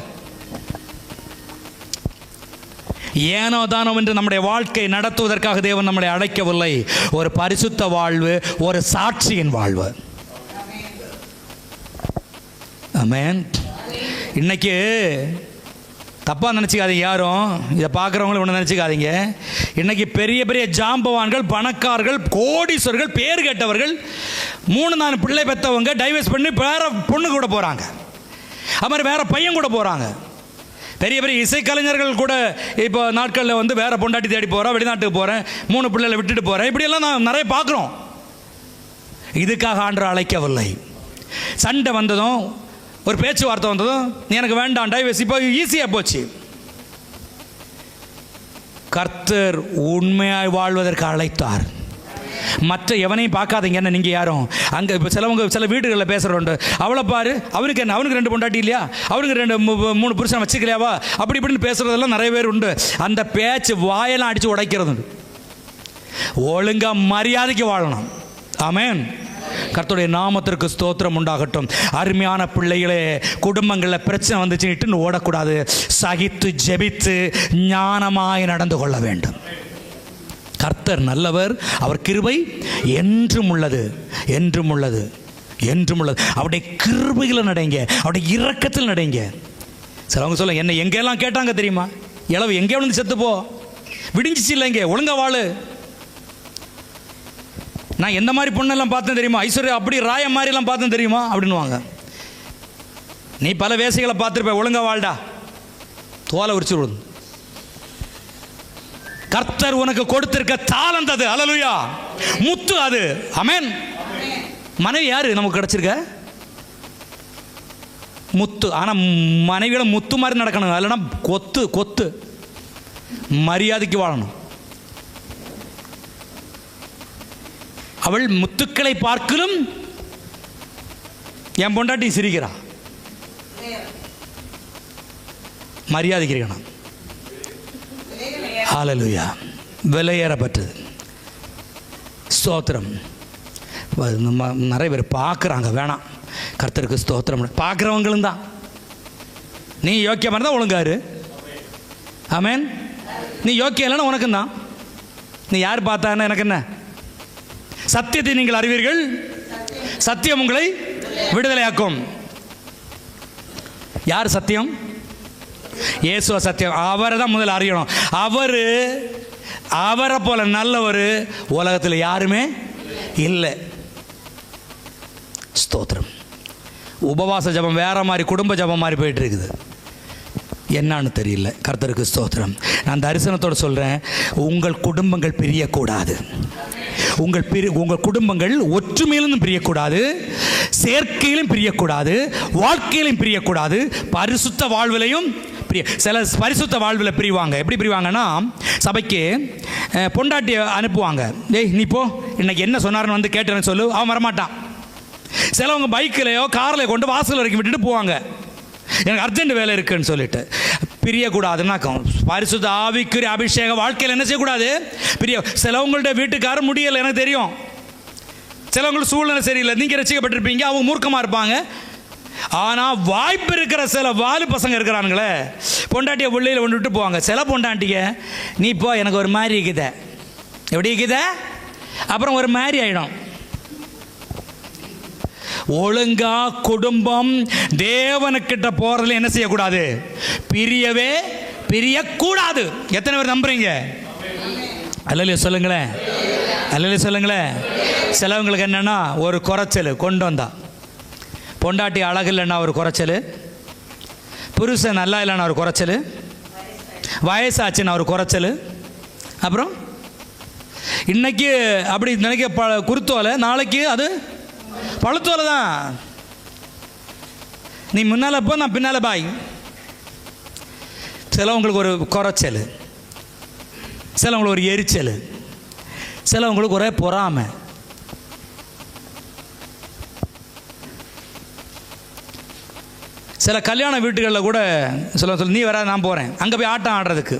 ஏனோ தானோ என்று நம்முடைய வாழ்க்கை நடத்துவதற்காக தேவன் நம்மளை அழைக்கவில்லை. ஒரு பரிசுத்த வாழ்வு, ஒரு சாட்சியின் வாழ்வு. ஆமென். இன்னைக்கு தப்பாக நினச்சிக்காதீங்க, யாரும் இதை பார்க்குறவங்களும் ஒன்று நினச்சிக்காதீங்க. இன்றைக்கி பெரிய பெரிய ஜாம்பவான்கள், பணக்காரர்கள், கோடீஸ்வரர்கள், பேர் கேட்டவர்கள், 3-4 பிள்ளை பெற்றவங்க டைவர்ஸ் பண்ணி வேற பொண்ணு கூட போகிறாங்க. அது மாதிரி வேற பையன் கூட போகிறாங்க. பெரிய பெரிய இசைக்கலைஞர்கள் கூட இப்போ நாட்களில் வந்து வேற பொண்டாட்டி தேடி போகிறேன், வெளிநாட்டுக்கு போகிறேன், 3 பிள்ளைகளை விட்டுட்டு போகிறேன், இப்படியெல்லாம் நான் நிறைய பார்க்குறோம். இதுக்காக ஆண்டவர் அழைக்கவில்லை. சண்டை வந்ததும், ஒரு பேச்சுவார்த்தை வந்ததும், நீ எனக்கு வேண்டாம் டைவர்ஸ், இப்போ ஈஸியாக போச்சு. கர்த்தர் உண்மையாய் வாழ்வதற்கு அழைத்தார். மற்ற எவனையும் பார்க்காதீங்க. என்ன நீங்கள் யாரும் அங்கே இப்போ சில வீடுகளில் பேசுகிறோண்டு, அவளை பாரு, அவனுக்கு என்ன, அவனுக்கு 2 பொண்டாட்டி இல்லையா, அவனுக்கு 2-3 புருஷன் வச்சுக்கலையாவா, அப்படி இப்படின்னு பேசுகிறதெல்லாம் நிறைய பேர் உண்டு. அந்த பேச்சு வாயெல்லாம் அடித்து உடைக்கிறது. ஒழுங்காக மரியாதைக்கு வாழணும். ஆமென். கர்த்தருடைய நாமத்திற்கு ஸ்தோத்திரம் உண்டாகட்டும். அருமையான பிள்ளைகளே, குடும்பங்களில் பிரச்சனை வந்துச்சுன்னு ஓடக்கூடாது. சகித்து ஜெபித்து ஞானமாய் நடந்து கொள்ள வேண்டும். கர்த்தர் நல்லவர், அவர் கிருபை என்றும் உள்ளது, என்றும் உள்ளது, என்றும் உள்ளது. அவருடைய கிருபையில் நடைங்க, அவருடைய இரக்கத்தில் நடைங்க. சிலவங்க சொல்ல, என்ன எங்கெல்லாம் கேட்டாங்க தெரியுமா, இளவு எங்கே வந்து செத்துப்போ, விடிஞ்சிச்சு இல்லைங்க, ஒழுங்கா வாழு. நான் எந்த மாதிரி பொண்ணெல்லாம் பார்த்தேன் தெரியுமா, ஐஸ்வர்யா அப்படி ராய மாதிரிலாம் பார்த்தேன் தெரியுமா அப்படின்னுவாங்க. நீ பல வேசைகளை பார்த்துருப்ப, ஒழுங்கா வாழ்டா, தோலை உரிச்சு விடுது. கர்த்தர் உனக்கு கொடுத்திருக்க தாளந்த் அது. அல்லேலூயா. முத்து அது. ஆமென். மனைவி யாரு நமக்கு கிடைச்சிருக்க? முத்து. ஆனால் மனைவியோட முத்து மாதிரி நடக்கணும், இல்லைன்னா கொத்து கொத்து. மரியாதைக்கு வாழணும். அவள் முத்துக்களை பார்க்கலும் என் பொண்டாட்டி சிரிக்கிறா, மரியாதைக்கு இருக்கணும். ஹல்லேலூயா. விலையேறப்பட்டது. ஸ்தோத்திரம். நிறைய பேர் பார்க்குறாங்க, வேணாம். கர்த்தருக்கு ஸ்தோத்திரம். பார்க்குறவங்களும் தான். நீ யோக்கியமாக இருந்தால் ஒழுங்காரு. ஆமென். நீ யோக்கியம் இல்லைன்னா உனக்கும் தான். நீ யார் பார்த்தான்னா எனக்கு என்ன? சத்தியத்தை நீங்கள் அறிவீர்கள், சத்தியம் உங்களை விடுதலையாக்கும். யார் சத்தியம்? இயேசுவ சத்தியம். அவரை தான் முதல்ல அறியணும். அவரை போல நல்லவர் உலகத்தில் யாருமே இல்லை. ஸ்தோத்திரம். உபவாச ஜபம் வேற மாதிரி, குடும்ப ஜபம் மாதிரி போயிட்டு இருக்குது. என்னான்னு தெரியல. கர்த்தருக்கு ஸ்தோத்திரம். நான் தரிசனத்தோடு சொல்கிறேன், உங்கள் குடும்பங்கள் பிரியக்கூடாது. உங்கள் குடும்பங்கள் ஒற்றுமையிலும் பிரியக்கூடாது, சேர்க்கையிலும் பிரியக்கூடாது, வாழ்க்கையிலும் பிரியக்கூடாது, பரிசுத்த வாழ்விலையும் சில பரிசுத்த வாழ்வில் பிரிவாங்க. எப்படி பிரிவாங்கன்னா, சபைக்கு பொண்டாட்டி அனுப்புவாங்க. ஏய் நீ போ, இன்னைக்கு என்ன சொன்னார்னு வந்து கேட்டேன்னு சொல்லு. அவன் வரமாட்டான். சிலவங்க பைக்கிலையோ காரில் கொண்டு வாசல் வரைக்கும் விட்டுட்டு போவாங்க, எனக்கு அர்ஜென்ட் வேலை இருக்குன்னு சொல்லிட்டு. பிரியக்கூடாதுன்னா பரிசுத்த ஆவிக்குரிய அபிஷேக வாழ்க்கையில் என்ன செய்யக்கூடாது? சிலவங்கள்ட்ட வீட்டுக்காரர் முடியலை, எனக்கு தெரியும். சிலவங்களுக்கு சூழ்நிலை சரியில்லை, நீங்கள் ரசிக்கப்பட்டிருப்பீங்க, அவங்க மூர்க்கமாக இருப்பாங்க. ஆனால் வாய்ப்பு இருக்கிற சில வாலு பசங்க இருக்கிறானுங்களே, பொண்டாட்டியை உள்ளே கொண்டு விட்டு போவாங்க. சில பொண்டாட்டிங்க, நீ போ, எனக்கு ஒரு மாதிரி இருக்குத, எப்படி இருக்குத, அப்புறம் ஒரு மாதிரி ஆகிடும். ஒழுங்கா குடும்பம் தேவனுக்கிட்ட போறதுல என்ன செய்யக்கூடாது? பிரியக்கூடாது. எத்தனை பேர் நம்புறீங்க? அல்லேலூயா சொல்லுங்களேன், அல்லேலூயா சொல்லுங்களேன். சிலவங்களுக்கு என்னன்னா ஒரு குறைச்சல் கொண்டு வந்தா, பொண்டாட்டி அழகு இல்லைன்னா ஒரு குறைச்சல், புருஷன் நல்லா இல்லைன்னா ஒரு குறைச்சல், வயசாச்சுன்னா ஒரு குறைச்சல். அப்புறம் இன்னைக்கு அப்படி நினைக்க குருத்தோலை, நாளைக்கு அது பழுத்தோலை தான். நீ முன்னால் போ, நான் பின்னால் பாய். சிலவங்களுக்கு ஒரு குறைச்சல், சிலவங்களுக்கு ஒரு எரிச்சல், சிலவங்களுக்கு ஒரே பொறாமை. சில கல்யாண வீட்டுகளில் கூட சொல்ல நீ வர, நான் போகிறேன் அங்கே போய் ஆட்டம் ஆடுறதுக்கு.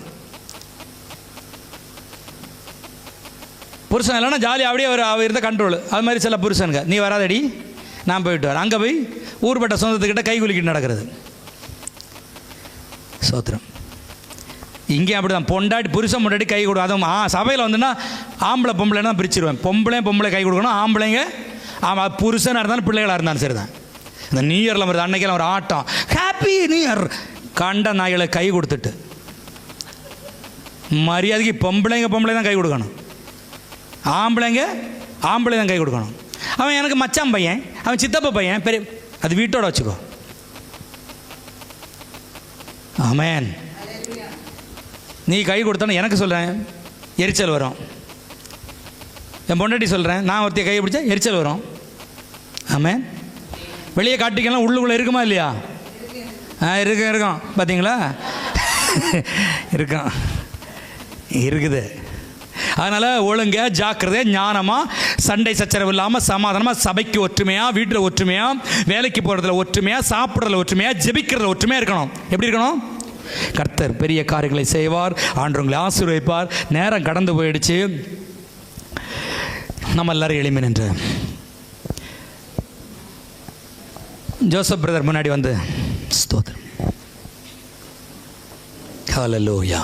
புருஷன் இல்லைன்னா ஜாலியாக அப்படியே அவர் இருந்த கண்ட்ரோல். அது மாதிரி சில புருஷனுங்க, நீ வராதடி நான் போயிட்டு வரேன், அங்கே போய் ஊர்பட்ட சொந்தத்துக்கிட்ட கை குலுக்கிட்டு நடக்கிறது. சோத்திரம். இங்கே அப்படி தான் பொண்டாட்டி புருஷன் பொண்டாட்டி கை கொடு. அதுவும் சபையில் வந்துன்னா ஆம்பளை பொம்பளைன்னு தான் பிரிச்சிருவேன். பொம்பளை கை கொடுக்கணும், ஆம்பளைங்க ஆமாம் புருஷனாக இருந்தாலும் பிள்ளைகளாக இருந்தாலும் சரி தான். இந்த நியூ இயரில் வருது, அன்னைக்கெல்லாம் ஒரு ஆட்டம், ஹாப்பி நியூ இயர், கண்ட நாய்களை கை கொடுத்துட்டு. மரியாதைக்கு பொம்பளை தான் கை கொடுக்கணும், ஆம்பளை தான் கை கொடுக்கணும். அவன் எனக்கு மச்சான் பையன், அவன் சித்தப்பா பையன், பெரிய அது வீட்டோட வச்சுக்கோ. ஆமென். நீ கை கொடுத்தானே எனக்கு சொல்கிறேன் எரிச்சல் வரும். என் பொண்டாட்டி சொல்கிறேன், நான் ஒருத்தைய கை பிடிச்சா எரிச்சல் வரும். ஆமென். வெளியே காட்டிக்கலாம், உள்ளுக்குள்ளே இருக்குமா இல்லையா? இருக்கும் பார்த்தீங்களா? இருக்குது. அதனால் ஒழுங்க ஜாக்கிரதை ஞானமாக சண்டை சச்சரவு இல்லாமல் சமாதானமாக சபைக்கு ஒற்றுமையாக, வீட்டில் ஒற்றுமையாக, வேலைக்கு போகிறதுல ஒற்றுமையாக, சாப்பிட்றதுல ஒற்றுமையாக, ஜெபிக்கிறதுல ஒற்றுமையாக இருக்கணும். எப்படி இருக்கணும்? கர்த்தர் பெரிய காரியங்களை செய்வார், ஆண்டவங்களை ஆசீர்வதிப்பார். நேரம் கடந்து போயிடுச்சு. நம்ம எல்லாரும் எளிமை நின்று ஜோசப் பிரதர் முன்னாடி வந்து ஸ்தோத்திரம். ஹல்லேலூயா.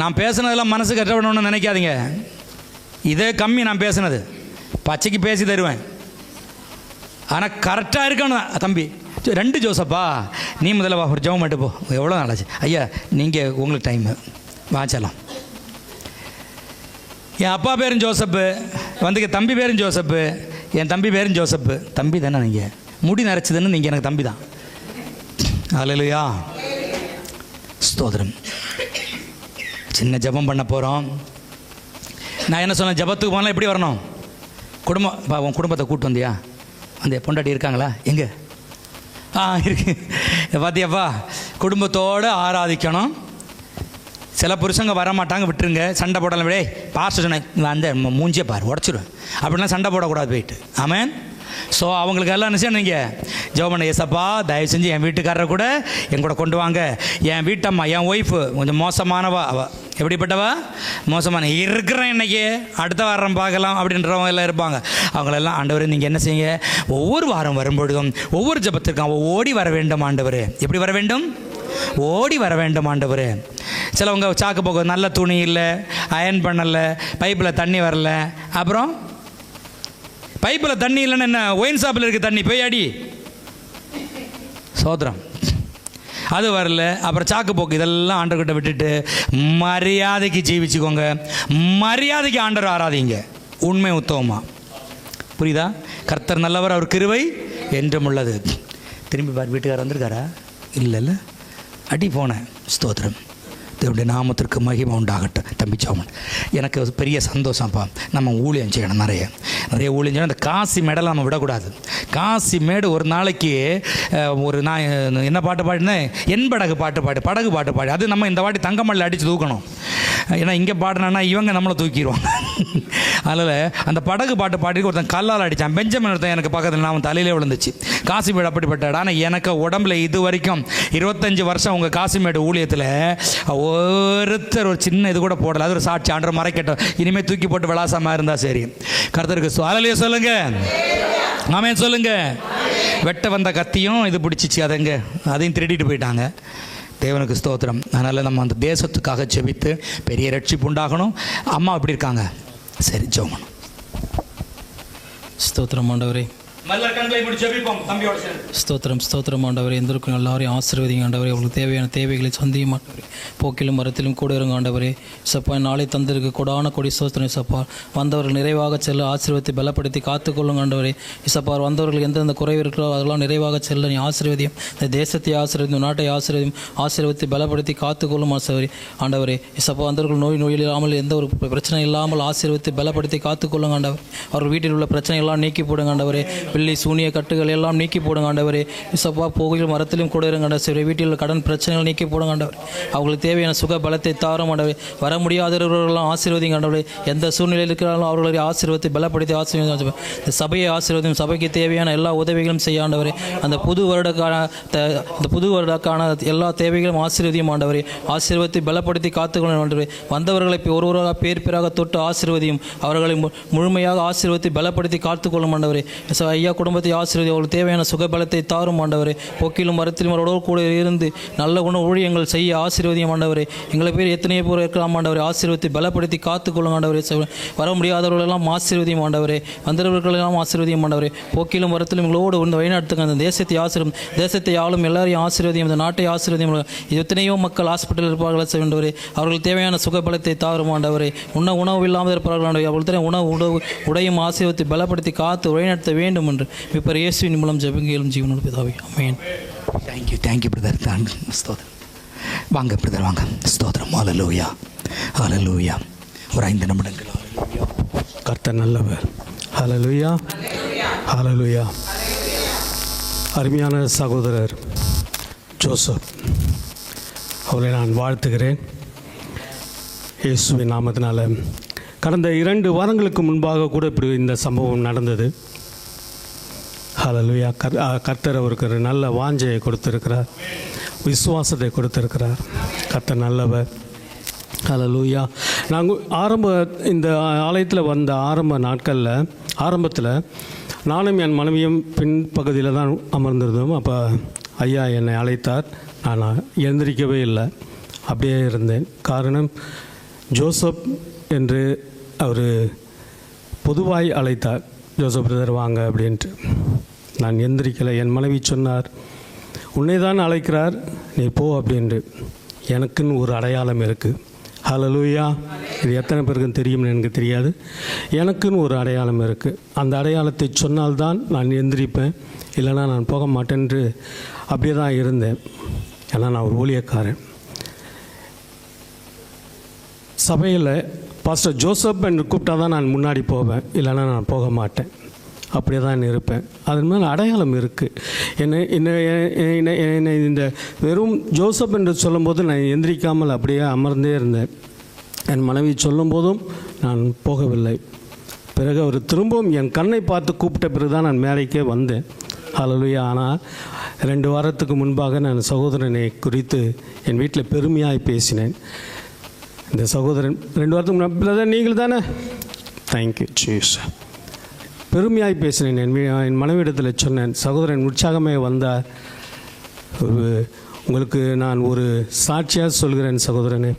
நான் பேசுனதெல்லாம் மனசு கஷ்டப்படணும்னு நினைக்காதீங்க. இதே கம்மி நான் பேசுனது, பச்சைக்கு பேசி தருவேன். ஆனால் கரெக்டாக இருக்கணும். தம்பி 2 ஜோசப்பா, நீ முதல்ல ஒரு ஜெபம் மட்டும் போ. எவ்வளோ நாளாச்சு ஐயா, நீங்கள் உங்களுக்கு டைமு வாச்சலாம். என் அப்பா பேரும் ஜோசப்பு, வந்து தம்பி பேரும் ஜோசப்பு, என் தம்பி பேரும் ஜோசப்பு. தம்பி தானே நீங்கள், முடி நரைச்சதுன்னு நீங்கள் எனக்கு தம்பி தான். ஹல்லேலூயா, ஸ்தோத்திரம். சின்ன ஜெபம் பண்ண போகிறோம். நான் என்ன சொன்னேன், ஜெபத்துக்கு போனால் எப்படி வரணும்? உன் குடும்பத்தை கூப்பிட்டு வந்தியா? அந்த பொண்டாட்டி இருக்காங்களா? எங்கே? இருக்கு. பார்த்தியாப்பா, குடும்பத்தோடு ஆராதிக்கணும். சில புருஷங்க வர மாட்டாங்க, விட்டுருங்க. சண்டை போடலாம். விடே பாஸ்டர் சொன்னேன், அந்த மூஞ்சியை பாரு உடச்சிடுவேன் அப்படிலாம் சண்டை போடக்கூடாது போயிட்டு. ஆமென். ஸோ அவங்களுக்கு எல்லாம் என்ன செய்யணும்? நீங்கள் ஜெபம் பண்ண, ஏசப்பா தயவு செஞ்சு என் வீட்டுக்காரரை கூட என் கூட கொண்டு வாங்க. என் வீட்டம்மா, என் ஒய்ஃபு கொஞ்சம் மோசமானவா. அவள் எப்படிப்பட்டவா? மோசமான இருக்கிறேன், இன்றைக்கி அடுத்த வாரம் பார்க்கலாம் அப்படின்றவங்க எல்லாம் இருப்பாங்க. அவங்களெல்லாம் ஆண்டவர் நீங்கள் என்ன செய்யுங்க, ஒவ்வொரு வாரம் வரும்பொழுதும் ஒவ்வொரு ஜெபத்திற்கும் அவள் ஓடி வர வேண்டும் ஆண்டவர். எப்படி வர வேண்டும்? ஓடி வர வேண்டும் ஆண்டவர். சிலவங்க சாக்கு போக்கு, நல்ல துணி இல்லை, அயன் பண்ணலை, பைப்பில் தண்ணி வரல. அப்புறம் பைப்பில் தண்ணி இல்லைன்னு என்ன, ஒயின் ஷாப்பில் இருக்க தண்ணி போய் அடி. சோத்திரம், அது வரல. அப்புறம் சாக்கு போக்கு, இதெல்லாம் ஆண்டவர்கிட்ட விட்டுட்டு மரியாதைக்கு ஜீவிச்சுக்கோங்க. மரியாதைக்கு ஆண்டவர் ஆராதிங்க, உண்மை உத்தவமா. புரியுதா? கர்த்தர் நல்லவர், அவர் கிருபை என்றும் உள்ளது. திரும்பி பார், வீட்டுக்காரர் வந்திருக்காரா? இல்லை, அடி போனேன். ஸ்தோத்திரம். தேவனுடைய நாமத்திற்கு மகிமை உண்டாகட்டும். தம்பி சோமன், எனக்கு பெரிய சந்தோஷம்ப்பா. நம்ம ஊழியம் செய்யணும், நிறைய ஊழியம் செய்யணும். அந்த காசி மேடெல்லாம் நம்ம விடக்கூடாது. காசி மேடு ஒரு நாளைக்கு ஒரு நான் என்ன பாட்டு பாடினேன், படகு பாட்டு பாடி. அது நம்ம இந்த வாட்டி தங்கமல்ல அடித்து தூக்கணும். ஏன்னா இங்கே பாடினா இவங்க நம்மளை தூக்கிடுவாங்க. அதனால் அந்த படகு பாட்டு பாடி ஒருத்தன் கல்லால் அடித்தான். பெஞ்சமின் ஒருத்தன் எனக்கு பக்கத்தில், நான் தலையிலே விழுந்துச்சு. காசிமேடு அப்படிப்பட்டாடு. ஆனால் எனக்கு உடம்புல இது வரைக்கும் 25 வருஷம் உங்கள் காசிமேடு ஊழியத்தில் ஒருத்தர் ஒரு சின்ன இது கூட போடலை. அது ஒரு சாட்சி. ஆண்டவர் மறைக்கட்டும். இனிமேல் தூக்கி போட்டு விளாசமாக இருந்தால் சரி. கர்த்தருக்கு ஹல்லேலூயா சொல்லுங்க. ஆமென் சொல்லுங்க. வெட்ட வந்த கத்தியும் இது பிடிச்சிச்சு, அதையும் திருடிட்டு போயிட்டாங்க. தேவனுக்கு ஸ்தோத்திரம். அதனால் நம்ம அந்த தேசத்துக்காக ஜெபித்து பெரிய ரட்சிப்பு உண்டாகணும். அம்மா எப்படி இருக்காங்க? சரி, ஜெபம். ஸ்தோத்திரம் ஆண்டவரே. ஸ்தோத்திரம் ஆண்டவரே. எந்திருக்கும் எல்லாரையும் ஆசீர்வதிங்க ஆண்டவரே. அவங்களுக்கு தேவையான தேவைகளை சந்தியும் ஆண்டவரே. போக்கிலும் மரத்திலும் கூட இருங்க ஆண்டவரே. சப்பா நாளை தந்திருக்கு கொடான கொடி ஸ்தோத்திரம் சப்பா. வந்தவர்கள் நிறைவாக செல்ல ஆசீர்வதித்து பலப்படுத்தி காத்துக்கொள்ளுங்க ஆண்டவரே. சப்பா வந்தவர்கள் எந்தெந்த குறைவு இருக்கிறோ அதெல்லாம் நிறைவாக செல்ல நீ ஆசீர்வதியும். இந்த தேசத்தை ஆசீர்வதியும், நாட்டை ஆசீர்வதித்து பலப்படுத்தி காத்துக்கொள்ளும் ஆண்டவரே. சப்பா வந்தவர்கள் நோய் இல்லாமல் எந்த ஒரு பிரச்சனை இல்லாமல் ஆசீர்வதித்து பலப்படுத்தி காத்துக்கொள்ளுங்க ஆண்டவர். அவர்கள் வீட்டில் உள்ள பிரச்சனை எல்லாம் நீக்கி போடுங்க ஆண்டவரே. பிள்ளை சூனிய கட்டுகள் எல்லாம் நீக்கி போடுங்க ஆண்டவரே. இசப்பா போகிலும் மரத்திலும் கூட இருங்க ஆண்டவரே. வீட்டில் கடன் பிரச்சனைகள் நீக்கி போடுங்க ஆண்டவர். அவங்களுக்கு தேவையான சுக பலத்தை தாரும் ஆண்டவரே. வர முடியாதவர்களெல்லாம் ஆசீர்வதிங்க ஆண்டவரே. எந்த சூழ்நிலையில் இருக்கிறாலும் அவர்களை ஆசீர்வதித்து பலப்படுத்தி ஆசீர்வதி. இந்த சபையை ஆசீர்வதியும், சபைக்கு தேவையான எல்லா உதவிகளும் செய்ய ஆண்டவரே. அந்த புது வருடக்கான எல்லா தேவைகளும் ஆசீர்வதியும் ஆண்டவரே. ஆசீர்வதித்து பலப்படுத்தி காத்துக்கொள்ள ஆண்டவரே. வந்தவர்களை ஒருவராக பேர் பேராக தொட்டு ஆசீர்வதியும், அவர்களை முழுமையாக ஆசீர்வதித்து பலப்படுத்தி காத்துக்கொள்ளும் ஆண்டவரே. ஐயா ஐயா குடும்பத்தை ஆசீர்வதி, அவர்களுக்கு தேவையான சுகபலத்தை தாரும் ஆண்டவரே. போக்கிலும் மரத்திலும் அவரோடு கூட இருந்து நல்ல ஊழியங்கள் செய்ய ஆசீர்வதியும் ஆண்டவரே. எங்களை பேர் எத்தனையோ பேர் இருக்கலாம் ஆண்டவரே. ஆசீர்வதித்து பலப்படுத்தி காத்துக்கொள்ளும் ஆண்டவரே. வர முடியாதவர்களெல்லாம் ஆசீர்வதியும் ஆண்டவரே. வந்தவர்களெல்லாம் ஆசீர்வதியும் ஆண்டவரே. போக்கிலும் மரத்திலும் எங்களோடு இந்த வழிநடத்துங்க. அந்த தேசத்தை ஆசீர்வம், தேசத்தை ஆளும் எல்லாரையும் ஆசீர்வதியும், இந்த நாட்டை ஆசீர்வதியும். எத்தனையோ மக்கள் ஹாஸ்பிட்டலில் இருப்பார்கள் ஆண்டவரே. அவர்களுக்கு தேவையான சுகபலத்தை தாரும் ஆண்டவரே. உணவு இல்லாமல் இருப்பார்கள் ஆண்டவரே. அவர்களுக்கு உணவு உடையும் ஆசீர்வதித்து பலப்படுத்தி காத்து வழிநடத்த வேண்டும் என்று இப்போ இயேசுவின் மூலம் ஜெபங்களும் ஜீவனோடு பிதாவே. ஆமென். Thank you brother. ஸ்தோத்திரம். வாங்க பிரதர், வாங்க. ஸ்தோத்திரம். ஹல்லேலூயா, ஹல்லேலூயா. ஒரு 5 நிமிடங்கள். ஹல்லேலூயா. கர்த்தர் நல்லவர். ஹல்லேலூயா, ஹல்லேலூயா. அருமையான சகோதரர் ஜோசப் அவரை நான் வாழ்த்துகிறேன் இயேசுவின் நாமத்தினால. கடந்த 2 வாரங்களுக்கு முன்பாக கூட இப்படி இந்த சம்பவம் நடந்தது. ஹல்லேலூயா. கர்த்தர் அவருக்கு ஒரு நல்ல வாஞ்சையை கொடுத்திருக்கிறார், விசுவாசத்தை கொடுத்திருக்கிறார். கர்த்தர் நல்லவர். ஹல்லேலூயா. நாங்கள் இந்த ஆலயத்தில் வந்த ஆரம்பத்தில் நானும் என் மனைவியும் பின்பகுதியில் தான் அமர்ந்திருந்தோம். அப்போ ஐயா என்னை அழைத்தார். நான் எழுந்திரிக்கவே இல்லை, அப்படியே இருந்தேன். காரணம், ஜோசப் என்று அவர் பொதுவாய் அழைத்தார், ஜோசப் பிரதர் வாங்க அப்படின்ட்டு. நான் எந்திரிக்கலை. என் மனைவி சொன்னார், உன்னை தான் அழைக்கிறார், நீ போ அப்படின்ட்டு. எனக்குன்னு ஒரு அடையாளம் இருக்குது. ஹல்லேலூயா. இது எத்தனை பேருக்கு தெரியும்னு எனக்கு தெரியாது. எனக்குன்னு ஒரு அடையாளம் இருக்குது. அந்த அடையாளத்தை சொன்னால்தான் நான் எந்திரிப்பேன், இல்லைனா நான் போக மாட்டேன்று அப்படியே தான் இருந்தேன். ஏன்னா நான் ஒரு ஊழியக்காரன். சபையில் பாஸ்டர் ஜோசப் என்று கூப்பிட்டா தான் நான் முன்னாடி போவேன், இல்லைனா நான் போக மாட்டேன். அப்படியே தான் இருப்பேன். அதன் மேலே அடையாளம் இருக்குது. என்னை இந்த வெறும் ஜோசப் என்று சொல்லும்போது நான் எந்திரிக்காமல் அப்படியே அமர்ந்தே இருந்தேன். என் மனைவி சொல்லும்போதும் நான் போகவில்லை. பிறகு அவர் திரும்பவும் என் கண்ணை பார்த்து கூப்பிட்ட பிறகு தான் நான் மேடைக்கே வந்தேன். ஹல்லேலூயா. ஆனால் 2 வாரத்துக்கு முன்பாக நான் சகோதரனை குறித்து என் வீட்டில் பெருமையாய் பேசினேன். இந்த சகோதரன் 2 வாரத்துக்கு முன்னாடி, பிரதர் நீங்கள் தானே, தேங்க்யூ ஜீசஸ், பெருமையாய் பேசினேன். என் மனைவியிடத்தில் சொன்னேன், சகோதரன் உற்சாகமே வந்தார். உங்களுக்கு நான் ஒரு சாட்சியாக சொல்கிறேன் சகோதரனே,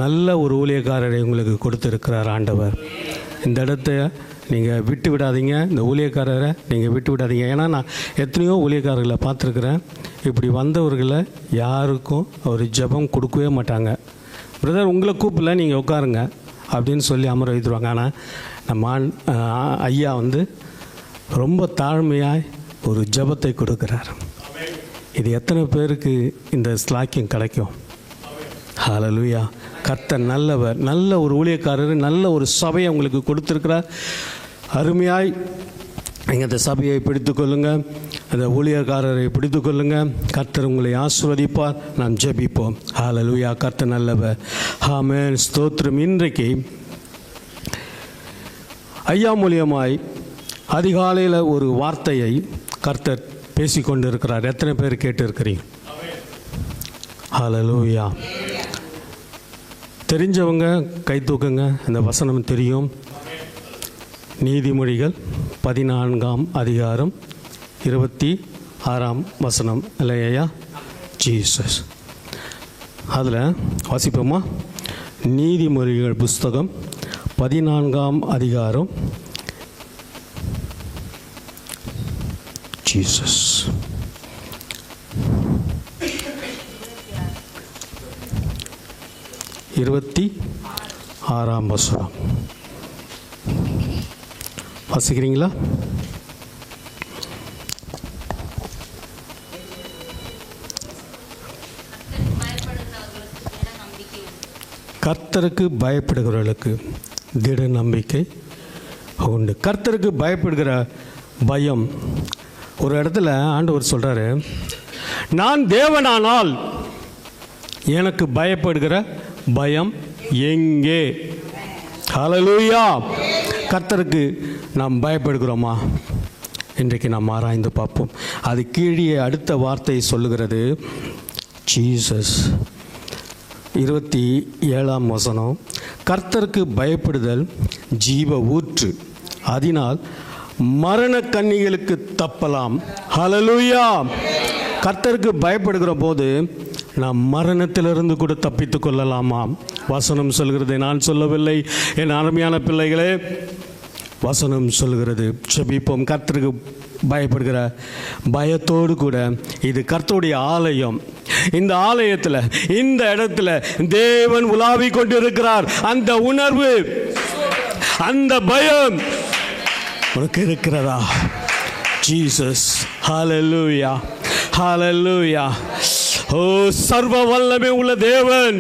நல்ல ஒரு ஊழியக்காரரை உங்களுக்கு கொடுத்துருக்கிறார் ஆண்டவர். இந்த இடத்த நீங்கள் விட்டு விடாதீங்க, இந்த ஊழியக்காரரை நீங்கள் விட்டு விடாதீங்க. ஏன்னா நான் எத்தனையோ ஊழியக்காரர்களை பார்த்துருக்குறேன். இப்படி வந்தவர்களை யாருக்கும் அவர் ஜெபம் கொடுக்கவே மாட்டாங்க. பிரதர் உங்களை கூப்பிடல, நீங்கள் உட்காருங்க அப்படின்னு சொல்லி அமர வைத்துருவாங்க. ஆனால் நம்ம ஐயா ரொம்ப தாழ்மையாய் ஒரு ஜெபத்தை கொடுக்குறார். இது எத்தனை பேருக்கு இந்த ஸ்லாக்கியம் கிடைக்கும்? ஹல்லேலூயா. கர்த்தர் நல்லவர். நல்ல ஒரு ஊழியக்காரர், நல்ல ஒரு சபையை உங்களுக்கு கொடுத்துருக்கிறார். அருமையாய் நீங்கள் அந்த சபையை பிடித்துக்கொள்ளுங்கள், அந்த ஊழியக்காரரை பிடித்துக்கொள்ளுங்கள். கர்த்தர் உங்களை ஆசீர்வதிப்பார். நாம் ஜெபிப்போம். ஹல்லேலூயா. கர்த்தர் நல்லவர். ஆமென். ஸ்தோத்திரம். இன்றைக்கு ஐயா மூலியமாய் அதிகாலையில் ஒரு வார்த்தையை கர்த்தர் பேசிக்கொண்டு இருக்கிறார். எத்தனை பேர் கேட்டு இருக்கிறீங்க? ஹல்லேலூயா. தெரிஞ்சவங்க கை தூக்குங்க. அந்த வசனம் தெரியும். நீதிமொழிகள் 14ஆம் அதிகாரம் 26ஆம் வசனம் இல்லையா? ஜீசஸ். அதில் வாசிப்போமா? நீதிமொழிகள் புஸ்தகம் 14ஆம் அதிகாரம். ஜீசஸ். 26ஆம் வசனம் வாசிக்கிறீங்களா? கர்த்தருக்கு பயப்படுகிறவர்களுக்கு திட நம்பிக்கை உண்டு. கர்த்தருக்கு பயப்படுகிற பயம். ஒரு இடத்துல ஆண்டவர் சொல்கிறாரு, நான் தேவனானால் எனக்கு பயப்படுகிற பயம் எங்கே? ஹல்லேலூயா. கர்த்தருக்கு நாம் பயப்படுகிறோமா? இன்றைக்கு நாம் ஆராய்ந்து பார்ப்போம். அது கீழே அடுத்த வார்த்தை சொல்லுகிறது. ஜீசஸ் 27ஆம் வசனம். கர்த்தருக்கு பயப்படுதல் ஜீவ ஊற்று, அதனால் மரண கண்ணிகளுக்கு தப்பலாம். ஹல்லேலூயா. கர்த்தருக்கு பயப்படுகிற போது நாம் மரணத்திலிருந்து கூட தப்பித்து கொள்ளலாமாம். வசனம் சொல்கிறதை நான் சொல்லவில்லை என் அருமையான பிள்ளைகளே, வசனம் சொல்கிறது. ஜெபிப்போம். கர்த்தருக்கு பயப்படுகிற பயத்தோடு கூட, இது கர்த்தருடைய ஆலயம். இந்த ஆலயத்தில், இந்த இடத்துல தேவன் உலாவிக் கொண்டிருக்கிறார். அந்த உணர்வு, அந்த பயம் உனக்கு இருக்கிறதா? ஜீசஸ். ஹல்லேலூயா, ஹல்லேலூயா. ஓ, சர்வ வல்லமை உள்ள தேவன்,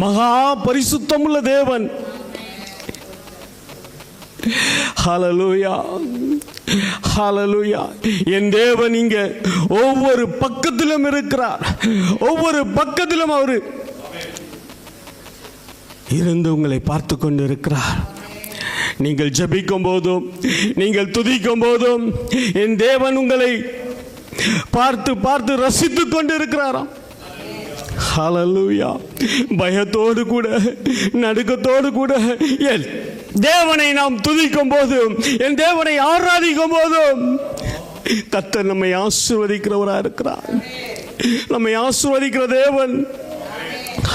மகா பரிசுத்தம் உள்ள தேவன். ஹல்லேலூயா, ஹல்லேலூயா. என் தேவன் இங்க ஒவ்வொரு பக்கத்திலும் இருக்கிறார். ஒவ்வொரு பக்கத்திலும் அவர் இருந்து உங்களை பார்த்து கொண்டு இருக்கிறார். நீங்கள் ஜெபிக்கும் போதும், நீங்கள் துதிக்கும் போதும் என் தேவன் உங்களை பார்த்து பார்த்து ரசித்துக் கொண்டு இருக்கிறாராம். ஹல்லேலூயா. பயத்தோடு கூட, நடுக்கத்தோடு கூட என் தேவனை நாம் துதிக்கும் போதும், என் தேவனை ஆராதிக்கும் போதும் கர்த்தர் நம்மை ஆசீர்வதிக்கிறவராக இருக்கிறார். நம்மை ஆசீர்வதிக்கிற தேவன்.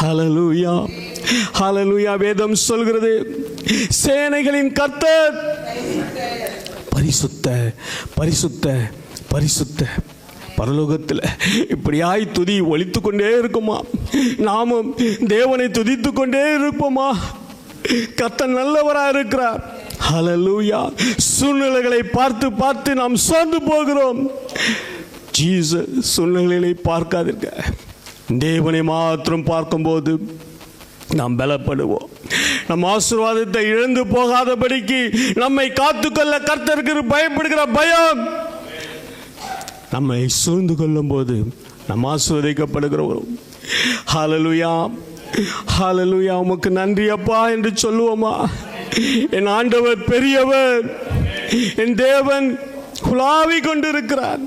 ஹல்லேலூயா, ஹல்லேலூயா. வேதம் சொல்கிறது, சேனைகளின் கர்த்தர் பரிசுத்த, பரிசுத்த, பரிசுத்த. பரலோகத்தில் இப்படியாய் துதி ஒலித்து கொண்டே இருக்குமா? நாமும் தேவனை துதித்து கொண்டே இருப்போமா? கர்த்தர் நல்லவராக இருக்கிறார். ஹல்லேலூயா. சூழ்நிலைகளை பார்த்து பார்த்து நாம் சோர்ந்து போகிறோம். ஜீசஸ் சூழ்நிலைகளை பார்க்காதிருக்க, தேவனை மாத்திரம் பார்க்கும்போது நாம் பலப்படுவோம். நம் ஆசீர்வாதத்தை இழந்து போகாதபடிக்கு நம்மை காத்துக்கொள்ள கர்த்தருக்கு பயப்படுகிற பயம் நம்மை சூழ்ந்து கொள்ளும் போது நாம் ஆசீர்வதிக்கப்படுகிறோம். ஹல்லேலூயா, ஹல்லேலூயா. உமக்கு நன்றி அப்பா என்று சொல்லுவோமா? என் ஆண்டவர் பெரியவர், என் தேவன் உலாவிக் கொண்டிருக்கிறார்.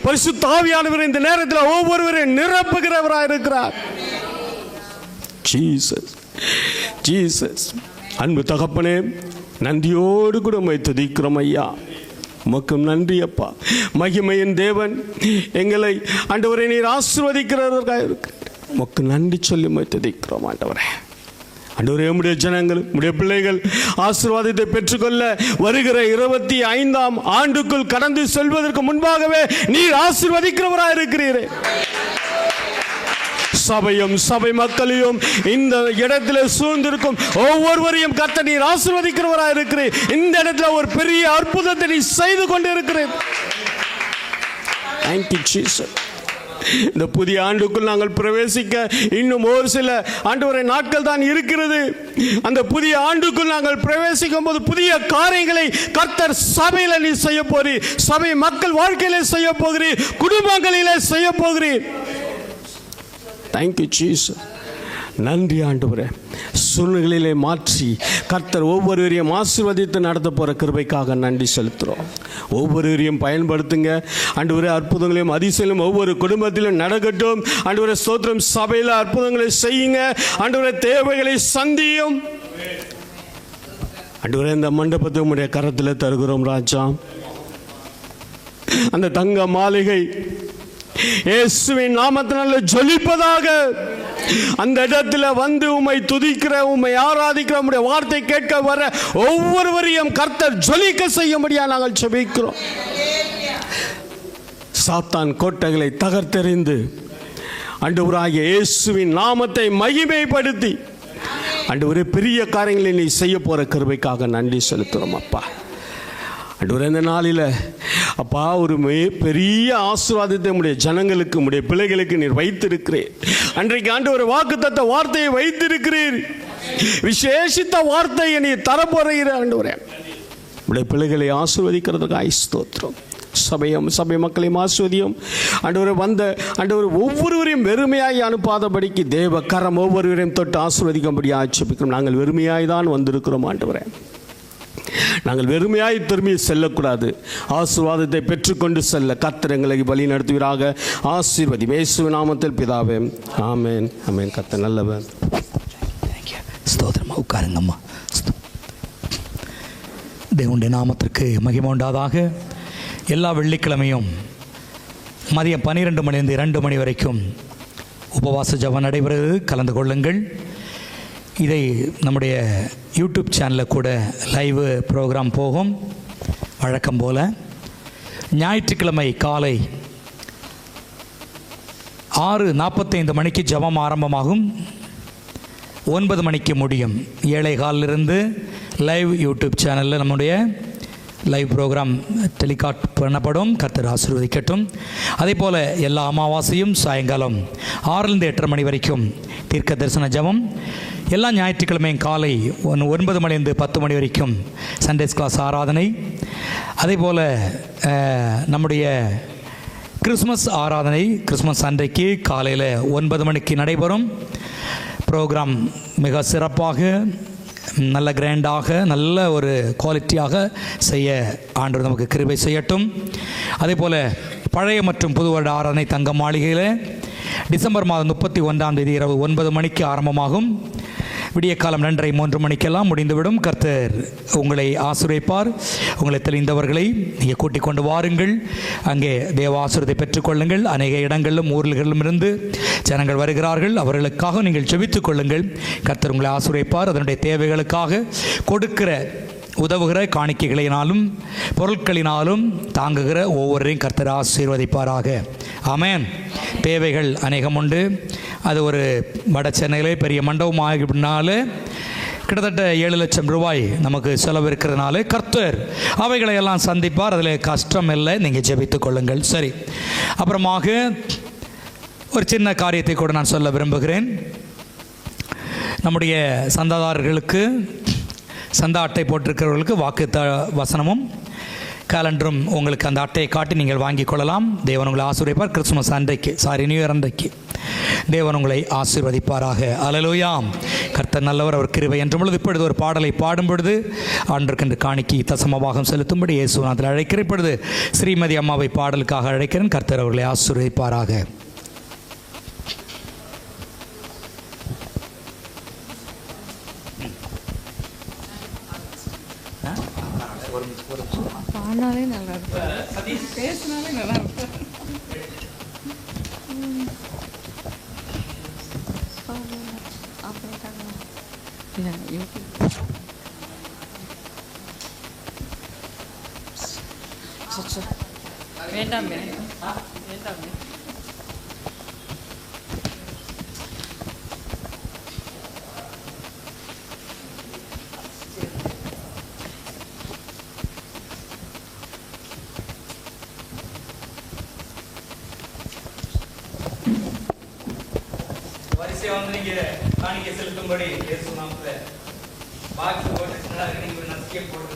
பரிசுத்த ஆவியானவர் இந்த நேரத்தில் ஒவ்வொருவரையும் நிரப்புகிறவராக இருக்கிறார். Jesus, Jesus. அன்பு தகப்பனே, நன்றியோடு கூட உம்மை துதிக்கிறோம் ஐயா. உமக்கு நன்றி அப்பா. மகிமையின் தேவன், எங்களை ஆண்டவரை நீர் ஆசீர்வதிக்கிறவர்களாக இருக்கிறார். உமக்கு நன்றி சொல்லி உம்மை துதிக்கிறோம் ஆண்டவரே. ஆண்டவரே, உம்முடைய ஜனங்கள், உம்முடைய பிள்ளைகள் ஆசீர்வாதத்தை பெற்றுக்கொள்ள வருகிற 25ஆம் ஆண்டுக்குள் கடந்து செல்வதற்கு முன்பாகவே நீர் ஆசீர்வதிக்கிறவராக இருக்கிறீரே. சபையும் சபை மக்களையும் இந்த இடத்துல சூழ்ந்திருக்கும் ஒவ்வொருவரையும் கர்த்தர் நீர் ஆசீர்வதிக்கிறவராக இருக்கிறீர். இந்த இடத்துல ஒரு பெரிய அற்புதத்தை நீ செய்து கொண்டு இருக்கிறீர். Thank you, Jesus. இந்த புதிய ஆண்டுக்குள் நாங்கள் பிரவேசிக்க இன்னும் ஒரு சில ஆண்டவரை நாட்கள் தான் இருக்கிறது. அந்த புதிய ஆண்டுக்குள் நாங்கள் பிரவேசிக்கும் போது புதிய காரியங்களை கர்த்தர் சபையில நீ செய்ய போறீர். சபை மக்கள் வாழ்க்கையில செய்ய போகிறீர். குடும்பங்களிலே செய்ய போகிறீர். Thank you Jesus. நன்றி ஆண்டவரே. சூழ்நிலையிலே மாற்றி கர்த்தர் ஒவ்வொருவரையும் ஆசீர்வதித்து நடத்த போகிற கிருபைக்காக நன்றி செலுத்துகிறோம். ஒவ்வொருவரையும் பயன்படுத்துங்க ஆண்டவரே. அற்புதங்களையும் அதிசயங்களும் ஒவ்வொரு குடும்பத்திலும் நடக்கட்டும் ஆண்டவரே. ஸ்தோத்திரம். சபையில் அற்புதங்களை செய்யுங்க ஆண்டவரே. தேவைகளை சந்தியும் ஆண்டவரே. இந்த மண்டபத்தை உம்முடைய கரத்தில் தருகிறோம் ராஜா. அந்த தங்க மாளிகை இயேசுவின் நாமத்தினால ஜொலிப்பதாக. அந்த இடத்துல வந்து உம்மை துதிக்கிற, உம்மை ஆராதிக்கிற, உம்முடைய வார்த்தை கேட்க வர ஒவ்வொருவரையும் கர்த்தர் ஜொலிக்க செய்யும்படியா நாங்கள் ஜெபிக்கிறோம். சாத்தான் கோட்டைகளை தகர்த்தெறிந்து ஆண்டவராகிய இயேசுவின் நாமத்தை மகிமைப்படுத்தி ஆண்டவரே பெரிய காரியங்களை நீ செய்ய போற கிருபைக்காக நன்றி செலுத்துறோம் அப்பா. ஆண்டவரே, இந்த நாளில் அப்பா ஒரு பெரிய ஆசீர்வாதத்தை உடைய ஜனங்களுக்கு, உடைய பிள்ளைகளுக்கு நீர் வைத்திருக்கிறீர். அன்றைக்கு ஆண்டவர் வாக்குத்தத்த வார்த்தையை வைத்திருக்கிறீர். விசேஷித்த வார்த்தையை நீ தரப்போறீர் ஆண்டவரே. உடைய பிள்ளைகளை ஆசீர்வதிக்கிறதுக்காக ஸ்தோத்திரம். சபை மக்களையும் ஆசீர்வதியும் ஆண்டவரை. வந்த ஆண்டவர் ஒவ்வொருவரையும் வெறுமையாய் அனுப்பாதபடிக்கு தேவ கரம் ஒவ்வொருவரையும் தொட்டு ஆசீர்வதிக்கும்படியாக ஜெபிக்கிறோம். நாங்கள் வெறுமையாய் தான் வந்திருக்கிறோம் ஆண்டவரே. நாங்கள் வெறுமையாய் திரும்பி செல்லக்கூடாது. ஆசீர்வாதத்தை பெற்றுக்கொண்டு செல்ல கர்த்தர் எங்களை வழி நடத்துவீராக. ஆசீர்வதி இயேசுவின் நாமத்தில் பிதாவே, ஆமென், ஆமென். கர்த்தர் நல்லவர். ஸ்தோத்திரமா. உட்காருங்கம்மா. தேவனுடைய நாமத்திற்கு மகிமை உண்டாதாக. எல்லா வெள்ளிக்கிழமையும் மதியம் 12 மணிலிருந்து 2 மணி வரைக்கும் உபவாச ஜெபம் நடைபெறுகிறது. கலந்து கொள்ளுங்கள். இதை நம்முடைய யூடியூப் சேனலில் கூட லைவ் ப்ரோக்ராம் போகும். வழக்கம் போல் ஞாயிற்றுக்கிழமை காலை 6:45 மணிக்கு ஜெபம் ஆரம்பமாகும். 9 மணிக்கு முடியும். 7:15 லைவ் யூடியூப் சேனலில் நம்முடைய லைவ் ப்ரோக்ராம் டெலிகாஸ்ட் பண்ணப்படும். கர்த்தர் ஆசீர்வதிக்கட்டும். அதே போல் எல்லா அமாவாசையும் சாயங்காலம் 6-8 மணி வரைக்கும் தீர்க்க தரிசன ஜெபம். எல்லா ஞாயிற்றுக்கிழமையும் காலை 9 மணிலிருந்து 10 மணி வரைக்கும் சண்டேஸ் கிளாஸ் ஆராதனை. அதே போல் நம்முடைய கிறிஸ்மஸ் ஆராதனை கிறிஸ்மஸ் அன்றைக்கு காலையில் 9 மணிக்கு நடைபெறும். ப்ரோக்ராம் மிக சிறப்பாக, நல்ல கிராண்டாக, நல்ல ஒரு குவாலிட்டியாக செய்ய ஆண்டவர் நமக்கு கிருபை செய்யட்டும். அதே போல் பழைய மற்றும் புது வருட ஆராதனை தங்க மாளிகையில் டிசம்பர் மாதம் 31ஆம் தேதி இரவு 9 மணிக்கு ஆரம்பமாகும். விடிய காலம் 2:30-3 மணிக்கெல்லாம் முடிந்துவிடும். கர்த்தர் உங்களை ஆசீர்வதிப்பார். உங்களை தெளிந்தவர்களை நீங்கள் கூட்டிக் கொண்டு வாருங்கள். அங்கே தேவ ஆசீர்வாதத்தை பெற்றுக்கொள்ளுங்கள். அநேக இடங்களிலும் ஊர்களிலும் இருந்து ஜனங்கள் வருகிறார்கள். அவர்களுக்காக நீங்கள் ஜெபித்துக் கொள்ளுங்கள். கர்த்தர் உங்களை ஆசீர்வதிப்பார். அதனுடைய தேவைகளுக்காக கொடுக்கிற உதவுகிற காணிக்கைகளினாலும் பொருட்களினாலும் தாங்குகிற ஒவ்வொருவரையும் கர்த்தர் ஆசீர்வதிப்பாராக. ஆமென். தேவைகள் அநேகம் உண்டு. அது ஒரு வட சென்னையிலே பெரிய மண்டபம் ஆகினால கிட்டத்தட்ட 7 லட்சம் ரூபாய் நமக்கு செலவு இருக்கிறதுனால கர்த்தர் அவைகளை எல்லாம் சந்திப்பார். அதில் கஷ்டம் இல்லை. நீங்கள் ஜெபித்துக் கொள்ளுங்கள். சரி, அப்புறமாக ஒரு சின்ன காரியத்தை கூட நான் சொல்ல விரும்புகிறேன். நம்முடைய சந்தாதாரர்களுக்கு சந்தா அட்டை போட்டிருக்கிறவர்களுக்கு வாக்கு வசனமும் கேலண்டரும் உங்களுக்கு அந்த அட்டையை காட்டி நீங்கள் வாங்கிக் கொள்ளலாம். தேவன் உங்களை ஆசீர்வதிப்பார். கிறிஸ்துமஸ் அன்றைக்கு நியூ இயர் அன்றைக்கு தேவன் உங்களை ஆசீர்வதிப்பாராக. அல்லேலூயா. கர்த்தர் நல்லவர், அவர் கிருபை என்றும் பொழுது. இப்பொழுது ஒரு பாடலை பாடும் பொழுது ஆண்டவருக்கென்று காணிக்கை தசமபாகம் செலுத்தும்படி இயேசுநாதர் அழைக்கிறேன். இப்பொழுது ஸ்ரீமதி அம்மாவை பாடலுக்காக அழைக்கிறேன். கர்த்தர் அவர்களை ஆசீர்வதிப்பாராக. பாடினாலே நல்லா இருக்கும், பேசினாலே நல்லா இருக்கும். வேண்டாமே வேண்டாமே. வரிசையாக வந்து நீங்கள் காணிக்கை செலுத்தும்படி இயேசு நாமத்தில் பாக்கி போட்டு நசிக்க போட்டு